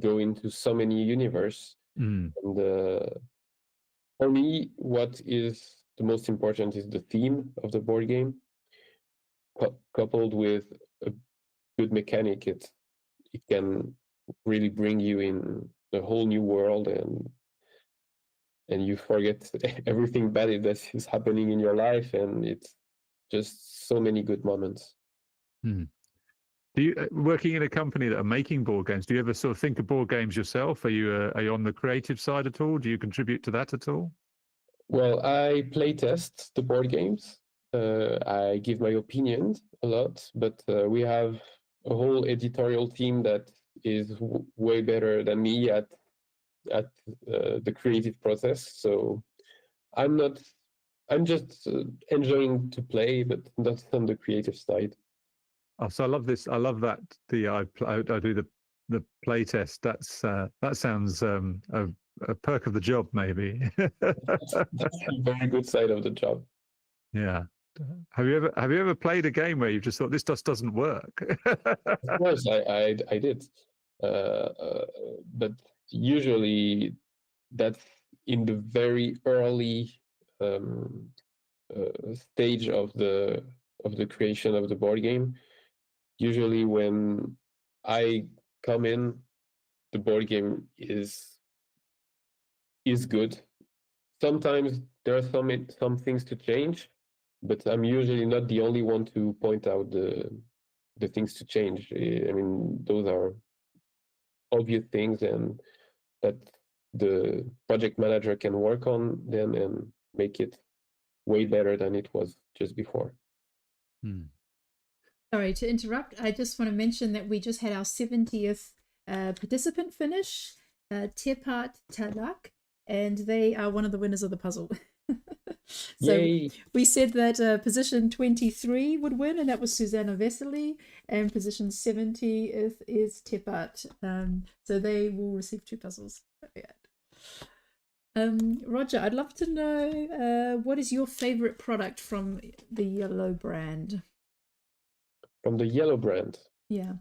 go into so many universe. And for me, what is the most important is the theme of the board game, coupled with a good mechanic. It can really bring you in a whole new world, and you forget everything bad that is happening in your life, and it's just so many good moments. Do you working in a company that are making board games? Do you ever sort of think of board games yourself? Are you on the creative side at all? Do you contribute to that at all? Well, I play test the board games. I give my opinions a lot, but we have a whole editorial team that is way better than me at the creative process. So I'm just enjoying to play, but not on the creative side. Oh, so I love this. I love that. I do the play test. That sounds a perk of the job, maybe. That's a very good side of the job. Yeah. Have you ever played a game where you've just thought this just doesn't work? Of course, I did, but usually that's in the very early stage of the creation of the board game. Usually, when I come in, the board game is good. Sometimes there are some things to change, but I'm usually not the only one to point out the things to change. I mean, those are obvious things, and that the project manager can work on them and make it way better than it was just before. Sorry to interrupt. I just want to mention that we just had our 70th participant finish, Tepat Talak, and they are one of the winners of the puzzle. So Yay. we said that position 23 would win, and that was Susanna Vesely, and position 70th is Tepat. So they will receive 2 puzzles. Roger, I'd love to know what is your favorite product from the Iello brand? From the Iello brand? Yeah.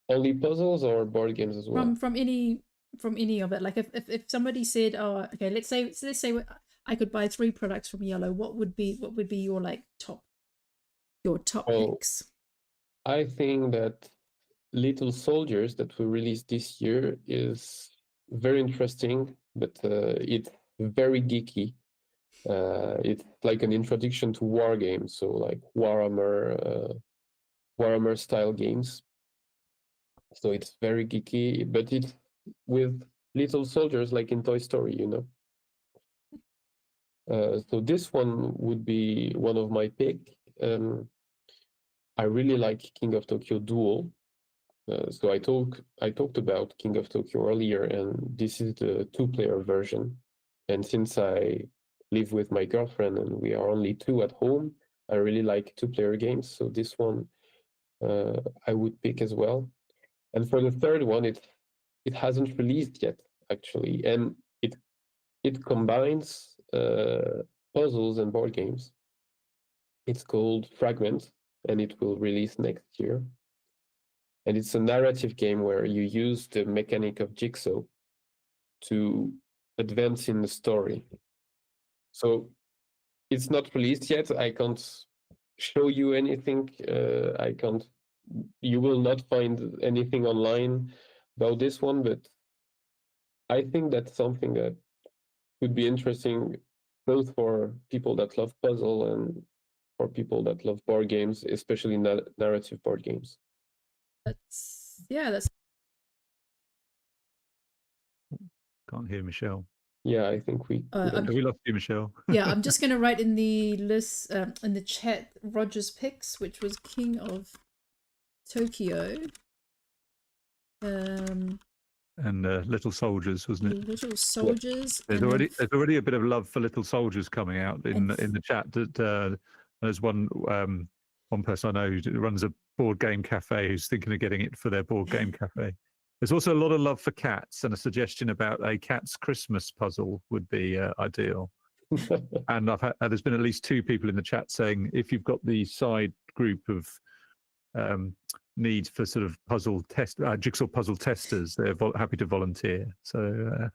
Only puzzles or board games as well? From any of it. Like if somebody said, oh, okay, let's say I could buy 3 products from Iello, what would be your like top picks? I think that Little Soldiers that we released this year is very interesting, but it's very geeky. It's like an introduction to war games, so like Warhammer style games. So it's very geeky, but it's with little soldiers like in Toy Story, you know. So this one would be one of my pick. I really like King of Tokyo Duel. So I talked about King of Tokyo earlier, and this is the 2-player version. And since I live with my girlfriend and we are only 2 at home, I really like 2-player games. So this one I would pick as well. And for the third one, it hasn't released yet, actually, and it combines puzzles and board games. It's called Fragment, and it will release next year. And it's a narrative game where you use the mechanic of Jigsaw to advance in the story. So it's not released yet. I can't show you anything. You will not find anything online about this one, but I think that's something that could be interesting both for people that love puzzle and for people that love board games, especially narrative board games. That's Can't hear Michelle. Yeah, I think we lost you, Michelle. Yeah, I'm just going to write in the list in the chat Roger's picks, which was King of Tokyo. And Little Soldiers, wasn't it? Little Soldiers. There's already a bit of love for Little Soldiers coming out in the chat. That there's one person I know who runs a board game cafe who's thinking of getting it for their board game cafe. There's also a lot of love for cats, and a suggestion about a cat's Christmas puzzle would be ideal. And there's been at least 2 people in the chat saying if you've got the side group of need for sort of jigsaw puzzle testers, they're happy to volunteer. So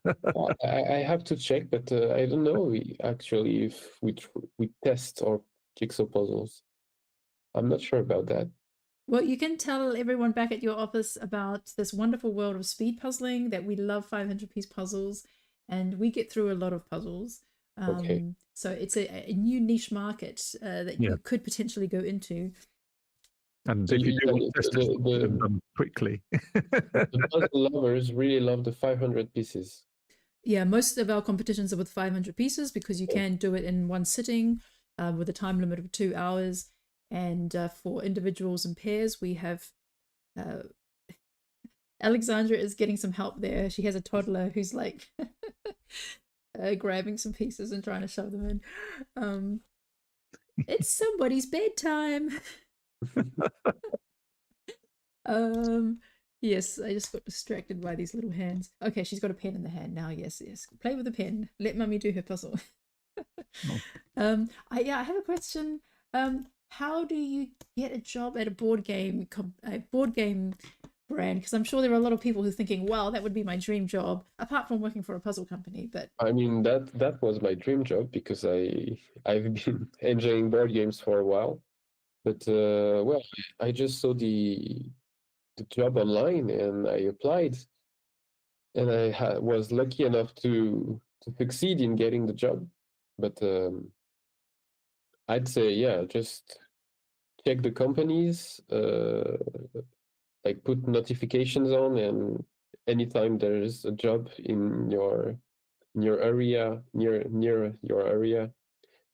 I have to check, but I don't know actually if we test our jigsaw puzzles. I'm not sure about that. Well, you can tell everyone back at your office about this wonderful world of speed puzzling, that we love 500-piece puzzles, and we get through a lot of puzzles. Okay. So it's a new niche market that Yeah. you could potentially go into. And So if you you- do want to test it, the- them done quickly. The puzzle lovers really love the 500 pieces. Yeah, most of our competitions are with 500 pieces because you can do it in one sitting with a time limit of 2 hours. And for individuals and pairs, we have Alexandra is getting some help there. She has a toddler who's like grabbing some pieces and trying to shove them in. It's somebody's bedtime. Yes, I just got distracted by these little hands. Okay, she's got a pen in the hand now. Yes, yes. Play with the pen. Let mummy do her puzzle. I have a question. How do you get a job at a board game brand? Because I'm sure there are a lot of people who are thinking, "Wow, that would be my dream job," apart from working for a puzzle company. But I mean, that was my dream job because I've been enjoying board games for a while. But well, I just saw the job online and I applied, and I was lucky enough to succeed in getting the job. But I'd say, yeah, just check the companies, like put notifications on, and anytime there's a job in your area, near your area,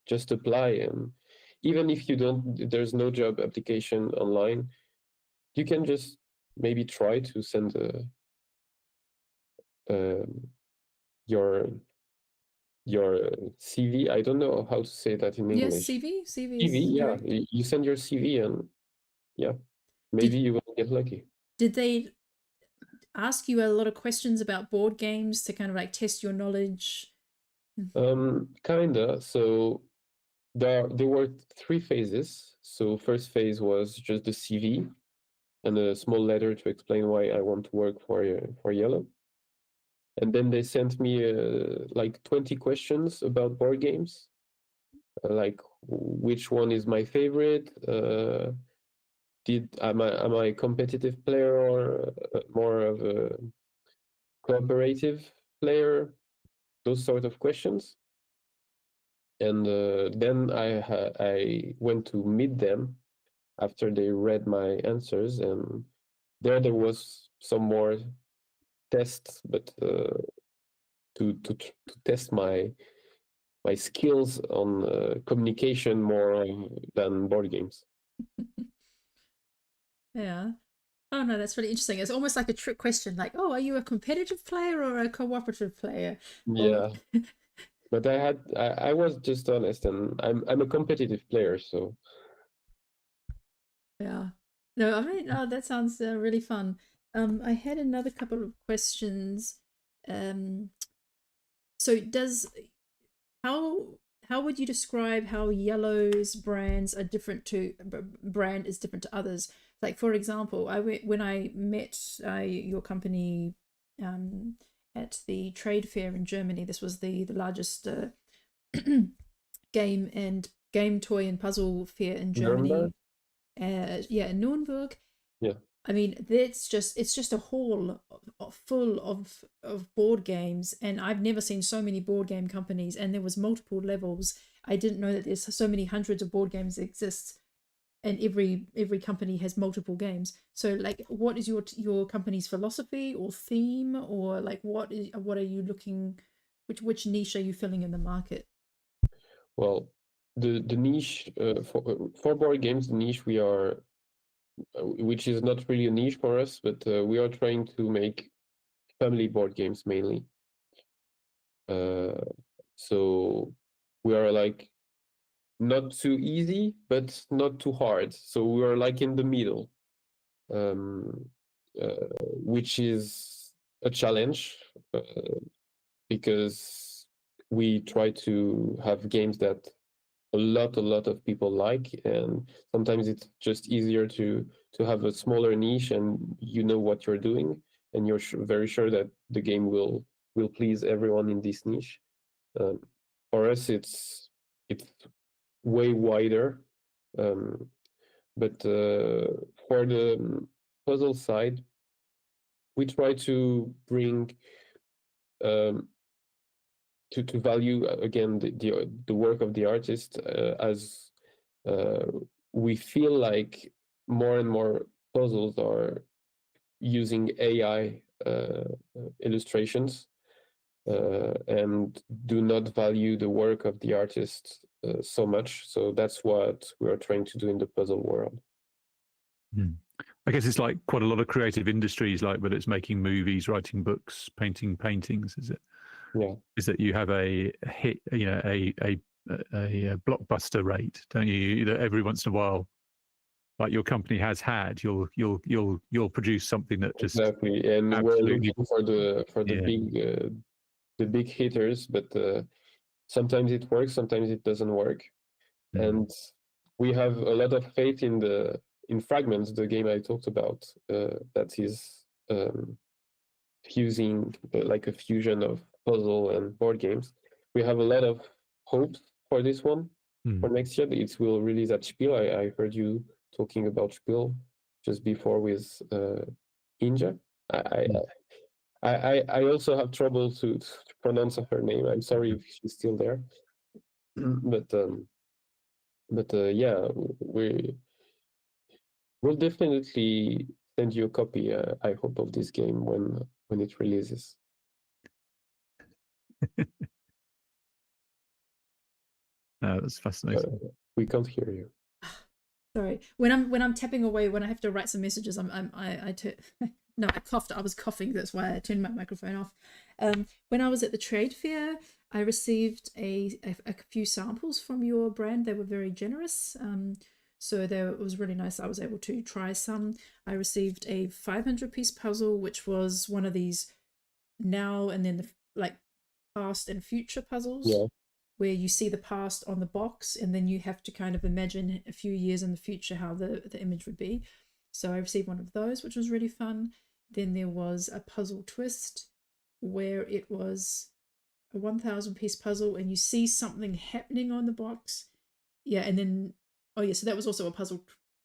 just apply. And even if you don't, there's no job application online, you can just maybe try to send your CV. I don't know how to say that in yes, English. CV is Yeah. correct. You send your CV, and yeah, maybe you will get lucky. Did they ask you a lot of questions about board games to kind of like test your knowledge? Kinda. So there were 3 phases. So first phase was just the CV and a small letter to explain why I want to work for Iello. And then they sent me like 20 questions about board games, like which one is my favorite, am I a competitive player or more of a cooperative player, those sort of questions. And then I went to meet them after they read my answers, and there was some more tests, but to test my skills on communication more than board games. Yeah. Oh no, that's really interesting. It's almost like a trick question, like, "Oh, are you a competitive player or a cooperative player?" Yeah. But I was just honest, and I'm a competitive player, so Yeah. No, I mean, oh, that sounds really fun. I had another couple of questions. So how would you describe how Iello's brands are different to brand is different to others? Like for example, when I met your company at the trade fair in Germany. This was the largest game, toy, and puzzle fair in Germany. Nuremberg? Yeah, in Nuremberg. Yeah. I mean, it's just a hall full of board games, and I've never seen so many board game companies, and there was multiple levels. I didn't know that there's so many hundreds of board games that exist, and every company has multiple games. So, like, what is your company's philosophy or theme, or like what are you looking, which niche are you filling in the market? Well, the niche for board games, the niche we are, which is not really a niche for us, but we are trying to make family board games mainly. So we are like not too easy, but not too hard. So we are like in the middle, which is a challenge because we try to have games that a lot of people like, and sometimes it's just easier to have a smaller niche, and you know what you're doing, and you're very sure that the game will please everyone in this niche. For us, it's way wider. But for the puzzle side, we try to bring to value again the work of the artist as we feel like more and more puzzles are using AI illustrations and do not value the work of the artist so much. So that's what we are trying to do in the puzzle world. I guess it's like quite a lot of creative industries, like whether it's making movies, writing books, painting paintings. Is it? Yeah. Is that you have a hit, you know, a blockbuster rate, don't you? That every once in a while, like your company has had, you'll produce something that just Exactly, and absolutely, we're looking for yeah. the big hitters, but sometimes it works, sometimes it doesn't work, and we have a lot of faith in Fragments, the game I talked about, that is fusing like a fusion of puzzle and board games. We have a lot of hopes for this one. For next year. It will release at Spiel. I heard you talking about Spiel just before with Inja. I also have trouble to pronounce her name. I'm sorry if she's still there, but yeah, we'll definitely send you a copy. I hope of this game when it releases. That's fascinating. We can't hear you. Sorry, when I'm tapping away, when I have to write some messages, no, I coughed. I was coughing. That's why I turned my microphone off. When I was at the trade fair, I received a few samples from your brand. They were very generous. So it was really nice. I was able to try some. I received a 500-piece puzzle, which was one of these now and then like past and future puzzles. Yeah. Where you see the past on the box and then you have to kind of imagine a few years in the future how the image would be. So I received one of those, which was really fun. Then there was a puzzle twist where it was a 1,000-piece puzzle and you see something happening on the box. Yeah, and then, oh yeah, so that was also a puzzle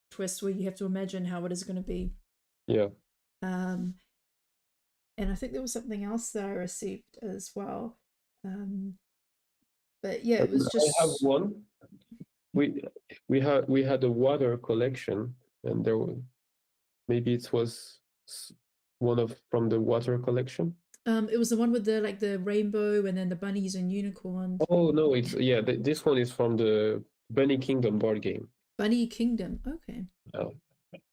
twist where you have to imagine how it is going to be. Yeah. And I think there was something else that I received as well. But yeah, it was just. I have one. We had a water collection, and there were, maybe it was one from the water collection. It was the one with the rainbow and then the bunnies and unicorns. Oh no, it's this one is from the Bunny Kingdom board game. Bunny Kingdom. Okay. Oh,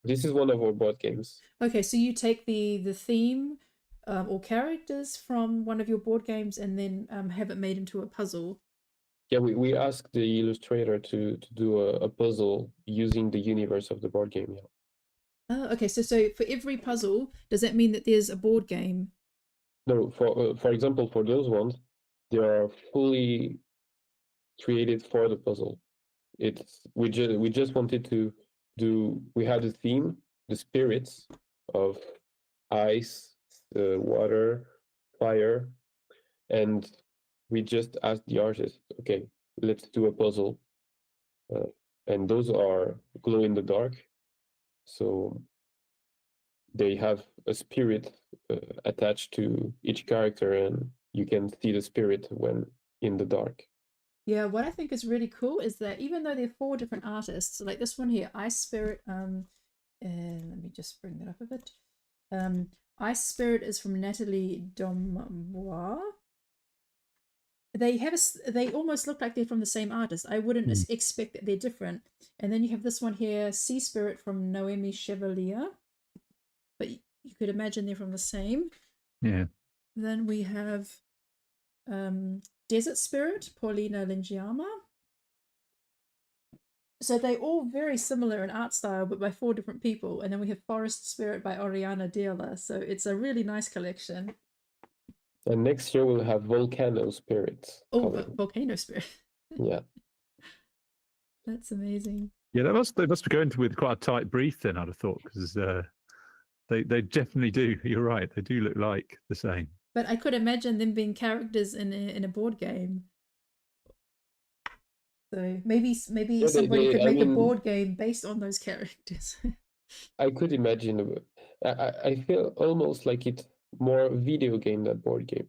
this is one of our board games. Okay, so you take the theme or characters from one of your board games and then have it made into a puzzle. Yeah, we asked the illustrator to do a puzzle using the universe of the board game. Yeah. Oh, okay. So for every puzzle, does that mean that there's a board game? No, for example, for those ones, they are fully created for the puzzle. We just wanted to do. We had a theme, the spirits of ice, water, fire, and we just asked the artist, okay, let's do a puzzle. And those are glow in the dark. So they have a spirit attached to each character, and you can see the spirit when in the dark. Yeah, what I think is really cool is that even though they're 4 different artists, like this one here, Ice Spirit, and let me just bring that up a bit. Ice Spirit is from Natalie Domois. They almost look like they're from the same artist. I wouldn't expect that they're different. And then you have this one here, Sea Spirit from Noemi Chevalier. But you could imagine they're from the same. Yeah. Then we have Desert Spirit, Paulina Lingiama. So they're all very similar in art style, but by 4 different people. And then we have Forest Spirit by Oriana Dela. So it's a really nice collection. And next year we'll have Volcano Spirits. Oh, Volcano Spirit. Yeah. That's amazing. Yeah, they must be going with quite a tight brief then, I'd have thought, because they definitely do. You're right. They do look like the same. But I could imagine them being characters in a board game. So maybe Yeah, somebody could I make a mean, board game based on those characters. I could imagine. I feel almost like it's more video game than board game.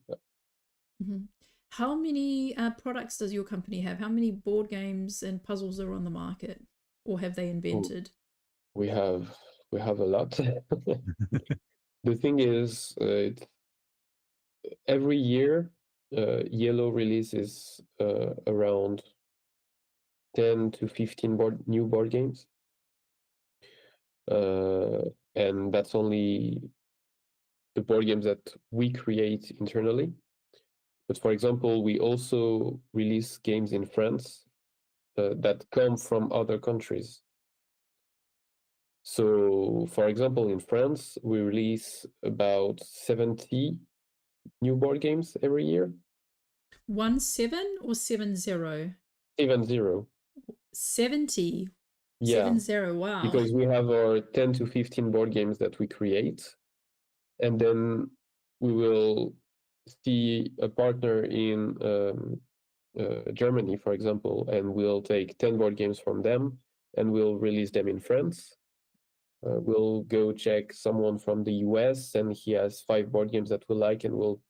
Mhm. How many products does your company have? How many board games and puzzles are on the market, or have they invented? We have a lot. The thing is, every year, Iello releases around 10 to 15 new board games, and that's only the board games that we create internally. But for example, we also release games in France that come from other countries. So, for example, in France, we release about 70 new board games every year. 17 or 70? 70. 70. Yeah. 70. Wow. Because we have our 10 to 15 board games that we create, and then we will see a partner in Germany, for example, and we'll take 10 board games from them and we'll release them in France. We'll go check someone from the US and he has 5 board games that we like, and we'll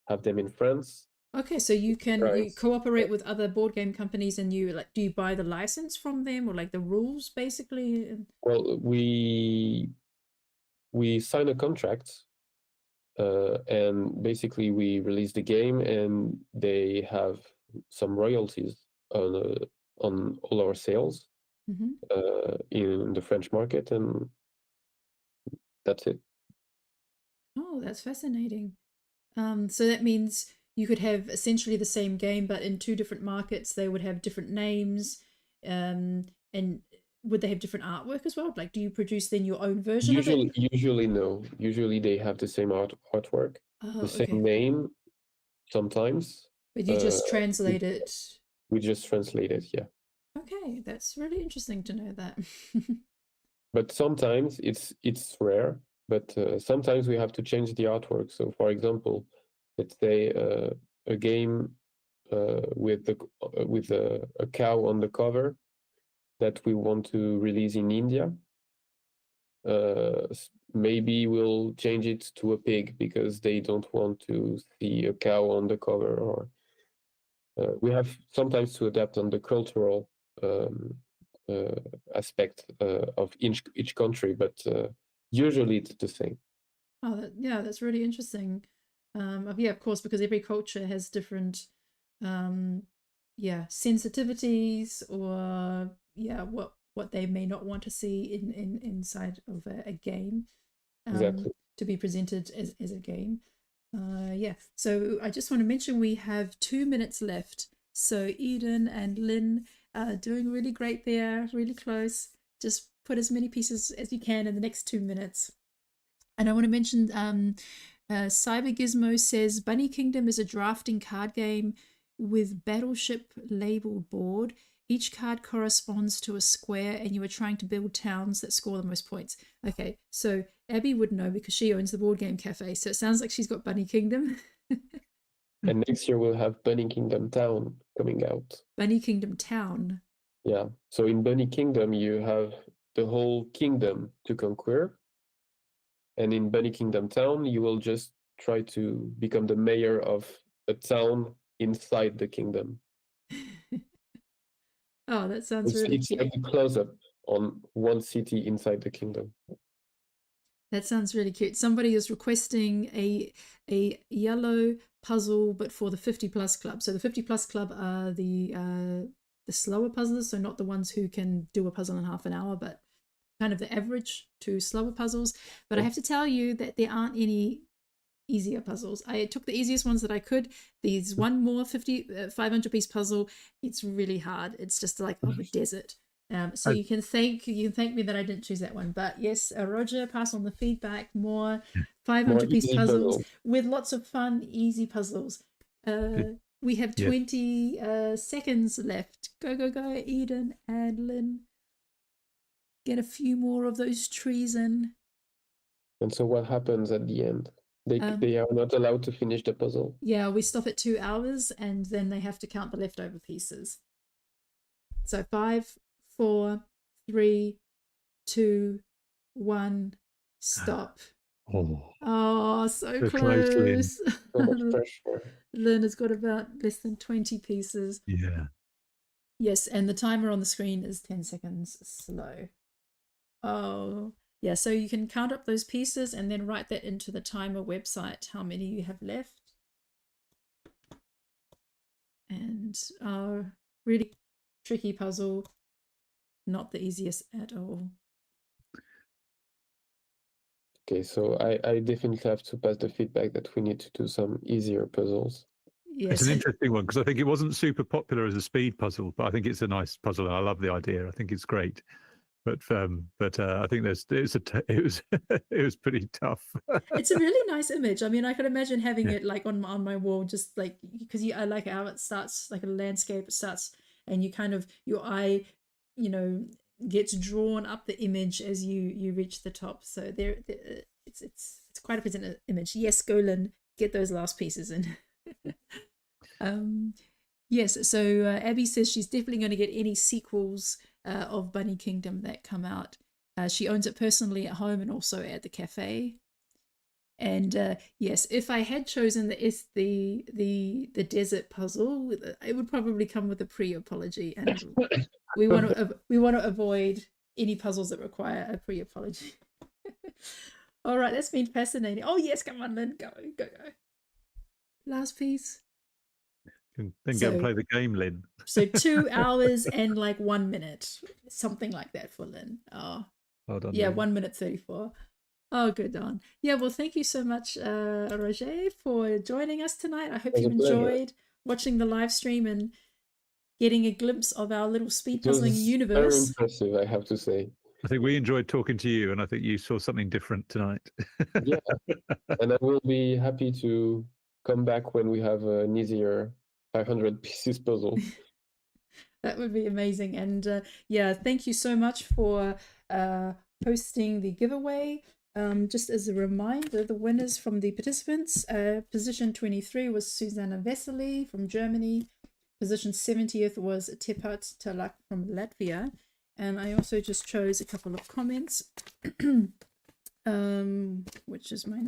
have them in France. Okay, so you Right. cooperate with other board game companies, and you do you buy the license from them, or like the rules basically? Well, we sign a contract, and basically we release the game, and they have some royalties on all our sales Mhm. in the French market, and that's it. Oh, that's fascinating. So that means you could have essentially the same game, but in 2 different markets, they would have different names. And would they have different artwork as well? Like, do you produce then your own version of it? Usually no. Usually they have the same artwork, Oh, the same okay. name sometimes. But you just translate it. We just translate it, yeah. Okay, that's really interesting to know that. But sometimes it's rare, but sometimes we have to change the artwork. So, for example, let's say a game with a cow on the cover that we want to release in India. Maybe we'll change it to a pig because they don't want to see a cow on the cover, or we have sometimes to adapt on the cultural aspect of each country, but usually it's the same. Oh, yeah, that's really interesting. Yeah, of course, because every culture has different, sensitivities, or what they may not want to see in inside of a game, Exactly. to be presented as a game. Yeah. So I just want to mention we have 2 minutes left. So Eden and Lynn are doing really great there, really close. Just put as many pieces as you can in the next 2 minutes. And I want to mention Cyber Gizmo says Bunny Kingdom is a drafting card game with battleship labeled board. Each card corresponds to a square, and you are trying to build towns that score the most points. Okay, so Abby would know because she owns the board game cafe. So it sounds like she's got Bunny Kingdom. And next year we'll have Bunny Kingdom Town coming out. Bunny Kingdom Town. Yeah. So in Bunny Kingdom you have the whole kingdom to conquer. And in Bunny Kingdom Town, you will just try to become the mayor of a town inside the kingdom. Oh, that sounds really It's cute. like a close-up on one city inside the kingdom. That sounds really cute. Somebody is requesting a Iello puzzle, but for the 50+ club. So the 50+ club are the slower puzzlers, so not the ones who can do a puzzle in half an hour, but kind of the average to slower puzzles. But I have to tell you that there aren't any easier puzzles. I took the easiest ones that I could. There's one more 500 piece puzzle. It's really hard. It's just like a desert. So you can thank me that I didn't choose that one. But yes, Roger, pass on the feedback. More 500 piece puzzles with lots of fun, easy puzzles. We have 20 seconds left. Go, go, go, Eden and Lynn. Get a few more of those trees in. And so what happens at the end? They are not allowed to finish the puzzle. Yeah, we stop at 2 hours and then they have to count the leftover pieces. So 5, 4, 3, 2, 1, stop. Oh, so close, Lynn. close. So much pressure. Lynn has got about less than 20 pieces. Yeah. Yes, and the timer on the screen is 10 seconds slow. Oh, yeah, so you can count up those pieces and then write that into the timer website, how many you have left. And really tricky puzzle, not the easiest at all. Okay, so I definitely have to pass the feedback that we need to do some easier puzzles. It's Yes, an interesting one because I think it wasn't super popular as a speed puzzle, but I think it's a nice puzzle and I love the idea. I think it's great. But I think it was it was pretty tough. it's a really nice image. I mean, I could imagine having it like on my wall, just like because I like how it starts like a landscape. It starts and you kind of your eye, you know, gets drawn up the image as you reach the top. So it's quite a present image. Yes, Golan, get those last pieces in. Yes, so Abby says she's definitely going to get any sequels of Bunny Kingdom that come out. She owns it personally at home and also at the cafe. And yes, if I had chosen the desert puzzle, it would probably come with a pre-apology, and we want to avoid any puzzles that require a pre-apology. All right, that's been fascinating. Oh yes, come on, Lynn, go. Last piece. Then go and play the game, Lynn. So 2 hours and like 1 minute, something like that for Lynn. Oh, well done. Yeah, Lynn. 1 minute 34. Oh, good on. Yeah, well, thank you so much, Roger, for joining us tonight. I hope you enjoyed watching the live stream and getting a glimpse of our little speed puzzling universe. Very impressive, I have to say. I think we enjoyed talking to you, and I think you saw something different tonight. Yeah, and I will be happy to come back when we have an easier 500 pieces puzzle. That would be amazing. And yeah, thank you so much for hosting the giveaway. Just as a reminder, the winners from the participants, position 23 was Susanna Vesely from Germany. Position 70th was Tepat Talak from Latvia. And I also just chose a couple of comments, which is my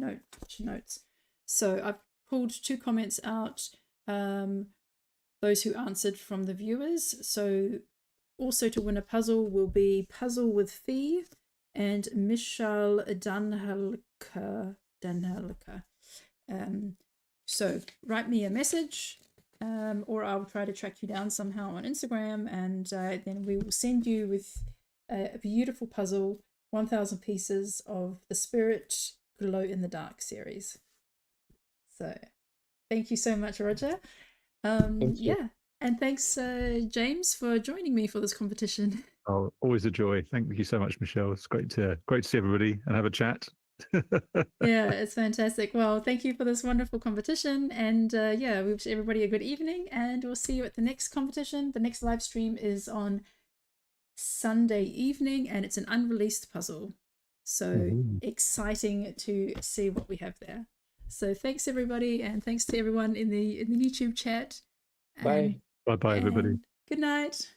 notes. So I've pulled 2 comments out, those who answered from the viewers. So also to win a puzzle will be Puzzle with Fee and Michal Danhalka. So write me a message, or I'll try to track you down somehow on Instagram, and then we will send you with a beautiful puzzle, 1000 pieces of the Spirit Glow in the Dark series. So thank you so much, Roger. Yeah, and thanks James for joining me for this competition. Oh, always a joy. Thank you so much, Michelle. It's great to see everybody and have a chat. Yeah, it's fantastic. Well, thank you for this wonderful competition, and yeah, we wish everybody a good evening, and we'll see you at the next competition. The next live stream is on Sunday evening, and it's an unreleased puzzle, so exciting to see what we have there. So thanks everybody, and thanks to everyone in the YouTube chat. Bye. Bye everybody. Good night.